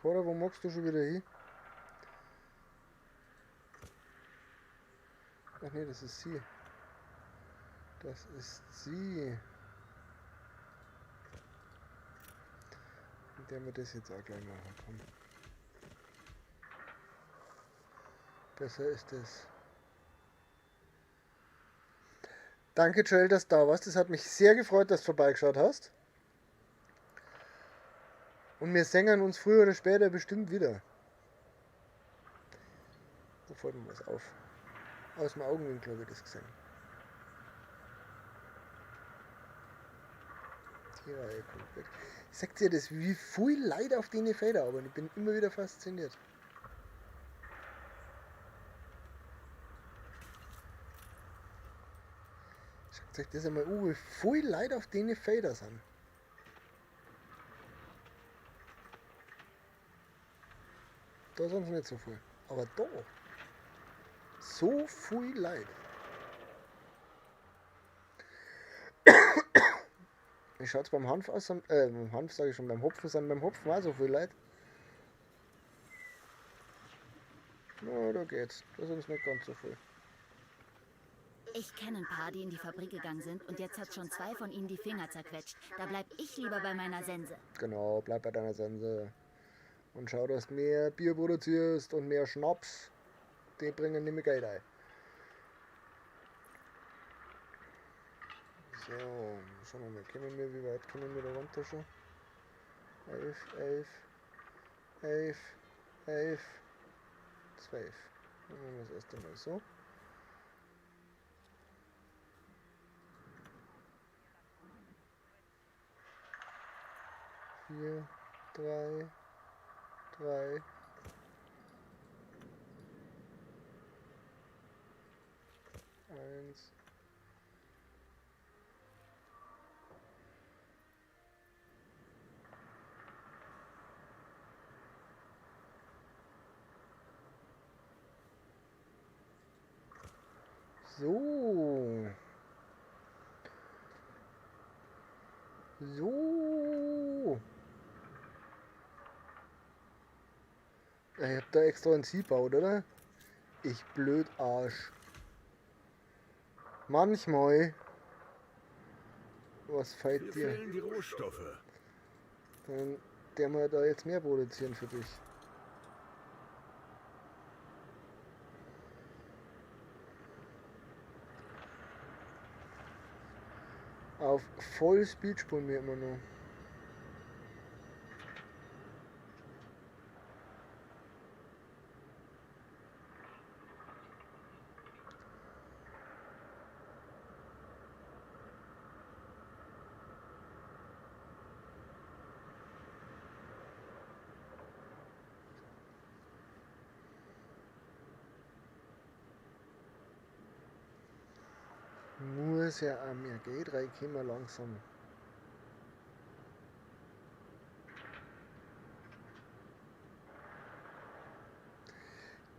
[SPEAKER 1] Cora, wo magst du schon wieder hin? Ach nee, das ist sie. Das ist sie. Der wir das jetzt auch gleich machen. Komm. Besser ist es. Danke, Joel, dass du da warst. Es hat mich sehr gefreut, dass du vorbeigeschaut hast. Und wir singen uns früher oder später bestimmt wieder. Da fällt mir was auf. Aus dem Augenwinkel habe ich das gesehen. Die Reihe kommt weg. Sagt ihr das, wie viel Leid auf die Felder, aber ich bin immer wieder fasziniert. Schaut euch das einmal an, wie viel Leid auf die Felder sind. Da sind es nicht so viel. Aber da. So viel Leid. Wie schaut es beim Hanf aus? Beim Hanf sage ich schon, beim Hopfen sind beim Hopfen auch so viel Leid. Na, da geht's. Da sind es nicht ganz so viel.
[SPEAKER 3] Ich kenne ein paar, die in die Fabrik gegangen sind und jetzt hat schon 2 von ihnen die Finger zerquetscht. Da bleib ich lieber bei meiner Sense.
[SPEAKER 1] Genau, bleib bei deiner Sense. Und schau, dass du mehr Bier produzierst und mehr Schnaps. Die bringen nämlich Geld ein. So, schauen wir mal, wie weit können wir da runter schon? 11, 12. Dann machen wir das erst einmal so. 4, 3, 3. Eins. So. So. Ich hab da extra ein Ziel gebaut, oder? Ich blöd Arsch. Manchmal. Was fällt
[SPEAKER 4] Mir
[SPEAKER 1] dir?
[SPEAKER 4] fehlen die Rohstoffe.
[SPEAKER 1] Dann der mal da jetzt mehr produzieren für dich. Auf Vollspeed spulen wir immer noch. Muss ja auch mehr Geld reinkommen langsam.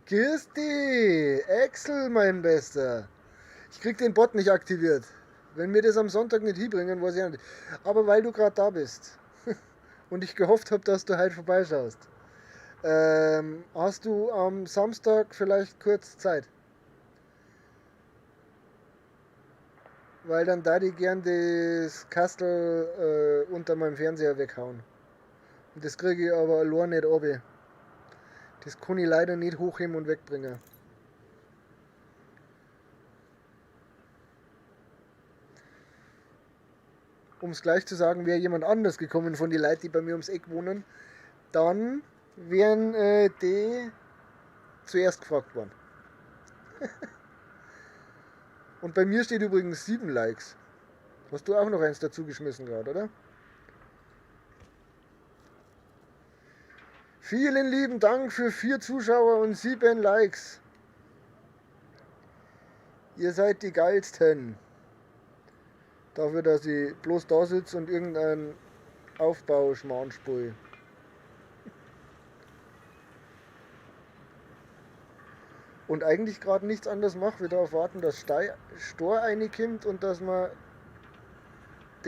[SPEAKER 1] Grüß dich, Axel, mein Bester. Ich krieg den Bot nicht aktiviert. Wenn wir das am Sonntag nicht hinbringen, weiß ich auch nicht. Aber weil du gerade da bist und ich gehofft habe, dass du halt vorbeischaust, hast du am Samstag vielleicht kurz Zeit? Weil dann da die gern das Kastel unter meinem Fernseher weghauen. Und das kriege ich aber allein nicht runter. Das kann ich leider nicht hochheben und wegbringen. Um es gleich zu sagen, wäre jemand anders gekommen von den Leuten, die bei mir ums Eck wohnen, dann wären die zuerst gefragt worden. Und bei mir steht übrigens 7 Likes. Hast du auch noch eins dazu geschmissen gerade, oder? Vielen lieben Dank für 4 Zuschauer und 7 Likes. Ihr seid die geilsten. Dafür, dass ich bloß da sitze und irgendeinen Aufbauschmarrn spule. Und eigentlich gerade nichts anderes mache, wie darauf warten, dass Stor reinkommt und dass man dass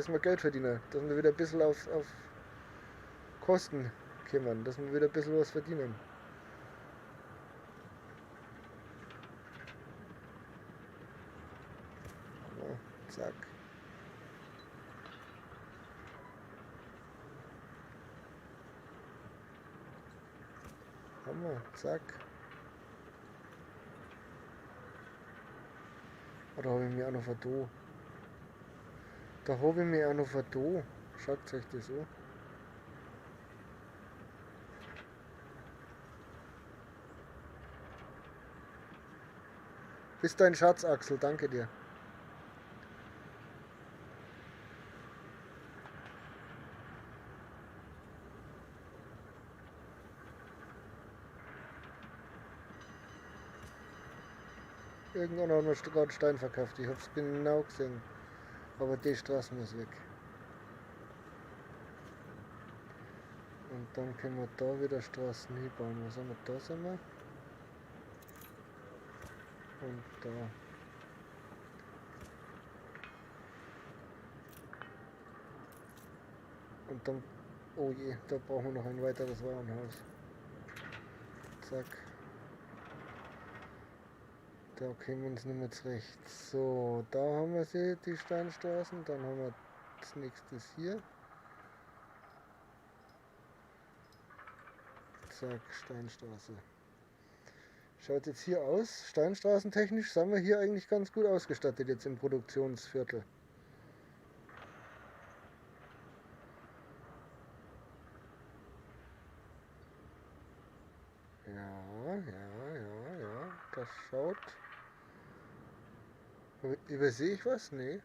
[SPEAKER 1] wir Geld verdienen. Dass wir wieder ein bisschen auf Kosten kommen. Dass wir wieder ein bisschen was verdienen. Ja, zack. Hammer, zack. Oder habe ich mir auch noch verdammt? Da habe ich mir auch noch verdammt. Schaut euch das an. Bist dein Schatz, Axel, danke dir. Irgendwann hat mir gerade Stein verkauft. Ich hab's genau gesehen. Aber die Straße muss weg. Und dann können wir da wieder Straßen hinbauen. Was haben wir da? Sind wir? Und da. Und dann. Oh je, da brauchen wir noch ein weiteres Warenhaus. Zack. Da kommen wir uns nicht mehr zurecht. So, da haben wir sie, die Steinstraßen. Dann haben wir das nächste hier. Zack, Steinstraße. Schaut jetzt hier aus. Steinstraßentechnisch sind wir hier eigentlich ganz gut ausgestattet jetzt im Produktionsviertel. Ja. Das schaut. Übersehe ich was? Nee.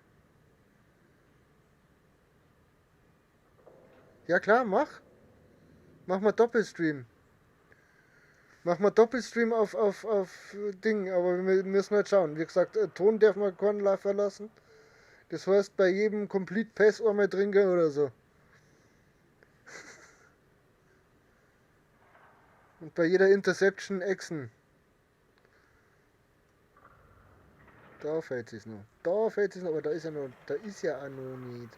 [SPEAKER 1] Ja klar, mach. Mach mal Doppelstream. Mach mal Doppelstream auf Ding, aber wir müssen halt schauen. Wie gesagt, Ton darf man keinen live verlassen. Das heißt, bei jedem Complete Pass einmal trinken oder so. Und bei jeder Interception Exen. Da fällt es noch. Da fällt es noch, aber da ist ja noch. Da ist ja auch noch nicht.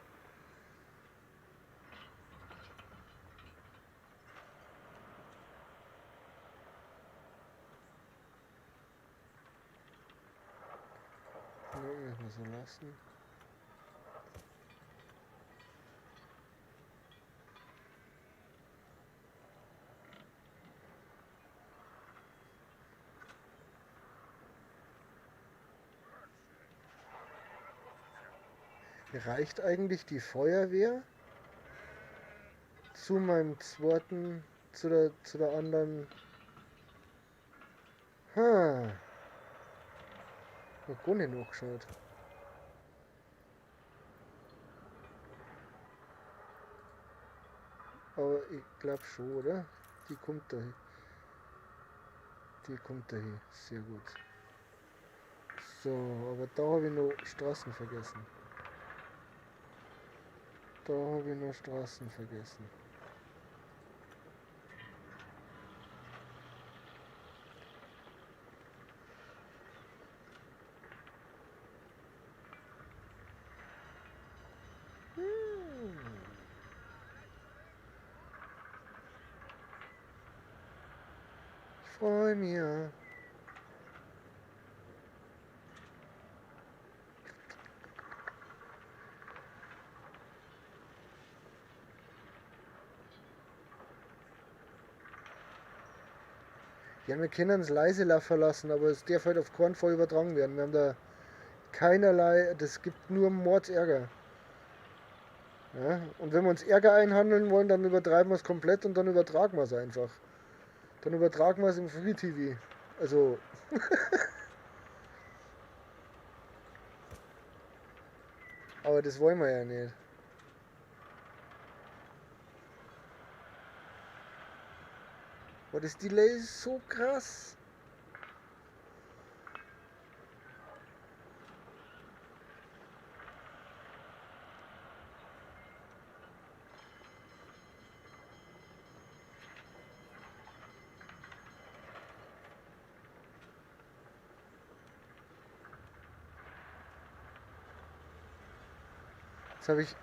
[SPEAKER 1] Ja, müssen wir so lassen. Reicht eigentlich die Feuerwehr zu meinem zweiten, zu der anderen? Ha. Noch gar nicht nachgeschaut. Aber ich glaube schon, oder? Die kommt dahin. Die kommt dahin. Sehr gut. So, aber da habe ich noch Straßen vergessen. Da habe ich noch Straßen vergessen. Ich freue mich. Ja, wir können uns leise verlassen, aber es darf halt auf keinen Fall übertragen werden. Wir haben da keinerlei, das gibt nur Mordsärger. Ja? Und wenn wir uns Ärger einhandeln wollen, dann übertreiben wir es komplett und dann übertragen wir es einfach. Dann übertragen wir es im Free TV. Also. Aber das wollen wir ja nicht. Aber das Delay ist so krass. Jetzt habe ich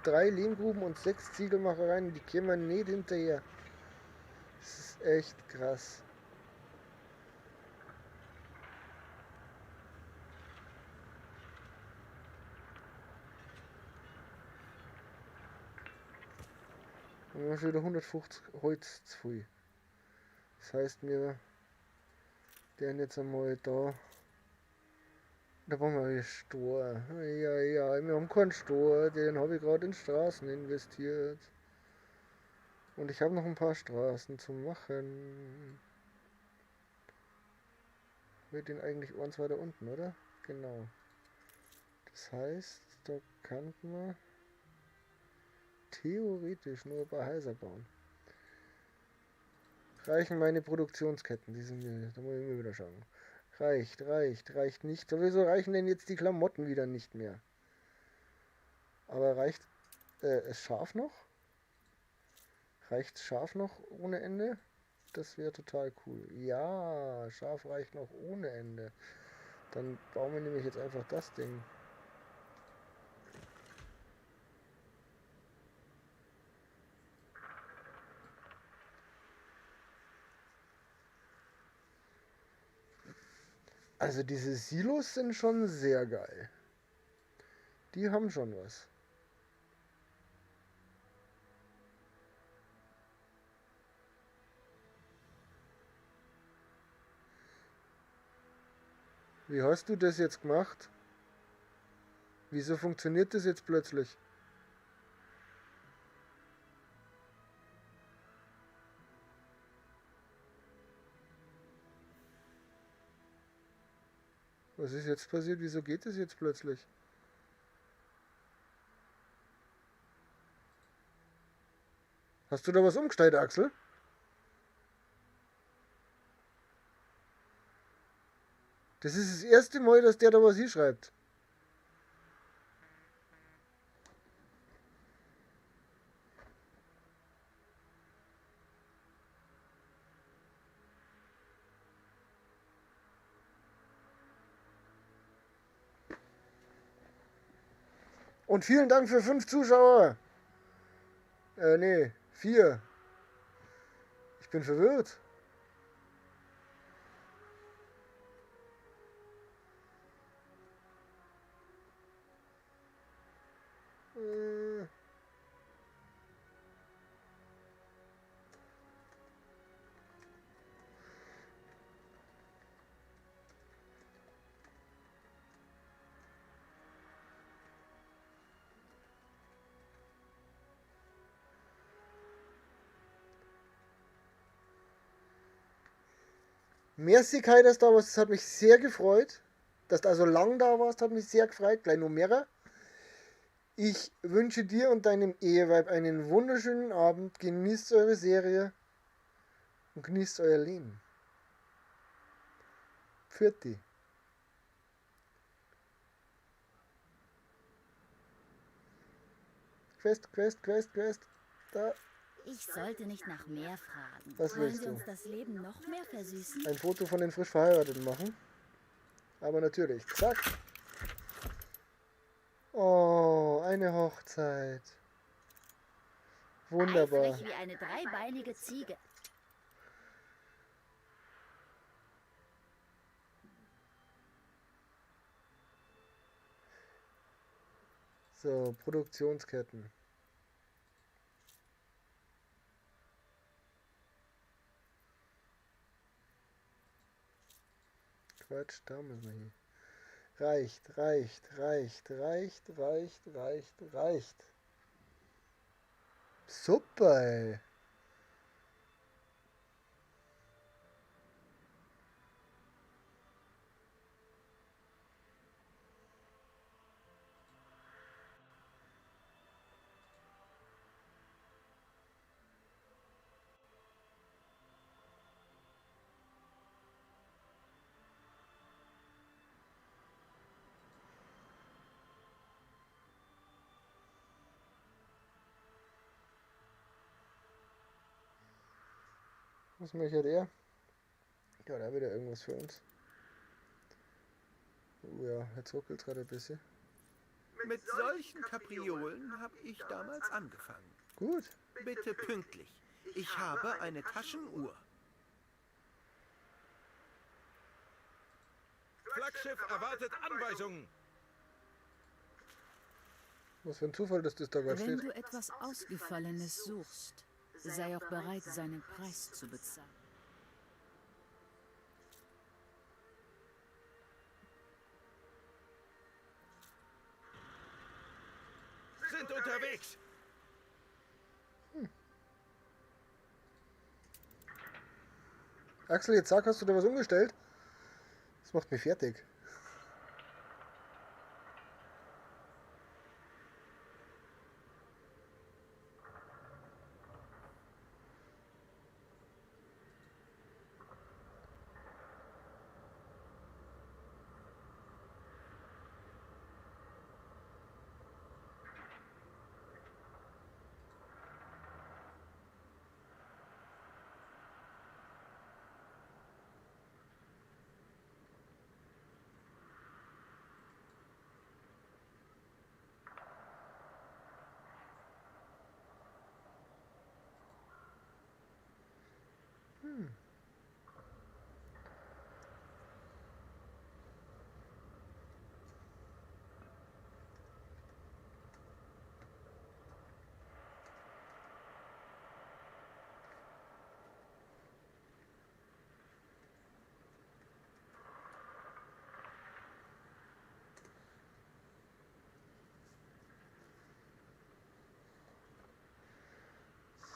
[SPEAKER 1] 3 Lehmgruben und 6 Ziegelmachereien, die kämen nicht hinterher. Das ist echt krass. Und wir haben schon wieder 150 Holz zu viel. Das heißt, wir werden jetzt einmal da. Da brauchen wir einen Stor. Ja, wir haben keinen Stor, den habe ich gerade in Straßen investiert. Und ich habe noch ein paar Straßen zu machen. Wird den eigentlich eins weiter unten, oder? Genau. Das heißt, da könnten wir theoretisch nur ein paar Häuser bauen. Reichen meine Produktionsketten? Die sind mir, da muss ich mir wieder schauen. Reicht nicht. Sowieso reichen denn jetzt die Klamotten wieder nicht mehr. Aber reicht es scharf noch? Reicht scharf noch ohne Ende? Das wäre total cool. Ja, scharf reicht noch ohne Ende. Dann bauen wir nämlich jetzt einfach das Ding. Also diese Silos sind schon sehr geil. Die haben schon was. Wie hast du das jetzt gemacht? Wieso funktioniert das jetzt plötzlich? Was ist jetzt passiert? Wieso geht es jetzt plötzlich? Hast du da was umgestellt, Axel? Das ist das erste Mal, dass der da was hinschreibt. Und vielen Dank für 5 Zuschauer. Nee, 4. Ich bin verwirrt. Merci Kai, dass du da warst. Das hat mich sehr gefreut. Dass du also lang da warst, hat mich sehr gefreut. Gleich noch mehr. Ich wünsche dir und deinem Eheweib einen wunderschönen Abend. Genießt eure Serie und genießt euer Leben. Pfiat. Quest. Da.
[SPEAKER 3] Ich sollte nicht nach mehr fragen.
[SPEAKER 1] Was
[SPEAKER 3] Wollen
[SPEAKER 1] willst
[SPEAKER 3] Sie
[SPEAKER 1] du?
[SPEAKER 3] uns das Leben noch mehr versüßen?
[SPEAKER 1] Ein Foto von den frisch Verheirateten machen. Aber natürlich. Zack. Oh, eine Hochzeit. Wunderbar.
[SPEAKER 3] Eifrig wie eine dreibeinige Ziege.
[SPEAKER 1] So, Produktionsketten. Quatsch, da müssen wir hin. Reicht. Super, ey. Was möchte der? Ja, da wieder irgendwas für uns. Ja, jetzt ruckelt es gerade ein bisschen.
[SPEAKER 2] Mit solchen Kapriolen habe ich damals angefangen.
[SPEAKER 1] Gut.
[SPEAKER 2] Bitte pünktlich. Ich habe eine Taschenuhr.
[SPEAKER 5] Flaggschiff erwartet Anweisungen.
[SPEAKER 1] Was für ein Zufall, dass das da gerade
[SPEAKER 7] Wenn
[SPEAKER 1] steht.
[SPEAKER 7] du etwas Ausgefallenes suchst, sei auch bereit, seinen Preis zu bezahlen.
[SPEAKER 5] Sind unterwegs.
[SPEAKER 1] Axel, jetzt sag, hast du da was umgestellt? Das macht mich fertig.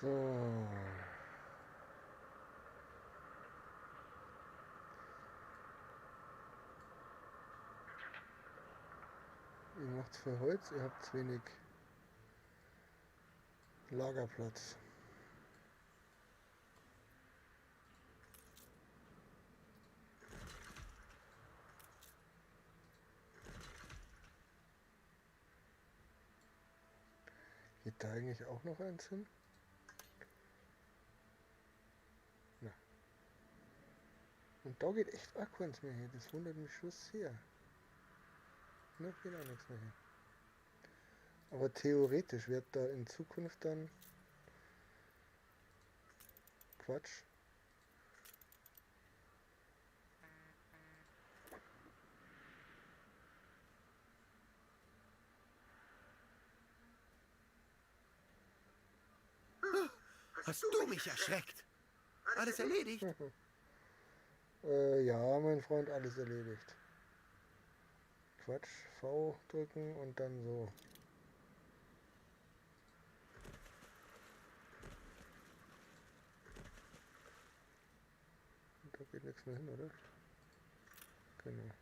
[SPEAKER 1] So. Ihr macht's für Holz, ihr habt wenig Lagerplatz. Geht da eigentlich auch noch eins hin? Na. Und da geht echt auch keins mehr hin. Das wundert mich schon sehr. Ne, geht auch nichts mehr hin. Aber theoretisch wird da in Zukunft dann Quatsch.
[SPEAKER 2] Hast du mich erschreckt? Alles erledigt?
[SPEAKER 1] Ja, mein Freund, alles erledigt. Quatsch, V drücken und dann so. Da geht nichts mehr hin, oder? Genau.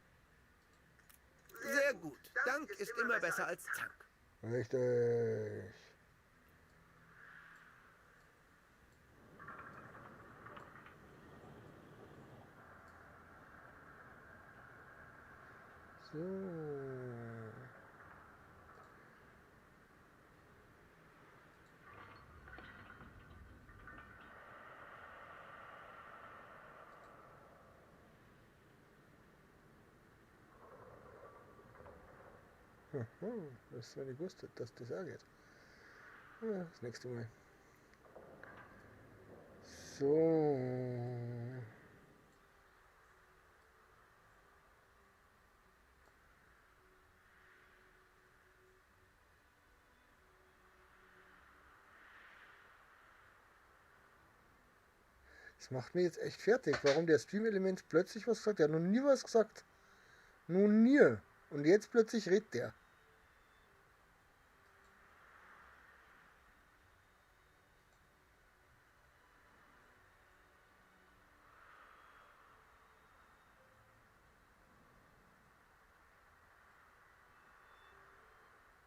[SPEAKER 2] Sehr gut. Dank ist immer besser als Zank.
[SPEAKER 1] Richtig. So. Das war nicht gewusst, dass das auch geht. Ja, das nächste Mal. So. Das macht mich jetzt echt fertig. Warum der Stream-Element plötzlich was sagt? Der hat noch nie was gesagt. Noch nie. Und jetzt plötzlich redet der.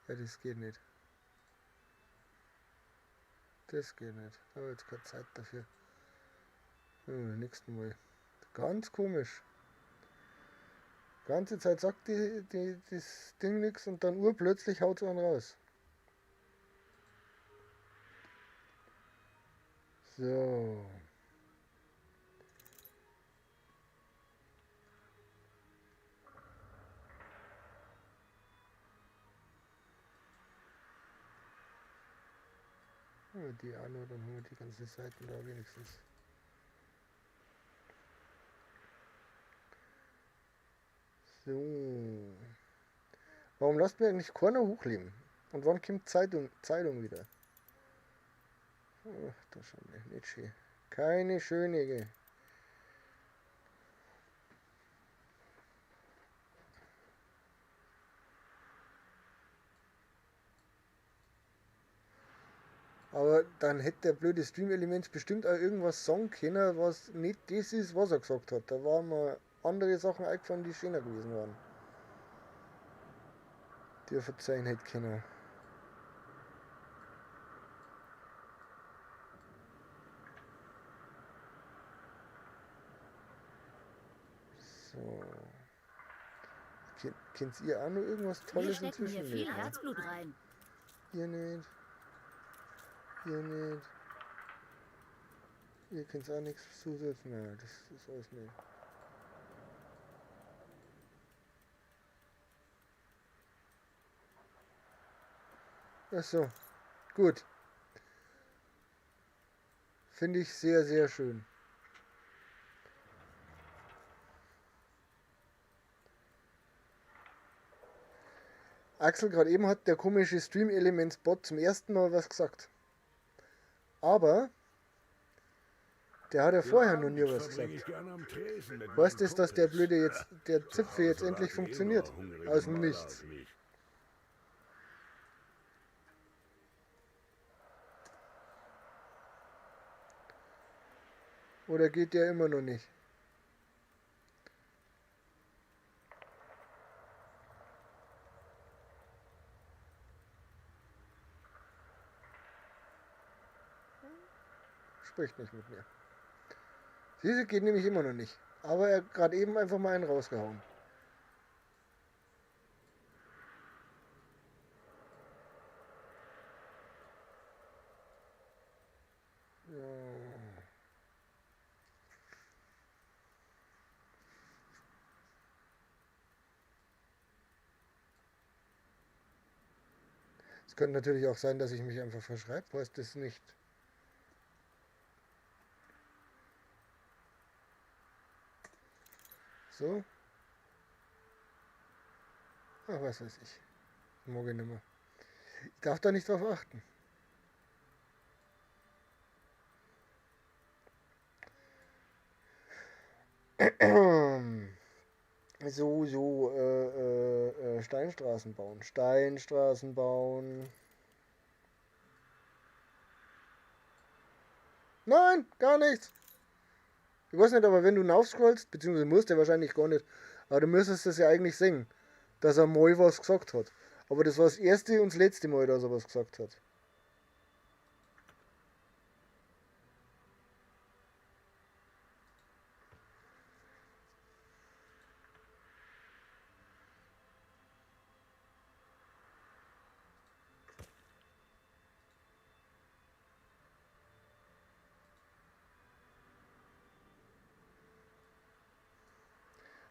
[SPEAKER 1] Ja, das geht nicht. Das geht nicht. Aber jetzt keine Zeit dafür. Nächsten Mal. Ganz komisch. Die ganze Zeit sagt das Ding nichts und dann urplötzlich haut es einen raus. So. Ja, die Anno, dann haben wir die ganzen Seiten da wenigstens. So. Warum lasst mir eigentlich keiner hochleben? Und wann kommt Zeitung wieder? Ach, da schon nicht schön. Keine schöne. Aber dann hätte der blöde Stream-Element bestimmt auch irgendwas sagen können, was nicht das ist, was er gesagt hat. Da waren mir andere Sachen eingefallen, die schöner gewesen waren. Die er verzeihen hätte können. So. Kennt ihr auch noch irgendwas
[SPEAKER 3] Wir
[SPEAKER 1] Tolles
[SPEAKER 3] stecken hier
[SPEAKER 1] inzwischen?
[SPEAKER 3] viel
[SPEAKER 1] Nee, ne?
[SPEAKER 3] Herzblut rein.
[SPEAKER 1] Ihr nicht. Ihr nicht. Ihr könnt auch nichts zusetzen. Nein, das ist alles nicht. Achso, gut. Finde ich sehr, sehr schön. Axel, gerade eben hat der komische Stream-Elements-Bot zum ersten Mal was gesagt. Aber der hat ja vorher noch nie was gesagt. Weißt du, dass der blöde jetzt, der Zipfel jetzt endlich funktioniert? Aus dem Nichts. Oder geht der immer noch nicht? Spricht nicht mit mir. Diese geht nämlich immer noch nicht. Aber er hat gerade eben einfach mal einen rausgehauen. Es könnte natürlich auch sein, dass ich mich einfach verschreibe, weiß das nicht. So. Ach, was weiß ich. Morgen nimmer. Ich darf da nicht drauf achten. Steinstraßen bauen. Steinstraßen bauen. Nein, gar nichts. Ich weiß nicht, aber wenn du nachscrollst, beziehungsweise musst du wahrscheinlich gar nicht, aber du müsstest das ja eigentlich sehen, dass er mal was gesagt hat. Aber das war das erste und das letzte Mal, dass er was gesagt hat.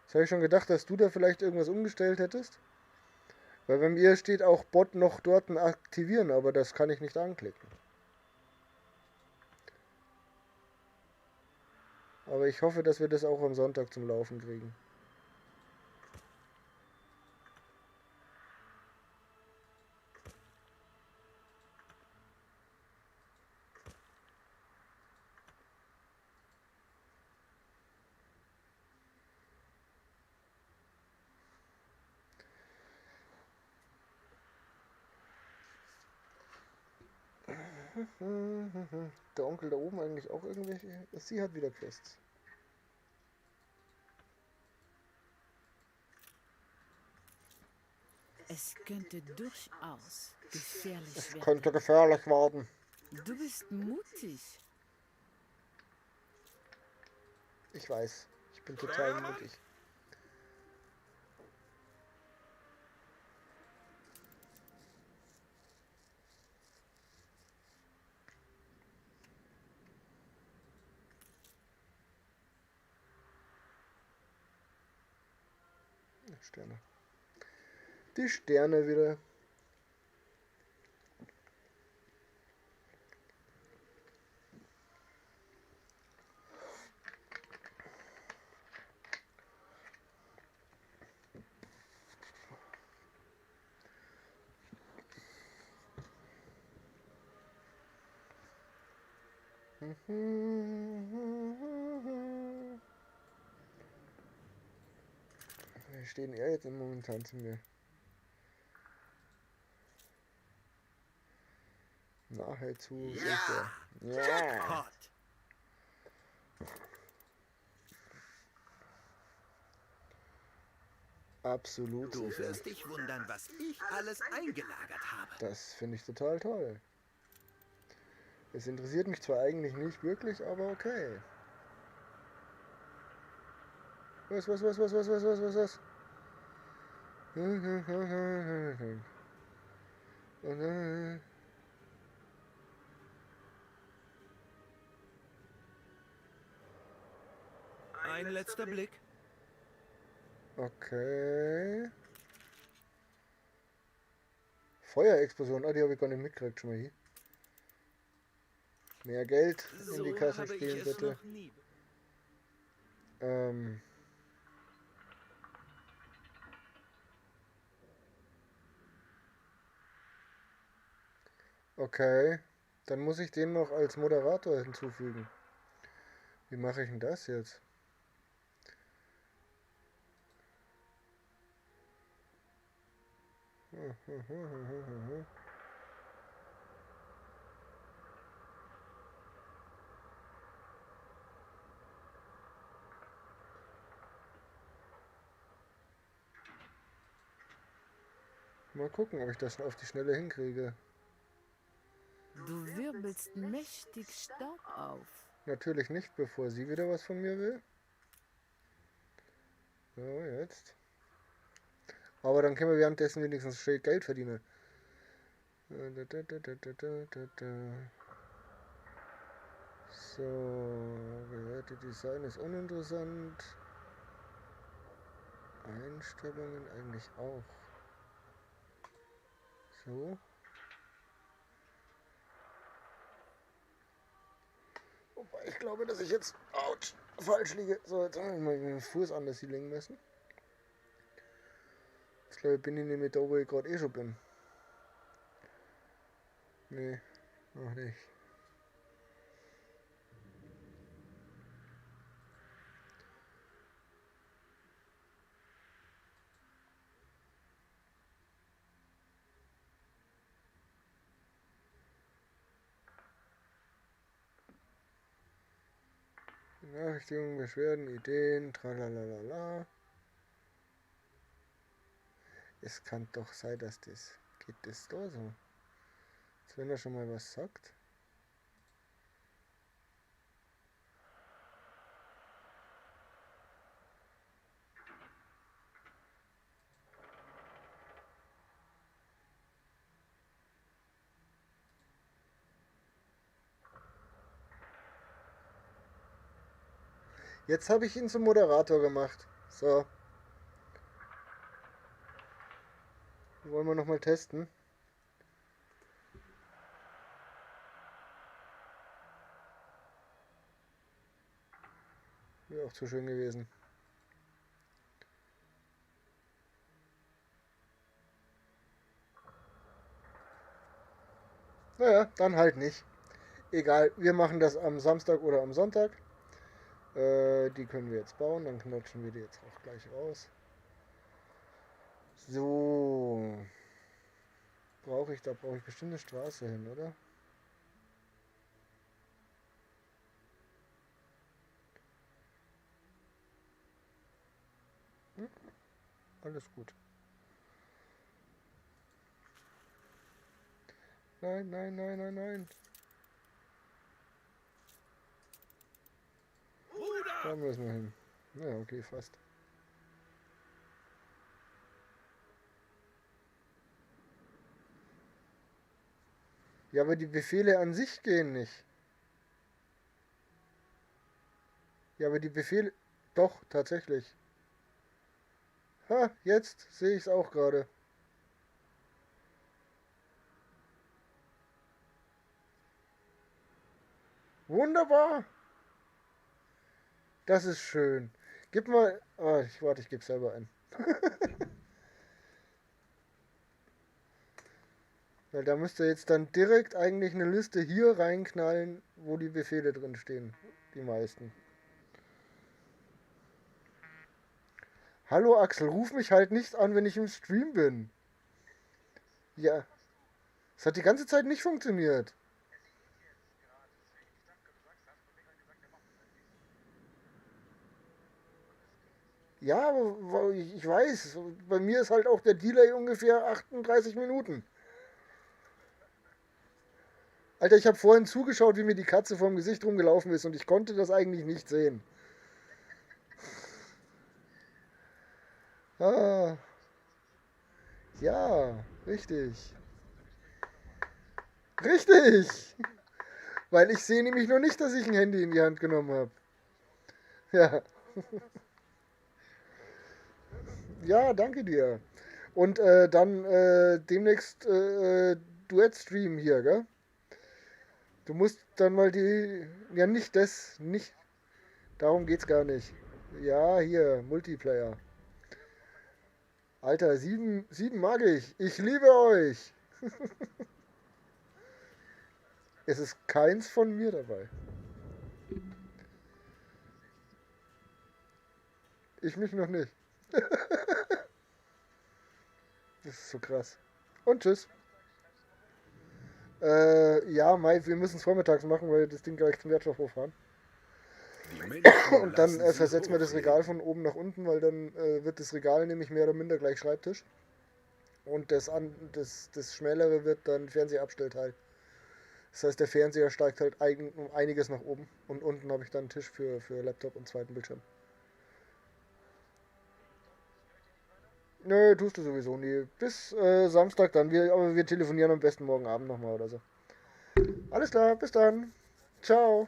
[SPEAKER 1] Jetzt habe ich schon gedacht, dass du da vielleicht irgendwas umgestellt hättest. Weil bei mir steht auch Bot noch dort aktivieren, aber das kann ich nicht anklicken. Aber ich hoffe, dass wir das auch am Sonntag zum Laufen kriegen. Der Onkel da oben eigentlich auch irgendwelche? Sie hat wieder Quests.
[SPEAKER 7] Es könnte durchaus gefährlich
[SPEAKER 1] Es
[SPEAKER 7] werden.
[SPEAKER 1] könnte gefährlich werden.
[SPEAKER 7] Du bist mutig.
[SPEAKER 1] Ich weiß. Ich bin total mutig. Sterne. Die Sterne wieder. Wie stehen er jetzt momentan zu mir? Nahezu sicher. Ja.
[SPEAKER 2] Jackpot.
[SPEAKER 1] Absolut
[SPEAKER 2] Du
[SPEAKER 1] sicher.
[SPEAKER 2] wirst dich wundern, was ich alles eingelagert habe.
[SPEAKER 1] Das finde ich total toll. Es interessiert mich zwar eigentlich nicht wirklich, aber okay. Was?
[SPEAKER 5] Ein letzter Blick.
[SPEAKER 1] Okay. Feuerexplosion, die habe ich gar nicht mitgekriegt, schon mal hier. Mehr Geld in die Kasse
[SPEAKER 5] habe ich
[SPEAKER 1] spielen,
[SPEAKER 5] es
[SPEAKER 1] bitte.
[SPEAKER 5] noch nie.
[SPEAKER 1] Okay. Dann muss ich den noch als Moderator hinzufügen. Wie mache ich denn das jetzt? Mal gucken, ob ich das auf die Schnelle hinkriege.
[SPEAKER 7] Du wirbelst mächtig Staub auf.
[SPEAKER 1] Natürlich nicht, bevor sie wieder was von mir will. So, jetzt. Aber dann können wir währenddessen wenigstens schön Geld verdienen. So, gewährte Design ist uninteressant. Einstellungen eigentlich auch. So. Ich glaube, dass ich jetzt ouch, falsch liege. So, jetzt habe ich mal den Fuß anders hier legen müssen. Jetzt glaube ich, bin ich nämlich da, wo ich gerade schon bin. Nee, noch nicht. Benachrichtigungen, Beschwerden, Ideen, tralalala. Es kann doch sein, dass das... Geht das da so? Als wenn er schon mal was sagt. Jetzt habe ich ihn zum Moderator gemacht. So. Wollen wir nochmal testen? Wäre auch zu schön gewesen. Naja, dann halt nicht. Egal, wir machen das am Samstag oder am Sonntag. Die können wir jetzt bauen, dann knutschen wir die jetzt auch gleich raus. So. Da brauche ich bestimmt eine Straße hin, oder? Alles gut. Nein, nein, nein, nein, nein. Da müssen wir hin. Ja, okay, fast. Ja, aber die Befehle an sich gehen nicht. Ja, aber die Befehle... Doch, tatsächlich. Ha, jetzt sehe ich es auch gerade. Wunderbar. Das ist schön. Gib mal... Ah, ich gebe selber ein. Weil da müsst ihr jetzt dann direkt eigentlich eine Liste hier reinknallen, wo die Befehle drin stehen. Die meisten. Hallo Axel, ruf mich halt nicht an, wenn ich im Stream bin. Ja. Es hat die ganze Zeit nicht funktioniert. Ja, aber ich weiß, bei mir ist halt auch der Delay ungefähr 38 Minuten. Alter, ich habe vorhin zugeschaut, wie mir die Katze vorm Gesicht rumgelaufen ist und ich konnte das eigentlich nicht sehen. Ah, ja, richtig. Richtig! Weil ich sehe nämlich noch nicht, dass ich ein Handy in die Hand genommen habe. Ja. Ja, danke dir. Und dann demnächst Duett-Stream hier, gell? Du musst dann mal die... Ja, nicht das, nicht... Darum geht's gar nicht. Ja, hier, Multiplayer. Alter, 7 mag ich. Ich liebe euch. Es ist keins von mir dabei. Ich mich noch nicht. Das ist so krass. Und tschüss. Ja, Mai, wir müssen es vormittags machen, weil das Ding gleich zum Wertstoffhof fahren. Und dann versetzen wir das Regal von oben nach unten, weil dann wird das Regal nämlich mehr oder minder gleich Schreibtisch. Und das Schmälere wird dann Fernsehabstellteil. Das heißt, der Fernseher steigt halt um einiges nach oben. Und unten habe ich dann einen Tisch für Laptop und zweiten Bildschirm. Nö, tust du sowieso nie. Bis Samstag dann. Aber wir telefonieren am besten morgen Abend nochmal oder so. Alles klar, bis dann. Ciao.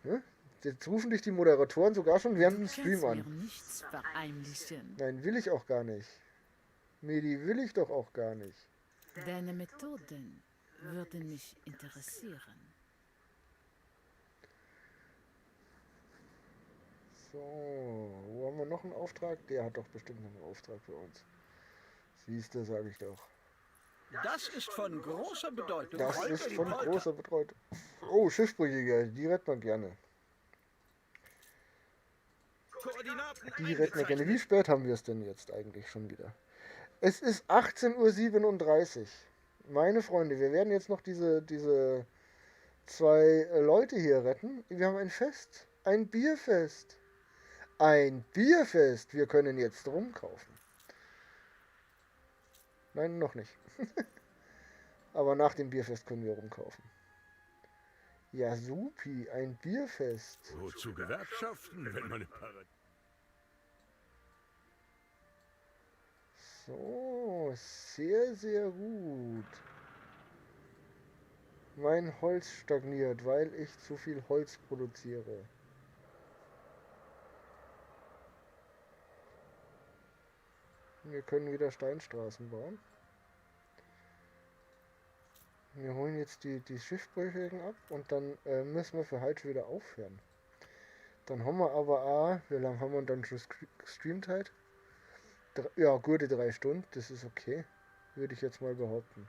[SPEAKER 1] Hm? Jetzt rufen dich die Moderatoren sogar schon während dem Stream
[SPEAKER 7] Mir
[SPEAKER 1] an.
[SPEAKER 7] nichts verheimlichen.
[SPEAKER 1] Nein, will ich auch gar nicht. Medi, will ich doch auch gar nicht.
[SPEAKER 7] Deine Methoden würden mich interessieren.
[SPEAKER 1] So, wo haben wir noch einen Auftrag? Der hat doch bestimmt noch einen Auftrag für uns. Siehst du, sage ich doch.
[SPEAKER 8] Das ist von großer Bedeutung.
[SPEAKER 1] Das
[SPEAKER 8] Heute
[SPEAKER 1] ist
[SPEAKER 8] in
[SPEAKER 1] von
[SPEAKER 8] Polter.
[SPEAKER 1] großer Bedeutung. Oh, Schiffbrüchige, die rettet man gerne.
[SPEAKER 5] Koordinaten
[SPEAKER 1] Die retten wir gerne. Wie
[SPEAKER 5] eingezeichnet.
[SPEAKER 1] spät haben wir es denn jetzt eigentlich schon wieder? Es ist 18:37 Uhr. Meine Freunde, wir werden jetzt noch diese zwei Leute hier retten. Wir haben ein Fest. Ein Bierfest. Ein Bierfest. Wir können jetzt rumkaufen. Nein, noch nicht. Aber nach dem Bierfest können wir rumkaufen. Ja, supi. Ein Bierfest.
[SPEAKER 4] Wozu Gewerkschaften, wenn man im Paradies...
[SPEAKER 1] So, sehr, sehr gut. Mein Holz stagniert, weil ich zu viel Holz produziere. Wir können wieder Steinstraßen bauen. Wir holen jetzt die Schiffbrüchigen ab und dann müssen wir für heute wieder aufhören. Dann haben wir aber wie lange haben wir dann schon gestreamt halt? Ja, gute 3 Stunden, das ist okay. Würde ich jetzt mal behaupten.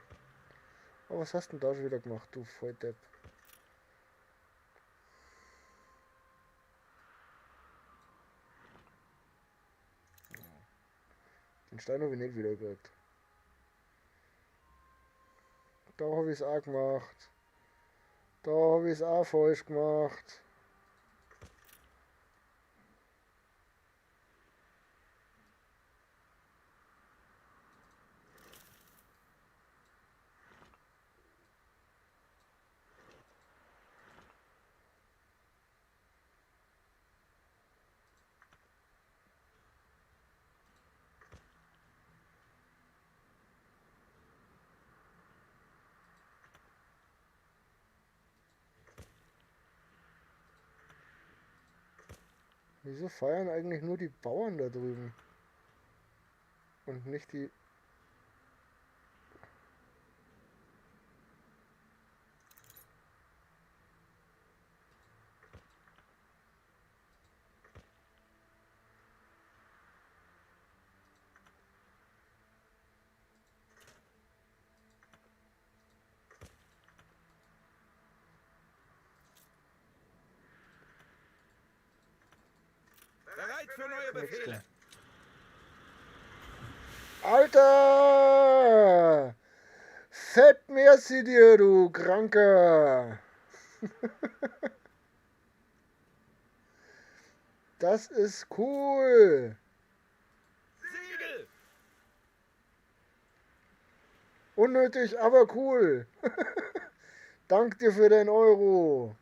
[SPEAKER 1] Aber was hast du denn da schon wieder gemacht, du Volldepp? Den Stein habe ich nicht wieder gekriegt. Da habe ich es auch gemacht. Da habe ich es auch falsch gemacht. Wieso feiern eigentlich nur die Bauern da drüben? Und nicht die...
[SPEAKER 5] Bereit für neue Befehle.
[SPEAKER 1] Alter! Fett merci dir, du Kranker! Das ist cool!
[SPEAKER 5] Segel!
[SPEAKER 1] Unnötig, aber cool! Dank dir für den Euro!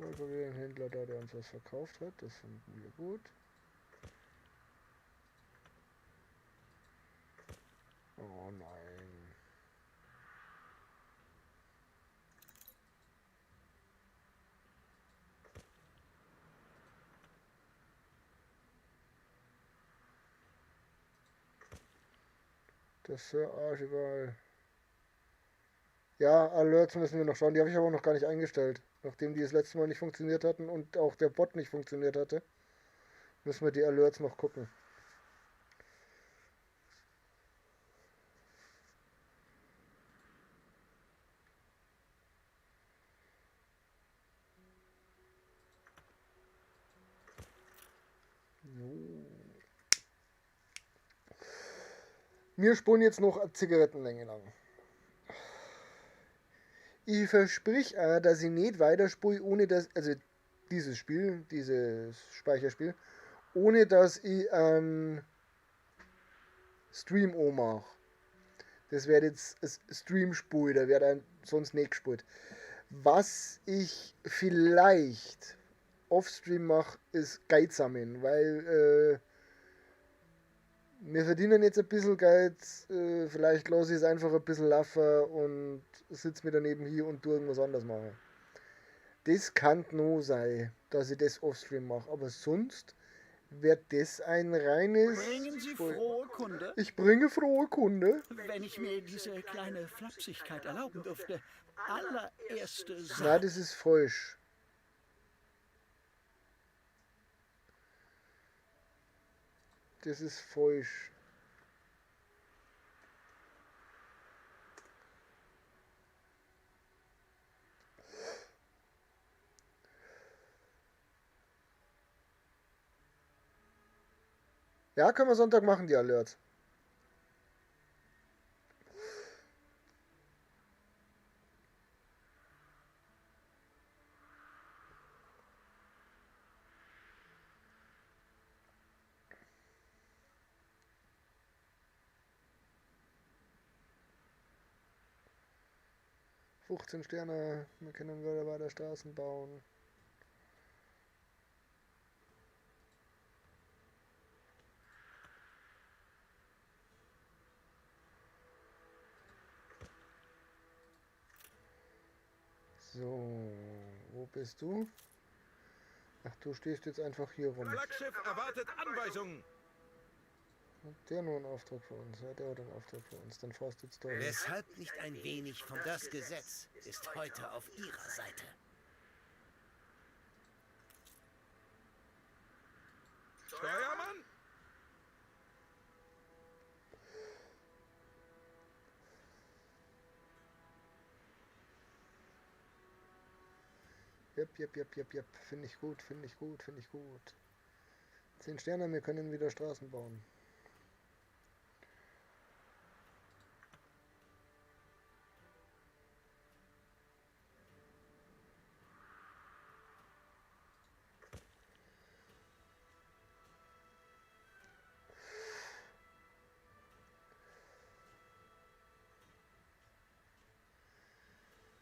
[SPEAKER 1] Also wieder ein Händler da, der uns was verkauft hat. Das finden wir gut. Oh nein. Das Sir Archibald. Ja, Alerts müssen wir noch schauen. Die habe ich aber noch gar nicht eingestellt. Nachdem die das letzte Mal nicht funktioniert hatten und auch der Bot nicht funktioniert hatte, müssen wir die Alerts noch gucken. Wir spulen jetzt noch eine Zigarettenlänge lang. Ich versprich dass ich nicht weiterspule, ohne dass, also dieses Spiel, dieses Speicherspiel, ohne dass ich einen Stream mache. Das wird jetzt Stream-Spul, da wird dann sonst nicht gespult. Was ich vielleicht Offstream mache, ist Geld sammeln, weil wir verdienen jetzt ein bisschen Geld, vielleicht lasse ich es einfach ein bisschen laufen und sitze mir daneben hier und tue irgendwas anderes machen. Das kann nur sein, dass ich das offstream mache, aber sonst wird das ein reines...
[SPEAKER 8] Bringen Sie frohe Kunde,
[SPEAKER 1] Ich bringe frohe Kunde.
[SPEAKER 8] wenn ich mir diese kleine Flapsigkeit erlauben dürfte. Allererste
[SPEAKER 1] Na,
[SPEAKER 8] Sache.
[SPEAKER 1] das ist falsch. Das ist falsch. Ja, können wir Sonntag machen, die Alerts. ...15 Sterne, wir können wieder weiter Straßen bauen. So, wo bist du? Ach, du stehst jetzt einfach hier rum.
[SPEAKER 5] Flaggschiff erwartet Anweisungen.
[SPEAKER 1] Hat der nur einen Auftrag für uns? Ja, der hat einen Auftrag für uns. Dann fahrst du jetzt da hin.
[SPEAKER 2] Weshalb nicht ein wenig von das Gesetz ist heute auf Ihrer Seite.
[SPEAKER 5] Steuermann?
[SPEAKER 1] Jep. Finde ich gut, finde ich gut, finde ich gut. 10 Sterne, wir können wieder Straßen bauen.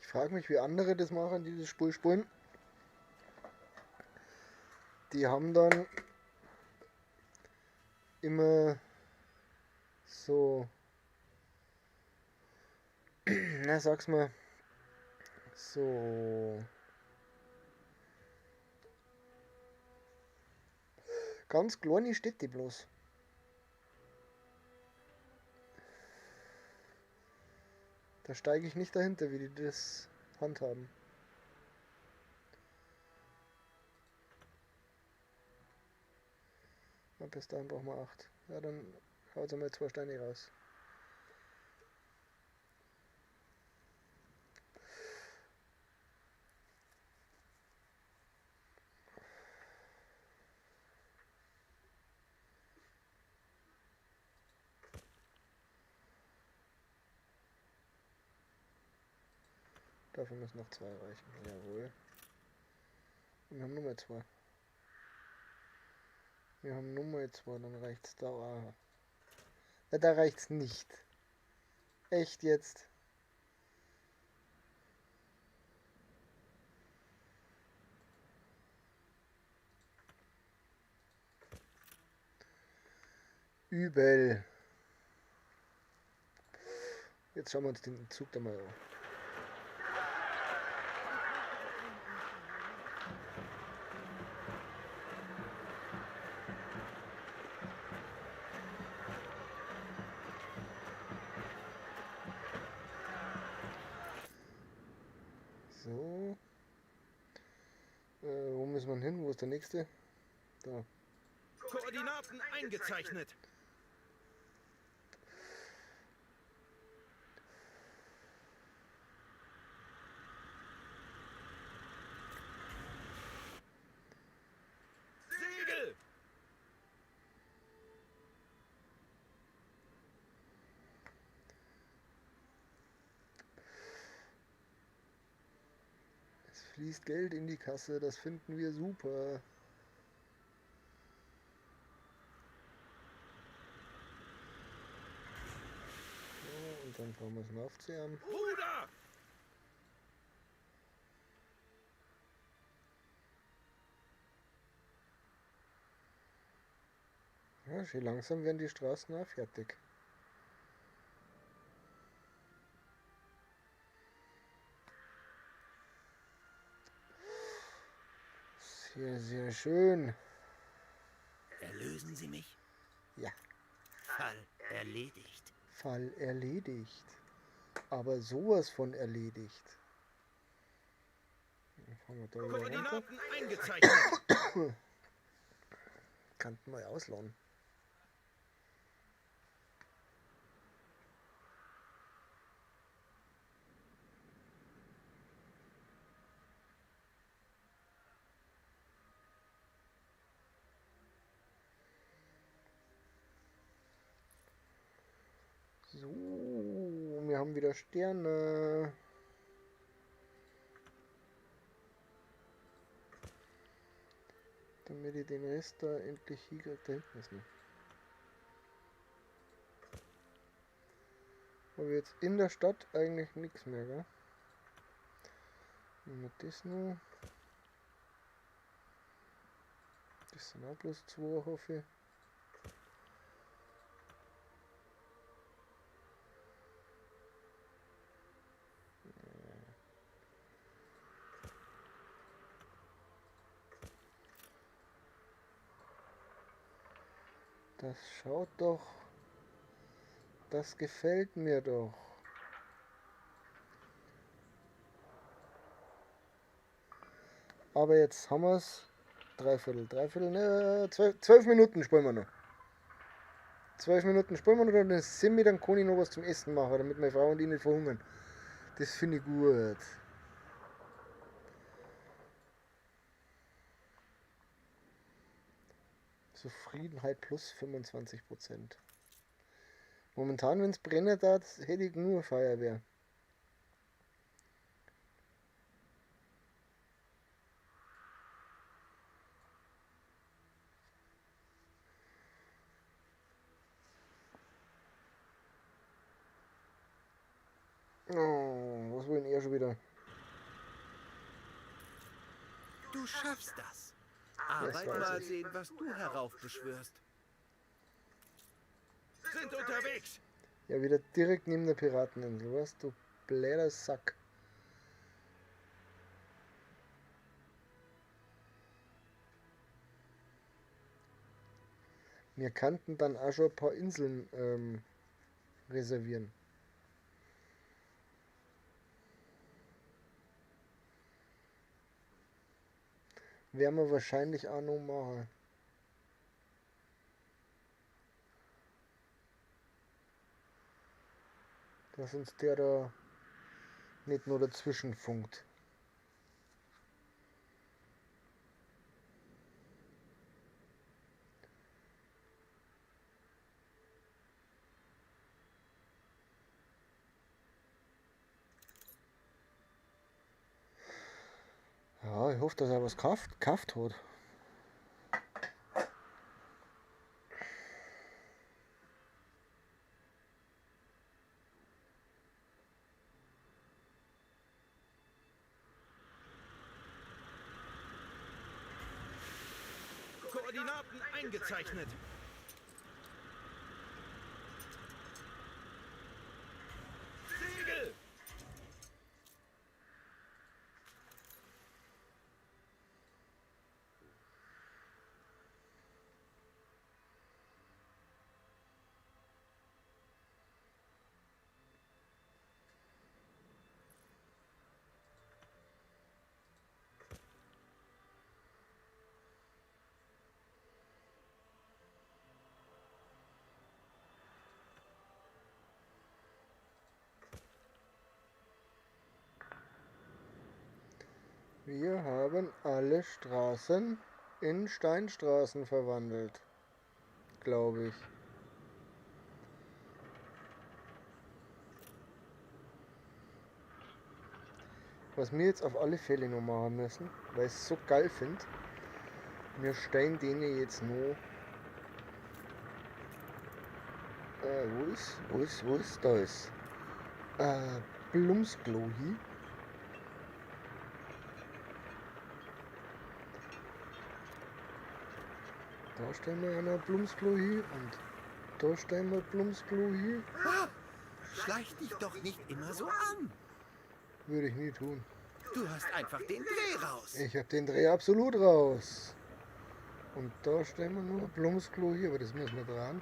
[SPEAKER 1] Ich frage mich, wie andere das machen, die das Spiel spielen. Die haben dann immer so, na sag's mal, so ganz kleine Städte bloß. Da steige ich nicht dahinter, wie die das handhaben. Na, bis dahin brauchen wir 8. Ja, dann haut mal 2 Steine raus. Dafür müssen noch 2 reichen. Jawohl. Und wir haben Nummer 2. Wir haben Nummer 2, dann reicht's da. Ah. Ja, da reicht's nicht. Echt jetzt? Übel. Jetzt schauen wir uns den Zug da mal an. So. Wo müssen wir hin? Wo ist der nächste? Da.
[SPEAKER 5] Koordinaten eingezeichnet. Segel!
[SPEAKER 1] Es fließt Geld in die Kasse, das finden wir super. So, und dann fahren wir es aufzuhören.
[SPEAKER 5] Bruder!
[SPEAKER 1] Ja, schön langsam werden die Straßen auch fertig. Sehr, sehr schön.
[SPEAKER 2] Erlösen Sie mich?
[SPEAKER 1] Ja.
[SPEAKER 2] Fall erledigt.
[SPEAKER 1] Fall erledigt. Aber sowas von erledigt. Dann fahren wir da wieder runter.
[SPEAKER 5] Koordinaten eingezeichnet.
[SPEAKER 1] Kannten wir ausladen. So, wir haben wieder Sterne. Damit ich den Rest da endlich hinkriege, da hinten ist noch. Aber jetzt in der Stadt eigentlich nichts mehr, gell? Nehmen wir das noch. Das sind auch bloß 2, hoffe ich. Das schaut doch. Das gefällt mir doch. Aber jetzt haben wir es. Dreiviertel, ne, 12 Minuten spielen wir noch. 12 Minuten spielen wir noch, dann sind wir, dann kann ich noch was zum Essen machen, damit meine Frau und ich nicht verhungern. Das finde ich gut. Zufriedenheit plus 25%. Momentan, wenn es brennt, da hätte ich nur Feuerwehr. Oh, was wollen ihr schon wieder?
[SPEAKER 2] Du schaffst das.
[SPEAKER 1] Das
[SPEAKER 2] Arbeit
[SPEAKER 1] weiß
[SPEAKER 2] mal
[SPEAKER 1] ich.
[SPEAKER 2] sehen, was du heraufbeschwörst.
[SPEAKER 5] Sind unterwegs.
[SPEAKER 1] Ja, wieder direkt neben der Pirateninsel, was? Du bläder Sack. Wir kannten dann auch schon ein paar Inseln reservieren. Werden wir wahrscheinlich auch noch machen. Dass uns der da nicht nur dazwischen funkt. Ja, ich hoffe, dass er was gekauft hat.
[SPEAKER 5] Koordinaten eingezeichnet. Segel.
[SPEAKER 1] Wir haben alle Straßen in Steinstraßen verwandelt, glaube ich. Was wir jetzt auf alle Fälle noch machen müssen, weil ich es so geil finde, wir stellen denen jetzt noch. Wo ist? Da ist. Blumsklo hier. Da stellen wir eine Blumsklo hier und da stellen wir Blumsklo hier.
[SPEAKER 2] Ah, schleich dich doch nicht immer so an.
[SPEAKER 1] Würde ich nie tun.
[SPEAKER 2] Du hast einfach den Dreh raus.
[SPEAKER 1] Ich habe den Dreh absolut raus. Und da stellen wir nur ein Plumpsklo hier, aber das müssen wir dran.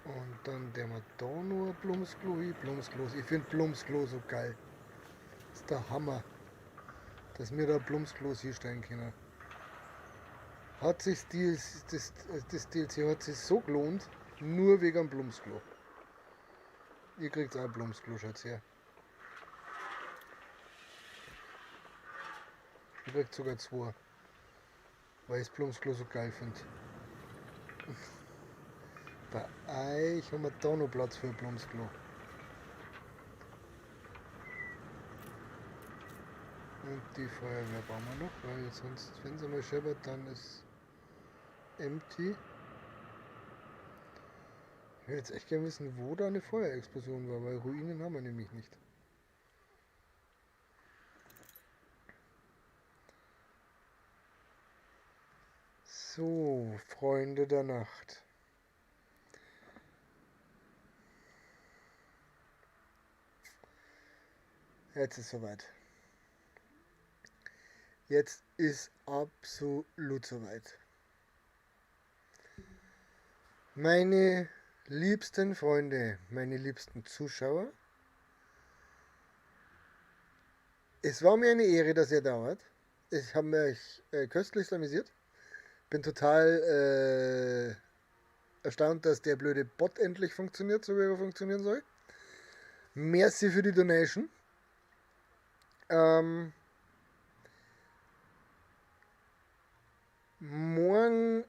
[SPEAKER 1] Und dann der wir da nur ein Plumpsklo hier. Plumpsklos. Ich finde Plumpsklo so geil. Das ist der Hammer. Dass wir da Plumpsklos hier stellen können. Hat sich das DLC hat sich so gelohnt, nur wegen dem Plumpsklo. Ihr kriegt auch ein Plumpsklo, schaut's her. Ihr kriegt sogar 2. Weil ich das Plumpsklo so geil finde. Bei euch haben wir da noch Platz für ein Plumpsklo. Und die Feuerwehr bauen wir noch, weil sonst, wenn sie mal scheppert, dann ist empty. Ich will jetzt echt gerne wissen, wo da eine Feuerexplosion war, weil Ruinen haben wir nämlich nicht. So, Freunde der Nacht. Jetzt ist soweit. Jetzt ist absolut soweit. Meine liebsten Freunde, meine liebsten Zuschauer, es war mir eine Ehre, dass ihr da wart. Ich habe mich köstlich amüsiert. Bin total erstaunt, dass der blöde Bot endlich funktioniert, so wie er funktionieren soll. Merci für die Donation. Morgen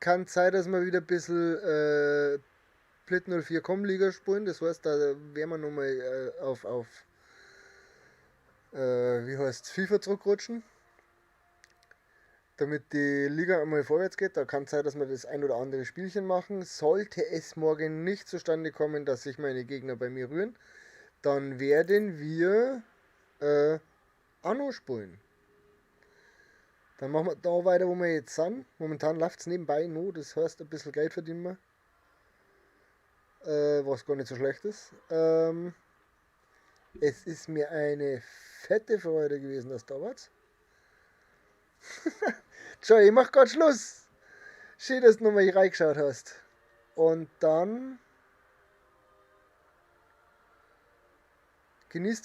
[SPEAKER 1] kann es sein, dass wir wieder ein bisschen Split 04 Com-Liga spielen. Das heißt, da werden wir nochmal auf wie heißt FIFA zurückrutschen. Damit die Liga einmal vorwärts geht. Da kann es sein, dass wir das ein oder andere Spielchen machen. Sollte es morgen nicht zustande kommen, dass sich meine Gegner bei mir rühren, dann werden wir Anno spielen. Dann machen wir da weiter, wo wir jetzt sind. Momentan läuft es nebenbei nur, das heißt, ein bisschen Geld verdienen wir. Was gar nicht so schlecht ist. Es ist mir eine fette Freude gewesen, dass du da warst. Joey, ich mach grad Schluss. Schön, dass du nochmal hier reingeschaut hast. Und dann genießt